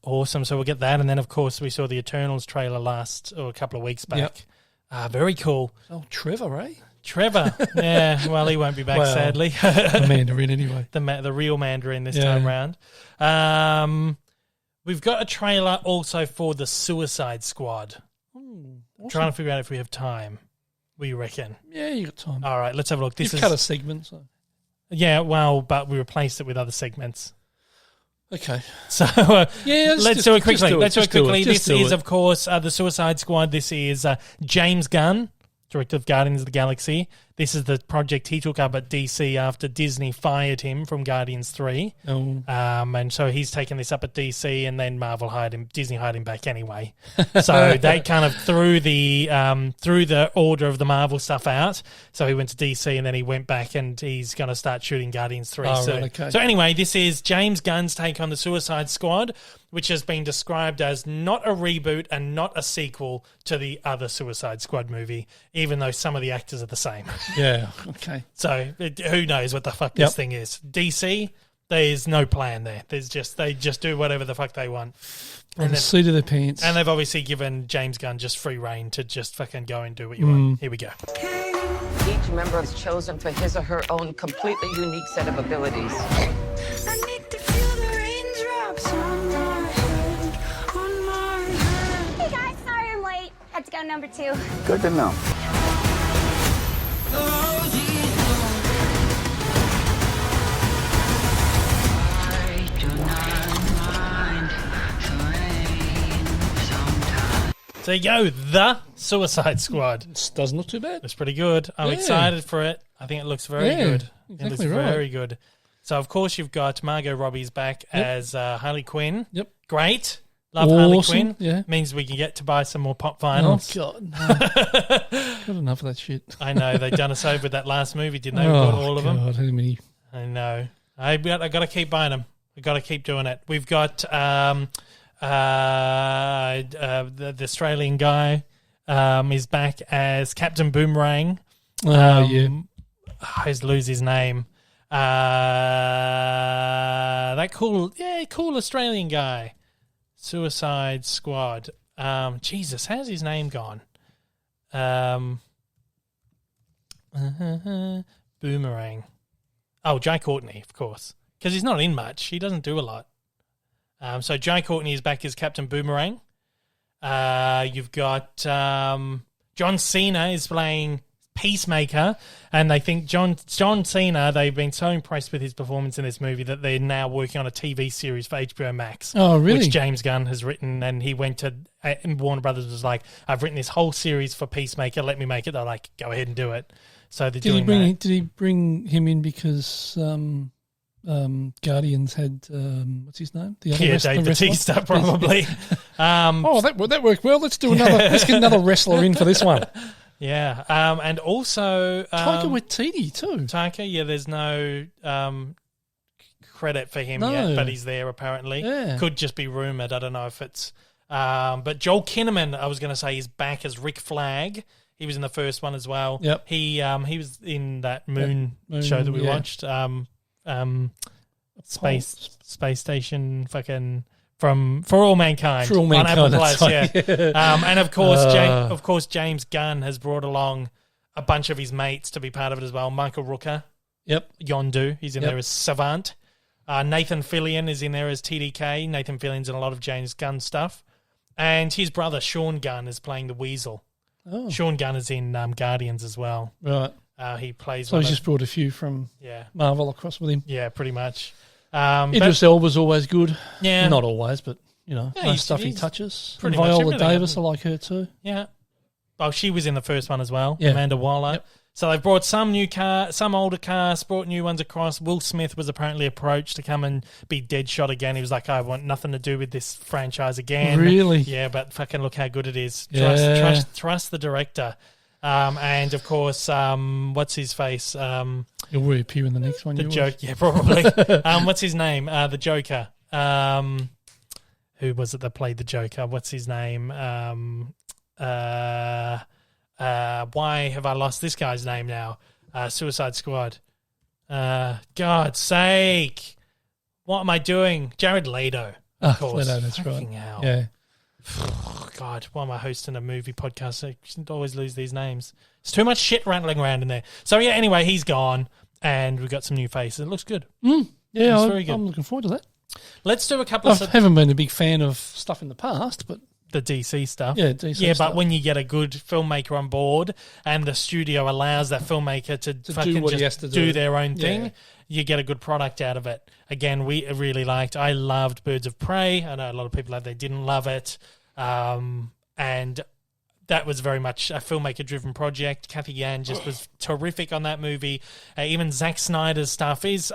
[SPEAKER 2] Awesome. So we'll get that. And then, of course, we saw the Eternals trailer a couple of weeks back. Yep. Very cool.
[SPEAKER 3] Oh, Trevor, eh?
[SPEAKER 2] Trevor. Yeah, well, he won't be back, sadly.
[SPEAKER 3] The Mandarin anyway.
[SPEAKER 2] The real Mandarin this time round. We've got a trailer also for the Suicide Squad. Awesome. Trying to figure out if we have time. What do you reckon?
[SPEAKER 3] Yeah, you got time.
[SPEAKER 2] All right, let's have a look.
[SPEAKER 3] You've cut a segment. So.
[SPEAKER 2] Yeah, well, but we replaced it with other segments.
[SPEAKER 3] Okay.
[SPEAKER 2] So let's do it quickly. This is, of course, the Suicide Squad. This is James Gunn, director of Guardians of the Galaxy. This is the project he took up at DC after Disney fired him from Guardians 3. Oh. And so he's taken this up at DC, and then Disney hired him back anyway. So they kind of threw the order of the Marvel stuff out. So he went to DC, and then he went back, and he's going to start shooting Guardians 3 soon. Right, okay. So anyway, this is James Gunn's take on the Suicide Squad, which has been described as not a reboot and not a sequel to the other Suicide Squad movie, even though some of the actors are the same.
[SPEAKER 3] Yeah, okay.
[SPEAKER 2] So who knows what the fuck this thing is. DC, there's no plan there. They just do whatever the fuck they want.
[SPEAKER 3] And the seat of their pants.
[SPEAKER 2] And they've obviously given James Gunn just free reign to just fucking go and do what you want. Here we go.
[SPEAKER 12] Each member is chosen for his or her own completely unique set of abilities.
[SPEAKER 13] I need to feel the raindrops on my head, on my head.
[SPEAKER 14] Hey guys, sorry I'm late. had to go number 2.
[SPEAKER 11] Good to know.
[SPEAKER 2] So you go, The Suicide Squad.
[SPEAKER 3] It doesn't look too bad.
[SPEAKER 2] It's pretty good. I'm excited for it. I think it looks very good.
[SPEAKER 3] Exactly
[SPEAKER 2] it looks very good. So, of course, you've got Margot Robbie's back as Harley Quinn.
[SPEAKER 3] Yep.
[SPEAKER 2] Great. Love Harley Quinn.
[SPEAKER 3] Yeah.
[SPEAKER 2] Means we can get to buy some more pop vinyls.
[SPEAKER 3] Oh, God. No. Got enough of that shit.
[SPEAKER 2] I know. They've done us over with that last movie, didn't they? We've got all of them.
[SPEAKER 3] God, how many?
[SPEAKER 2] I know. I got to keep buying them. I got to keep doing it. We've got the Australian guy is back as Captain Boomerang. I always lose his name. That cool Australian guy. Suicide Squad. Jesus, how's his name gone? Boomerang. Oh, Jai Courtney, of course. Because he's not in much. He doesn't do a lot. So Jai Courtney is back as Captain Boomerang. You've got John Cena is playing Peacemaker, and they think John Cena, they've been so impressed with his performance in this movie that they're now working on a TV series for HBO Max.
[SPEAKER 3] Oh, really?
[SPEAKER 2] Which James Gunn has written, and he went to and Warner Brothers was like, I've written this whole series for Peacemaker, let me make it. They're like, go ahead and do it. So they're doing that.
[SPEAKER 3] Did he bring him in because Guardians had what's his name? The other
[SPEAKER 2] Dave Bautista, probably.
[SPEAKER 3] That worked well. Let's get another wrestler in for this one.
[SPEAKER 2] Yeah, and also
[SPEAKER 3] Taika Waititi too.
[SPEAKER 2] Taika, yeah, there's no credit for him yet, but he's there apparently.
[SPEAKER 3] Yeah.
[SPEAKER 2] Could just be rumored. I don't know if it's. But Joel Kinnaman, I was going to say, is back as Rick Flag. He was in the first one as well.
[SPEAKER 3] Yep.
[SPEAKER 2] He was in that Moon show that we watched. Space Station, fucking. For All Mankind,
[SPEAKER 3] For All Mankind,
[SPEAKER 2] on Apple Plus,
[SPEAKER 3] right.
[SPEAKER 2] yeah. And of course, James Gunn has brought along a bunch of his mates to be part of it as well. Michael Rooker,
[SPEAKER 3] yep,
[SPEAKER 2] Yondu, he's in there as Savant. Nathan Fillion is in there as TDK. Nathan Fillion's in a lot of James Gunn stuff, and his brother Sean Gunn is playing the Weasel.
[SPEAKER 3] Oh.
[SPEAKER 2] Sean Gunn is in Guardians as well.
[SPEAKER 3] Right.
[SPEAKER 2] He plays.
[SPEAKER 3] So he's just brought a few from Marvel across with him.
[SPEAKER 2] Yeah, pretty much.
[SPEAKER 3] Idris Elba's always good.
[SPEAKER 2] Yeah.
[SPEAKER 3] Not always, but, nice stuff he touches.
[SPEAKER 2] Pretty
[SPEAKER 3] and Viola
[SPEAKER 2] much
[SPEAKER 3] Davis, I like her too.
[SPEAKER 2] Yeah. Well, she was in the first one as well,
[SPEAKER 3] Yeah.
[SPEAKER 2] Amanda Waller.
[SPEAKER 3] Yep.
[SPEAKER 2] So they've brought some older cast, brought new ones across. Will Smith was apparently approached to come and be Deadshot again. He was like, I want nothing to do with this franchise again.
[SPEAKER 3] Really?
[SPEAKER 2] Yeah, but fucking look how good it is.
[SPEAKER 3] Yeah.
[SPEAKER 2] Trust the director. And of course, what's his face?
[SPEAKER 3] He'll reappear in the next one.
[SPEAKER 2] The joke, yeah, probably. What's his name? The Joker. Who was it that played the Joker? What's his name? Why have I lost this guy's name now? Suicide Squad. God's sake. What am I doing? Jared Leto. Of course.
[SPEAKER 3] Leto, that's
[SPEAKER 2] Fucking
[SPEAKER 3] right.
[SPEAKER 2] hell.
[SPEAKER 3] Yeah.
[SPEAKER 2] God, why am I hosting a movie podcast? I shouldn't always lose these names. There's too much shit rattling around in there. So, yeah, anyway, he's gone, and we've got some new faces. It looks good.
[SPEAKER 3] Yeah,
[SPEAKER 2] It's very good.
[SPEAKER 3] I'm looking forward to that.
[SPEAKER 2] Let's do a couple
[SPEAKER 3] I
[SPEAKER 2] of...
[SPEAKER 3] haven't been a big fan of stuff in the past, but...
[SPEAKER 2] The DC stuff.
[SPEAKER 3] Yeah, DC
[SPEAKER 2] Yeah,
[SPEAKER 3] stuff.
[SPEAKER 2] but when you get a good filmmaker on board and the studio allows that filmmaker to fucking
[SPEAKER 3] do what he
[SPEAKER 2] just
[SPEAKER 3] has to do.
[SPEAKER 2] their own thing,
[SPEAKER 3] Yeah.
[SPEAKER 2] you get a good product out of it. Again, I loved Birds of Prey. I know a lot of people they didn't love it. And that was very much a filmmaker-driven project. Kathy Yan just was terrific on that movie. Even Zack Snyder's stuff is,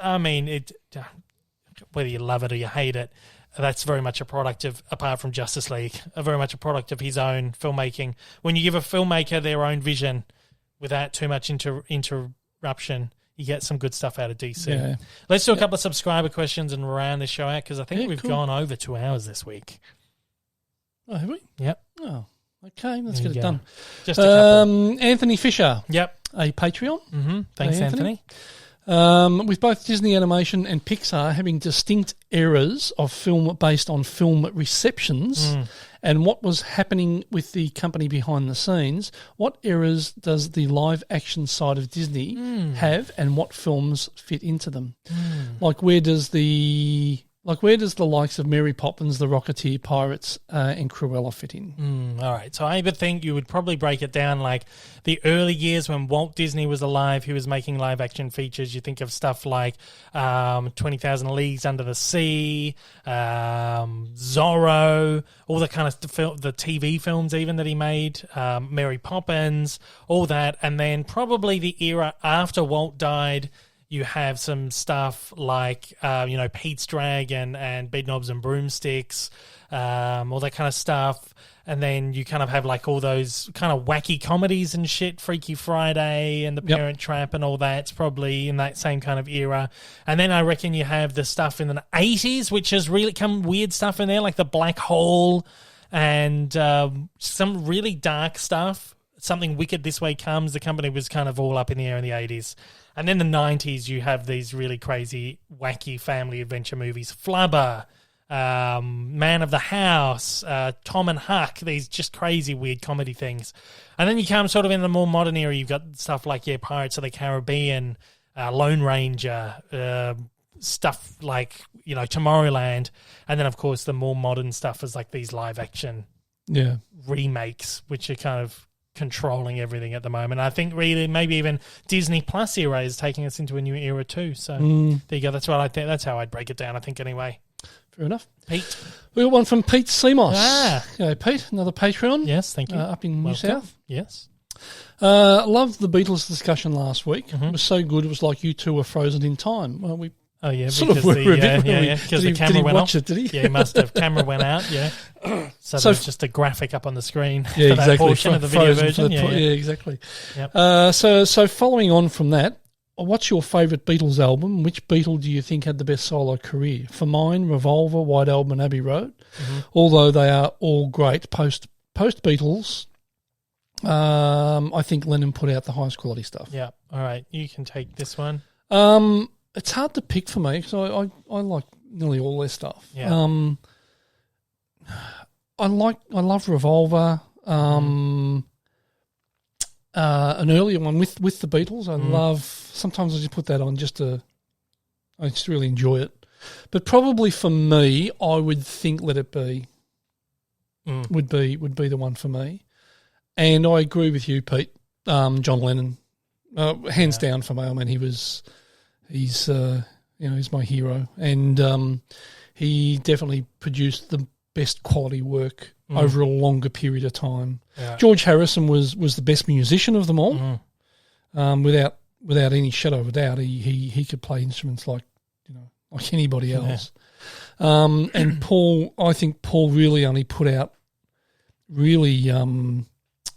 [SPEAKER 2] whether you love it or you hate it, that's very much a product of, apart from Justice League, very much a product of his own filmmaking. When you give a filmmaker their own vision without too much interruption, you get some good stuff out of DC.
[SPEAKER 3] Yeah.
[SPEAKER 2] Let's do a couple of subscriber questions and round this show out because I think we've
[SPEAKER 3] cool.
[SPEAKER 2] gone over 2 hours this week.
[SPEAKER 3] Oh, have we?
[SPEAKER 2] Yep.
[SPEAKER 3] Oh, okay. Let's
[SPEAKER 2] There
[SPEAKER 3] get
[SPEAKER 2] you
[SPEAKER 3] it
[SPEAKER 2] go.
[SPEAKER 3] done.
[SPEAKER 2] Just a couple.
[SPEAKER 3] Anthony Fisher.
[SPEAKER 2] Yep.
[SPEAKER 3] A Patreon.
[SPEAKER 2] Mm-hmm. Thanks,
[SPEAKER 3] Hey,
[SPEAKER 2] Anthony.
[SPEAKER 3] With both Disney Animation and Pixar having distinct eras of film based on film receptions and what was happening with the company behind the scenes, what eras does the live action side of Disney have and what films fit into them? Like where does the Like, where does the likes of Mary Poppins, The Rocketeer, Pirates, and Cruella fit in?
[SPEAKER 2] All right. So I would think you would probably break it down like the early years when Walt Disney was alive, he was making live action features. You think of stuff like 20,000 Leagues Under the Sea, Zorro, all the kind of the TV films even that he made, Mary Poppins, all that. And then probably the era after Walt died, you have some stuff like, Pete's Dragon and Bedknobs and Broomsticks, all that kind of stuff. And then you kind of have like all those kind of wacky comedies and shit, Freaky Friday and The Parent Trap and all that. It's probably in that same kind of era. And then I reckon you have the stuff in the 80s, which has really come weird stuff in there, like The Black Hole and some really dark stuff. Something Wicked This Way Comes. The company was kind of all up in the air in the 80s. And then the 90s, you have these really crazy, wacky family adventure movies. Flubber, Man of the House, Tom and Huck, these just crazy, weird comedy things. And then you come sort of in the more modern era, you've got stuff like, Pirates of the Caribbean, Lone Ranger, stuff like, Tomorrowland. And then, of course, the more modern stuff is like these live action remakes, which are kind of controlling everything at the moment. I think really maybe even Disney Plus era is taking us into a new era too. So there you go. That's what I think. That's how I'd break it down, I think, anyway.
[SPEAKER 3] Fair enough.
[SPEAKER 2] Pete.
[SPEAKER 3] We got one from Pete Seamos. Pete, another Patreon.
[SPEAKER 2] Yes, thank you.
[SPEAKER 3] Up in New South.
[SPEAKER 2] Yes.
[SPEAKER 3] Loved the Beatles discussion last week. It was so good. It was like you two were frozen in time. Well, we sort of were a bit.
[SPEAKER 2] Because the camera went off.
[SPEAKER 3] Did he?
[SPEAKER 2] Yeah, he must have. Camera went out, So there's just a graphic up on the screen for
[SPEAKER 3] exactly.
[SPEAKER 2] that portion of the video version.
[SPEAKER 3] Exactly.
[SPEAKER 2] Yep.
[SPEAKER 3] So following on from that, what's your favourite Beatles album? Which Beatle do you think had the best solo career? For mine, Revolver, White Album and Abbey Road. Although they are all great post-Beatles, I think Lennon put out the highest quality stuff.
[SPEAKER 2] Yeah. All right. You can take this one.
[SPEAKER 3] It's hard to pick for me because I like nearly all their stuff.
[SPEAKER 2] Yeah.
[SPEAKER 3] I love Revolver. An earlier one with the Beatles. I love. Sometimes I just put that on I just really enjoy it. But probably for me, I would think Let It Be would be the one for me. And I agree with you, Pete. John Lennon, hands down for me. I mean, he's my hero, and he definitely produced the best quality work over a longer period of time. Yeah. George Harrison was the best musician of them all, without any shadow of a doubt. He could play instruments like anybody else. And Paul, I think Paul really only put out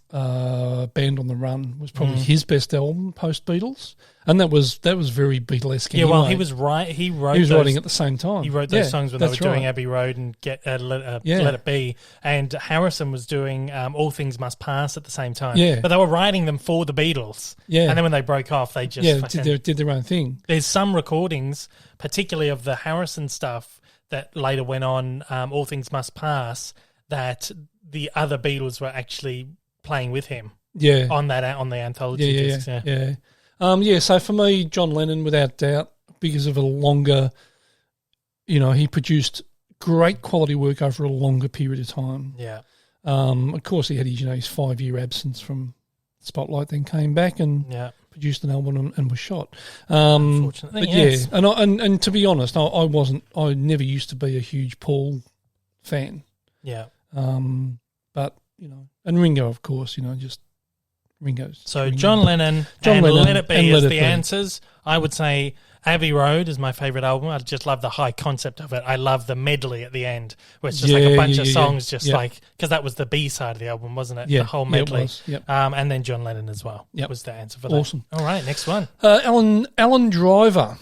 [SPEAKER 3] Band on the Run was probably his best album post Beatles, and that was very Beatlesque.
[SPEAKER 2] Yeah,
[SPEAKER 3] anyway.
[SPEAKER 2] well, he was
[SPEAKER 3] writing at the same time.
[SPEAKER 2] He wrote those songs when they were doing Abbey Road and Let It Be, and Harrison was doing All Things Must Pass at the same time.
[SPEAKER 3] Yeah,
[SPEAKER 2] but they were writing them for the Beatles. Yeah, and then when they broke off, they just
[SPEAKER 3] did their own thing.
[SPEAKER 2] There's some recordings, particularly of the Harrison stuff, that later went on All Things Must Pass, that the other Beatles were actually playing with him.
[SPEAKER 3] Yeah,
[SPEAKER 2] on the anthology discs.
[SPEAKER 3] So for me, John Lennon, without doubt, because of a longer, he produced great quality work over a longer period of time.
[SPEAKER 2] Yeah.
[SPEAKER 3] Of course, he had his 5-year absence from Spotlight, then came back and produced an album and was shot.
[SPEAKER 2] Unfortunately,
[SPEAKER 3] but
[SPEAKER 2] yes.
[SPEAKER 3] and to be honest, I never used to be a huge Paul fan.
[SPEAKER 2] Yeah.
[SPEAKER 3] But and Ringo, of course, just Ringo's.
[SPEAKER 2] So
[SPEAKER 3] Ringo.
[SPEAKER 2] John Lennon and Let It Be is the answers. I would say Abbey Road is my favourite album. I just love the high concept of it. I love the medley at the end, where it's just like a bunch of songs, because that was the B side of the album, wasn't it?
[SPEAKER 3] Yeah,
[SPEAKER 2] the whole medley.
[SPEAKER 3] It was. Yep.
[SPEAKER 2] And then John Lennon as well. That was the answer for that.
[SPEAKER 3] Awesome.
[SPEAKER 2] All right, next one.
[SPEAKER 3] Alan Driver.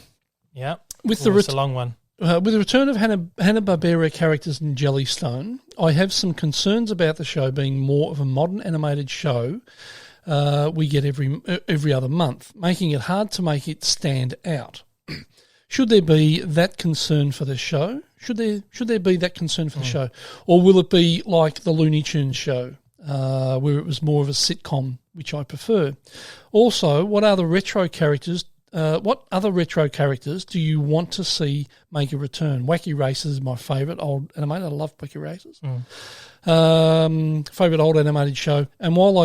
[SPEAKER 2] Yeah.
[SPEAKER 3] It's
[SPEAKER 2] a long one.
[SPEAKER 3] With the return of Hanna-Barbera characters in Jellystone, I have some concerns about the show being more of a modern animated show we get every other month, making it hard to make it stand out. Should there be that concern for the show? Should there be that concern for the show? Or will it be like the Looney Tunes show, where it was more of a sitcom, which I prefer? Also, what are the retro characters what other retro characters do you want to see make a return? Wacky Races is my favourite old animated. I love Wacky Races. Favourite old animated show. And while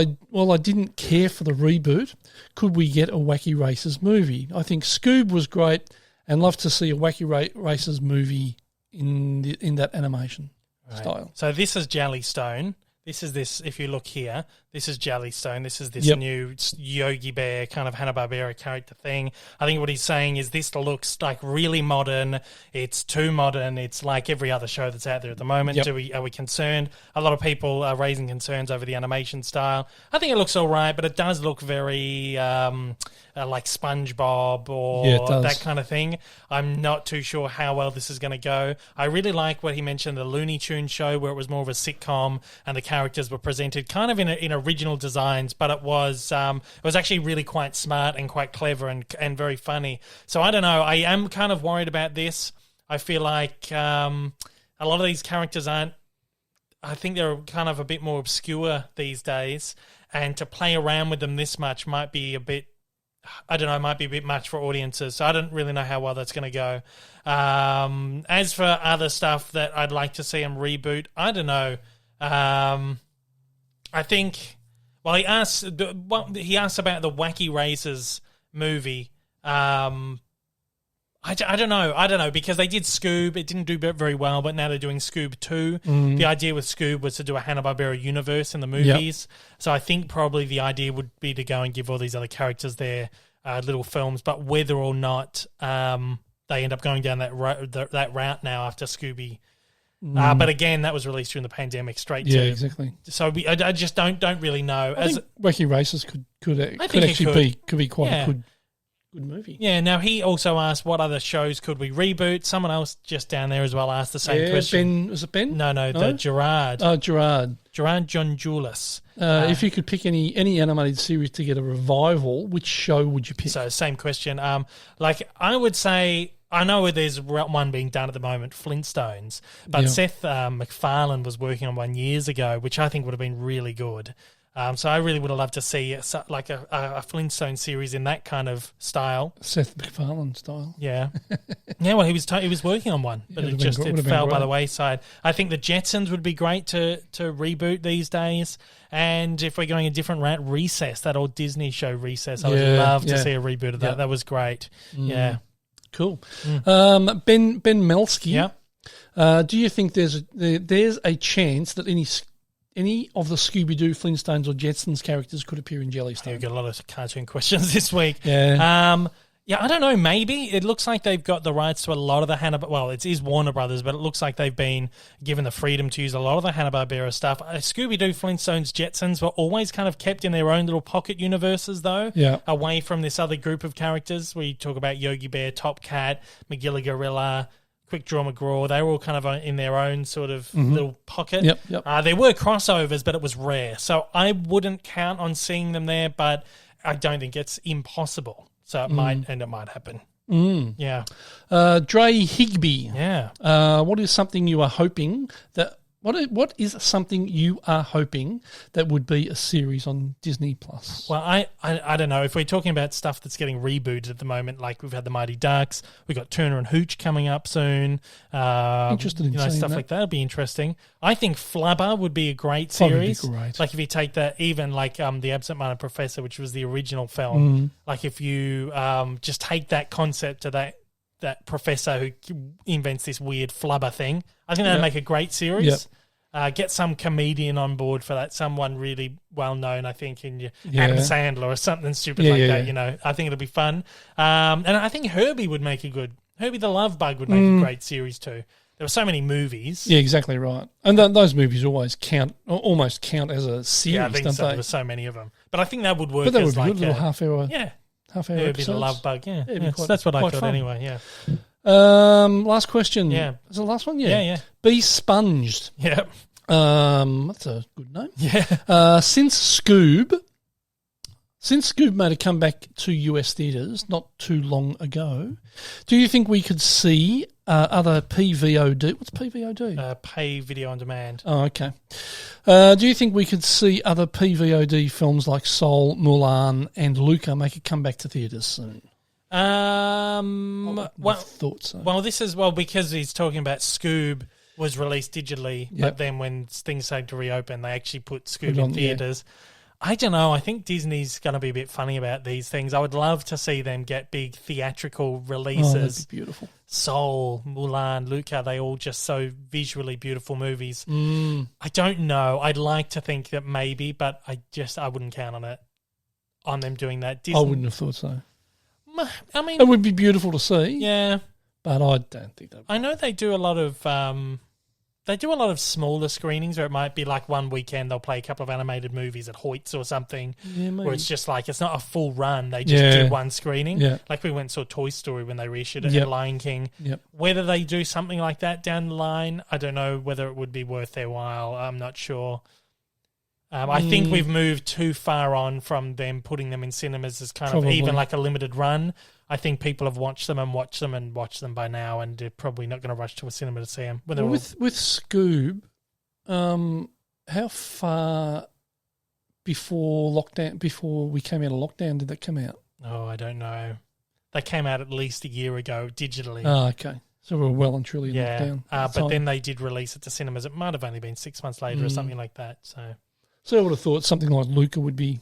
[SPEAKER 3] I didn't care for the reboot, could we get a Wacky Races movie? I think Scoob was great, and love to see a Wacky Races movie in that animation style.
[SPEAKER 2] So this is Jellystone. This is this. If you look here, this is Jellystone. This is this new Yogi Bear kind of Hanna-Barbera character thing. I think what he's saying is this looks like really modern. It's too modern. It's like every other show that's out there at the moment. Are we concerned? A lot of people are raising concerns over the animation style. I think it looks all right, but it does look very like SpongeBob or that kind of thing. I'm not too sure how well this is going to go. I really like what he mentioned, the Looney Tunes show, where it was more of a sitcom and the characters were presented kind of in original designs, but it was actually really quite smart and quite clever and very funny. So I don't know. I am kind of worried about this. I feel like a lot of these characters aren't. I think they're kind of a bit more obscure these days, and to play around with them this much might be a bit. I don't know, it might be a bit much for audiences, so I don't really know how well that's going to go. As for other stuff that I'd like to see them reboot, I don't know. I think, well, he asked about the Wacky Races movie. I don't know, because they did Scoob. It didn't do very well, but now they're doing Scoob 2. The idea with Scoob was to do a Hanna-Barbera universe in the movies. So I think probably the idea would be to go and give all these other characters their little films, but whether or not they end up going down that route now after Scooby. But again, that was released during the pandemic straight to...
[SPEAKER 3] Yeah, exactly.
[SPEAKER 2] So I just don't really know.
[SPEAKER 3] I think Wacky Races could actually be quite a good movie.
[SPEAKER 2] Yeah, now he also asked what other shows could we reboot. Someone else just down there as well asked the same question.
[SPEAKER 3] Was it Ben?
[SPEAKER 2] No, Gerard.
[SPEAKER 3] Oh, Gerard.
[SPEAKER 2] Gerard John Julius.
[SPEAKER 3] If you could pick any animated series to get a revival, which show would you pick?
[SPEAKER 2] So, same question. I would say, I know there's one being done at the moment, Flintstones, but Seth MacFarlane was working on one years ago, which I think would have been really good. So I really would have loved to see like a Flintstone series in that kind of style.
[SPEAKER 3] Seth MacFarlane style.
[SPEAKER 2] Yeah. Yeah, well, he was working on one, but it fell by the wayside. I think the Jetsons would be great to reboot these days. And if we're going a different route, Recess, that old Disney show Recess, I would love to see a reboot of that. That was great. Yeah.
[SPEAKER 3] Cool. Ben Melsky.
[SPEAKER 2] Yeah.
[SPEAKER 3] Do you think there's a chance that any of the Scooby-Doo, Flintstones or Jetsons characters could appear in Jellystone?
[SPEAKER 2] We've got a lot of cartoon questions this week.
[SPEAKER 3] Yeah.
[SPEAKER 2] I don't know, maybe. It looks like they've got the rights to a lot of the it is Warner Brothers, but it looks like they've been given the freedom to use a lot of the Hanna-Barbera stuff. Scooby-Doo, Flintstones, Jetsons were always kind of kept in their own little pocket universes, though, away from this other group of characters. We talk about Yogi Bear, Top Cat, McGilly Gorilla, Quick Draw McGraw. They were all kind of in their own sort of little pocket. There were crossovers, but it was rare. So I wouldn't count on seeing them there, but I don't think it's impossible. So it might happen. Yeah.
[SPEAKER 3] Dre Higby.
[SPEAKER 2] Yeah.
[SPEAKER 3] What is something you are hoping that... What is something you are hoping that would be a series on Disney Plus?
[SPEAKER 2] Well, I don't know. If we're talking about stuff that's getting rebooted at the moment, like we've had the Mighty Ducks, we've got Turner and Hooch coming up soon.
[SPEAKER 3] Interested in seeing
[SPEAKER 2] stuff
[SPEAKER 3] that.
[SPEAKER 2] like that would be interesting. I think Flubber would be a great series.
[SPEAKER 3] Would be great.
[SPEAKER 2] Like if you take that, even like The Absent-Minded Professor, which was the original film. Like if you just take that concept to that professor who invents this weird flubber thing. I think that'd make a great series. Get some comedian on board for that, someone really well known, I think, in Adam Sandler or something stupid like that. You know, I think it'll be fun. And I think Herbie the Love Bug would make a great series too. There were so many movies.
[SPEAKER 3] Yeah, exactly right. And those movies almost almost count as a series,
[SPEAKER 2] I think
[SPEAKER 3] don't
[SPEAKER 2] so.
[SPEAKER 3] they?
[SPEAKER 2] There were so many of them. But I think that would work.
[SPEAKER 3] But that
[SPEAKER 2] as
[SPEAKER 3] would be
[SPEAKER 2] like
[SPEAKER 3] a little half-hour.
[SPEAKER 2] Yeah.
[SPEAKER 3] Half-hour
[SPEAKER 2] Herbie
[SPEAKER 3] episodes.
[SPEAKER 2] the Love Bug. Yeah,
[SPEAKER 3] quite,
[SPEAKER 2] that's what I thought
[SPEAKER 3] fun.
[SPEAKER 2] anyway. Yeah.
[SPEAKER 3] Last question.
[SPEAKER 2] Yeah.
[SPEAKER 3] Is it the last one?
[SPEAKER 2] Yeah.
[SPEAKER 3] Be Sponged.
[SPEAKER 2] Yeah.
[SPEAKER 3] That's a good name.
[SPEAKER 2] Yeah.
[SPEAKER 3] Since Scoob made a comeback to US theatres not too long ago, do you think we could see other PVOD? What's PVOD?
[SPEAKER 2] Pay video on demand.
[SPEAKER 3] Oh, okay. Do you think we could see other PVOD films like Soul, Mulan and Luca make a comeback to theatres soon? Thought so.
[SPEAKER 2] Well, this is because he's talking about Scoob was released digitally, but then when things started to reopen, they actually put Scoob in theaters. Yeah. I don't know. I think Disney's going to be a bit funny about these things. I would love to see them get big theatrical releases.
[SPEAKER 3] Oh, that'd be beautiful.
[SPEAKER 2] Soul, Mulan, Luca, they all just so visually beautiful movies. I don't know. I'd like to think that maybe, but I wouldn't count on it, on them doing that. Disney,
[SPEAKER 3] I wouldn't have thought so.
[SPEAKER 2] I mean,
[SPEAKER 3] it would be beautiful to see.
[SPEAKER 2] Yeah.
[SPEAKER 3] But I don't think that.
[SPEAKER 2] I know they do a lot of smaller screenings where it might be like one weekend they'll play a couple of animated movies at Hoyt's or something, where it's just like it's not a full run. They just do one screening. Yeah. Like we went and saw Toy Story when they reissued it, and Lion King. Yep. Whether they do something like that down the line, I don't know whether it would be worth their while. I'm not sure. I think we've moved too far on from them putting them in cinemas as kind of even like a limited run. I think people have watched them by now, and they're probably not going to rush to a cinema to see them. With
[SPEAKER 3] Scoob, how far before we came out of lockdown did that come out?
[SPEAKER 2] Oh, I don't know. They came out at least a year ago digitally.
[SPEAKER 3] Oh, okay. So we're well and truly in lockdown.
[SPEAKER 2] But then they did release it to cinemas. It might have only been 6 months later or something like that.
[SPEAKER 3] So I would have thought something like Luca would be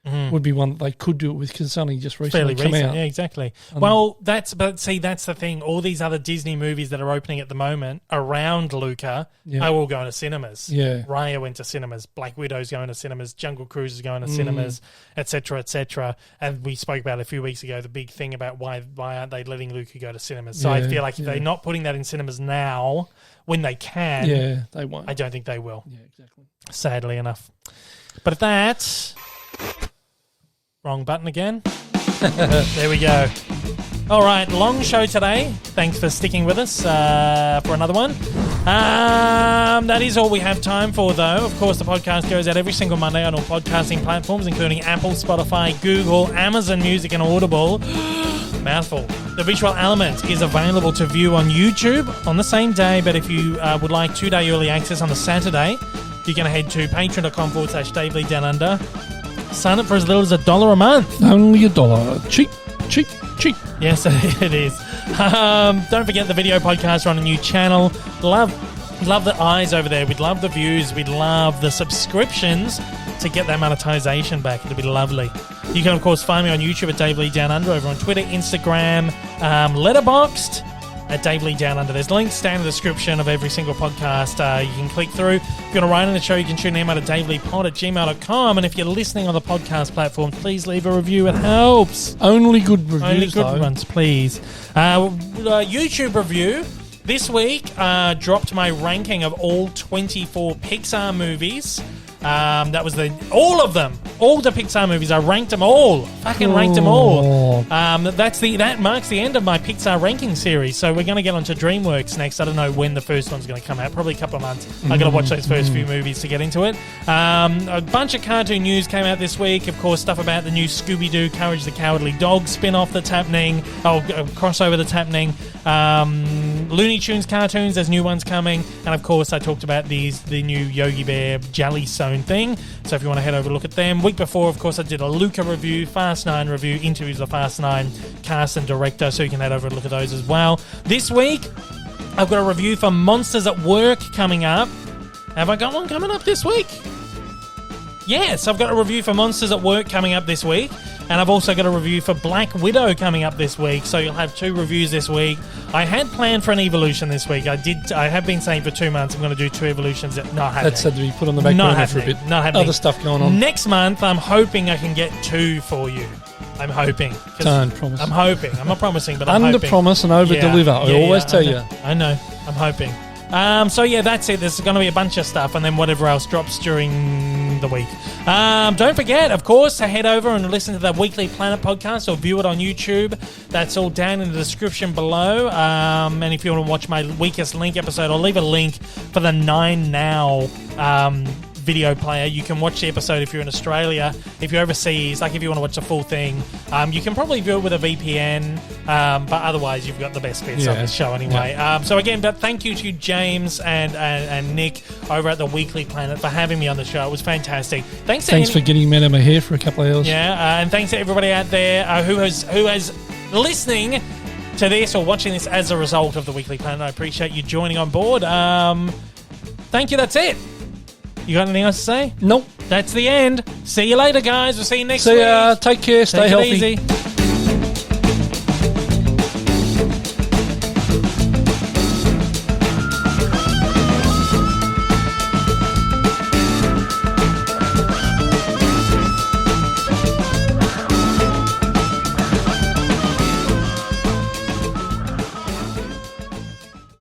[SPEAKER 3] one that they could do it with, because it's only just recently come out. Yeah,
[SPEAKER 2] exactly. Well, that's the thing. All these other Disney movies that are opening at the moment around Luca are all going to cinemas. Yeah. Raya went to cinemas. Black Widow's going to cinemas. Jungle Cruise is going to cinemas, etc., etc. And we spoke about it a few weeks ago, the big thing about why aren't they letting Luca go to cinemas. So I feel like if they're not putting that in cinemas now, when they can,
[SPEAKER 3] they won't.
[SPEAKER 2] I don't think they will.
[SPEAKER 3] Yeah, exactly.
[SPEAKER 2] Sadly enough. But at that... Wrong button again. There we go. All right, long show today. Thanks for sticking with us for another one. That is all we have time for, though. Of course, the podcast goes out every single Monday on all podcasting platforms, including Apple, Spotify, Google, Amazon Music, and Audible. Mouthful. The visual element is available to view on YouTube on the same day, but if you would like 2-day early access on the Saturday, you're going to head to patreon.com/DaveLeeDownUnder. Sign up for as little as $1 a month.
[SPEAKER 3] Only $1. Cheap, cheap, cheap.
[SPEAKER 2] Yes, it is. Don't forget the video podcasts are on a new channel. Love the eyes over there. We'd love the views. We'd love the subscriptions to get that monetization back. It'd be lovely. You can, of course, find me on YouTube at Dave Lee Down Under, over on Twitter, Instagram, Letterboxd at Dave Lee Down Under. There's links down in the description of every single podcast. You can click through. If you want to write in the show, you can tune in at daveleepod@gmail.com. And if you're listening on the podcast platform, please leave a review. It helps.
[SPEAKER 3] Only good reviews,
[SPEAKER 2] Only good ones, please. YouTube review. This week, dropped my ranking of all 24 Pixar movies. That was all of them. All the Pixar movies. I ranked them all. Fucking ranked them all. That marks the end of my Pixar ranking series. So we're going to get onto DreamWorks next. I don't know when the first one's going to come out. Probably a couple of months. I got to watch those first few movies to get into it. A bunch of cartoon news came out this week. Of course, stuff about the new Scooby-Doo Courage the Cowardly Dog spin-off that's happening. Crossover that's happening. Looney Tunes cartoons. There's new ones coming. And of course, I talked about the new Yogi Bear Jellystone thing. So if you want to head over and look at them. Week before, of course, I did a Luca review, Fast 9 review, interviews of the Fast 9 cast and director, so you can head over and look at those as well. This week, I've got a review for Monsters at Work coming up. Have I got one coming up this week? Yes, I've got a review for Monsters at Work coming up this week. And I've also got a review for Black Widow coming up this week. So you'll have 2 reviews this week. I had planned for an evolution this week. I have been saying for 2 months I'm going to do 2 evolutions. Not happening.
[SPEAKER 3] That's had to be put on the back burner for a bit.
[SPEAKER 2] Not happening.
[SPEAKER 3] Other stuff going on.
[SPEAKER 2] Next month, I'm hoping I can get 2 for you. I'm hoping.
[SPEAKER 3] Don't promise.
[SPEAKER 2] I'm hoping. I'm not promising, but I'm hoping.
[SPEAKER 3] Under promise and over deliver. I always tell you.
[SPEAKER 2] I know. I'm hoping. So yeah, that's it. There's going to be a bunch of stuff, and then whatever else drops during the week. Don't forget, of course, to head over and listen to the Weekly Planet podcast or view it on YouTube. That's all down in the description below. And if you want to watch my Weakest Link episode, I'll leave a link for the 9 Now video player. You can watch the episode if you're in Australia. If you're overseas, like if you want to watch the full thing, you can probably do it with a VPN, but otherwise you've got the best bits on the show anyway. So again, but thank you to James and Nick over at the Weekly Planet for having me on the show. It was fantastic. Thanks
[SPEAKER 3] for getting me out of my hair for a couple of hours.
[SPEAKER 2] Yeah, and thanks to everybody out there who has listening to this or watching this as a result of the Weekly Planet. I appreciate you joining on board. Thank you. That's it. You got anything else to say?
[SPEAKER 3] Nope.
[SPEAKER 2] That's the end. See you later, guys. We'll see you next
[SPEAKER 3] See
[SPEAKER 2] week.
[SPEAKER 3] ya. Take care. Stay
[SPEAKER 2] Take it
[SPEAKER 3] healthy.
[SPEAKER 2] easy.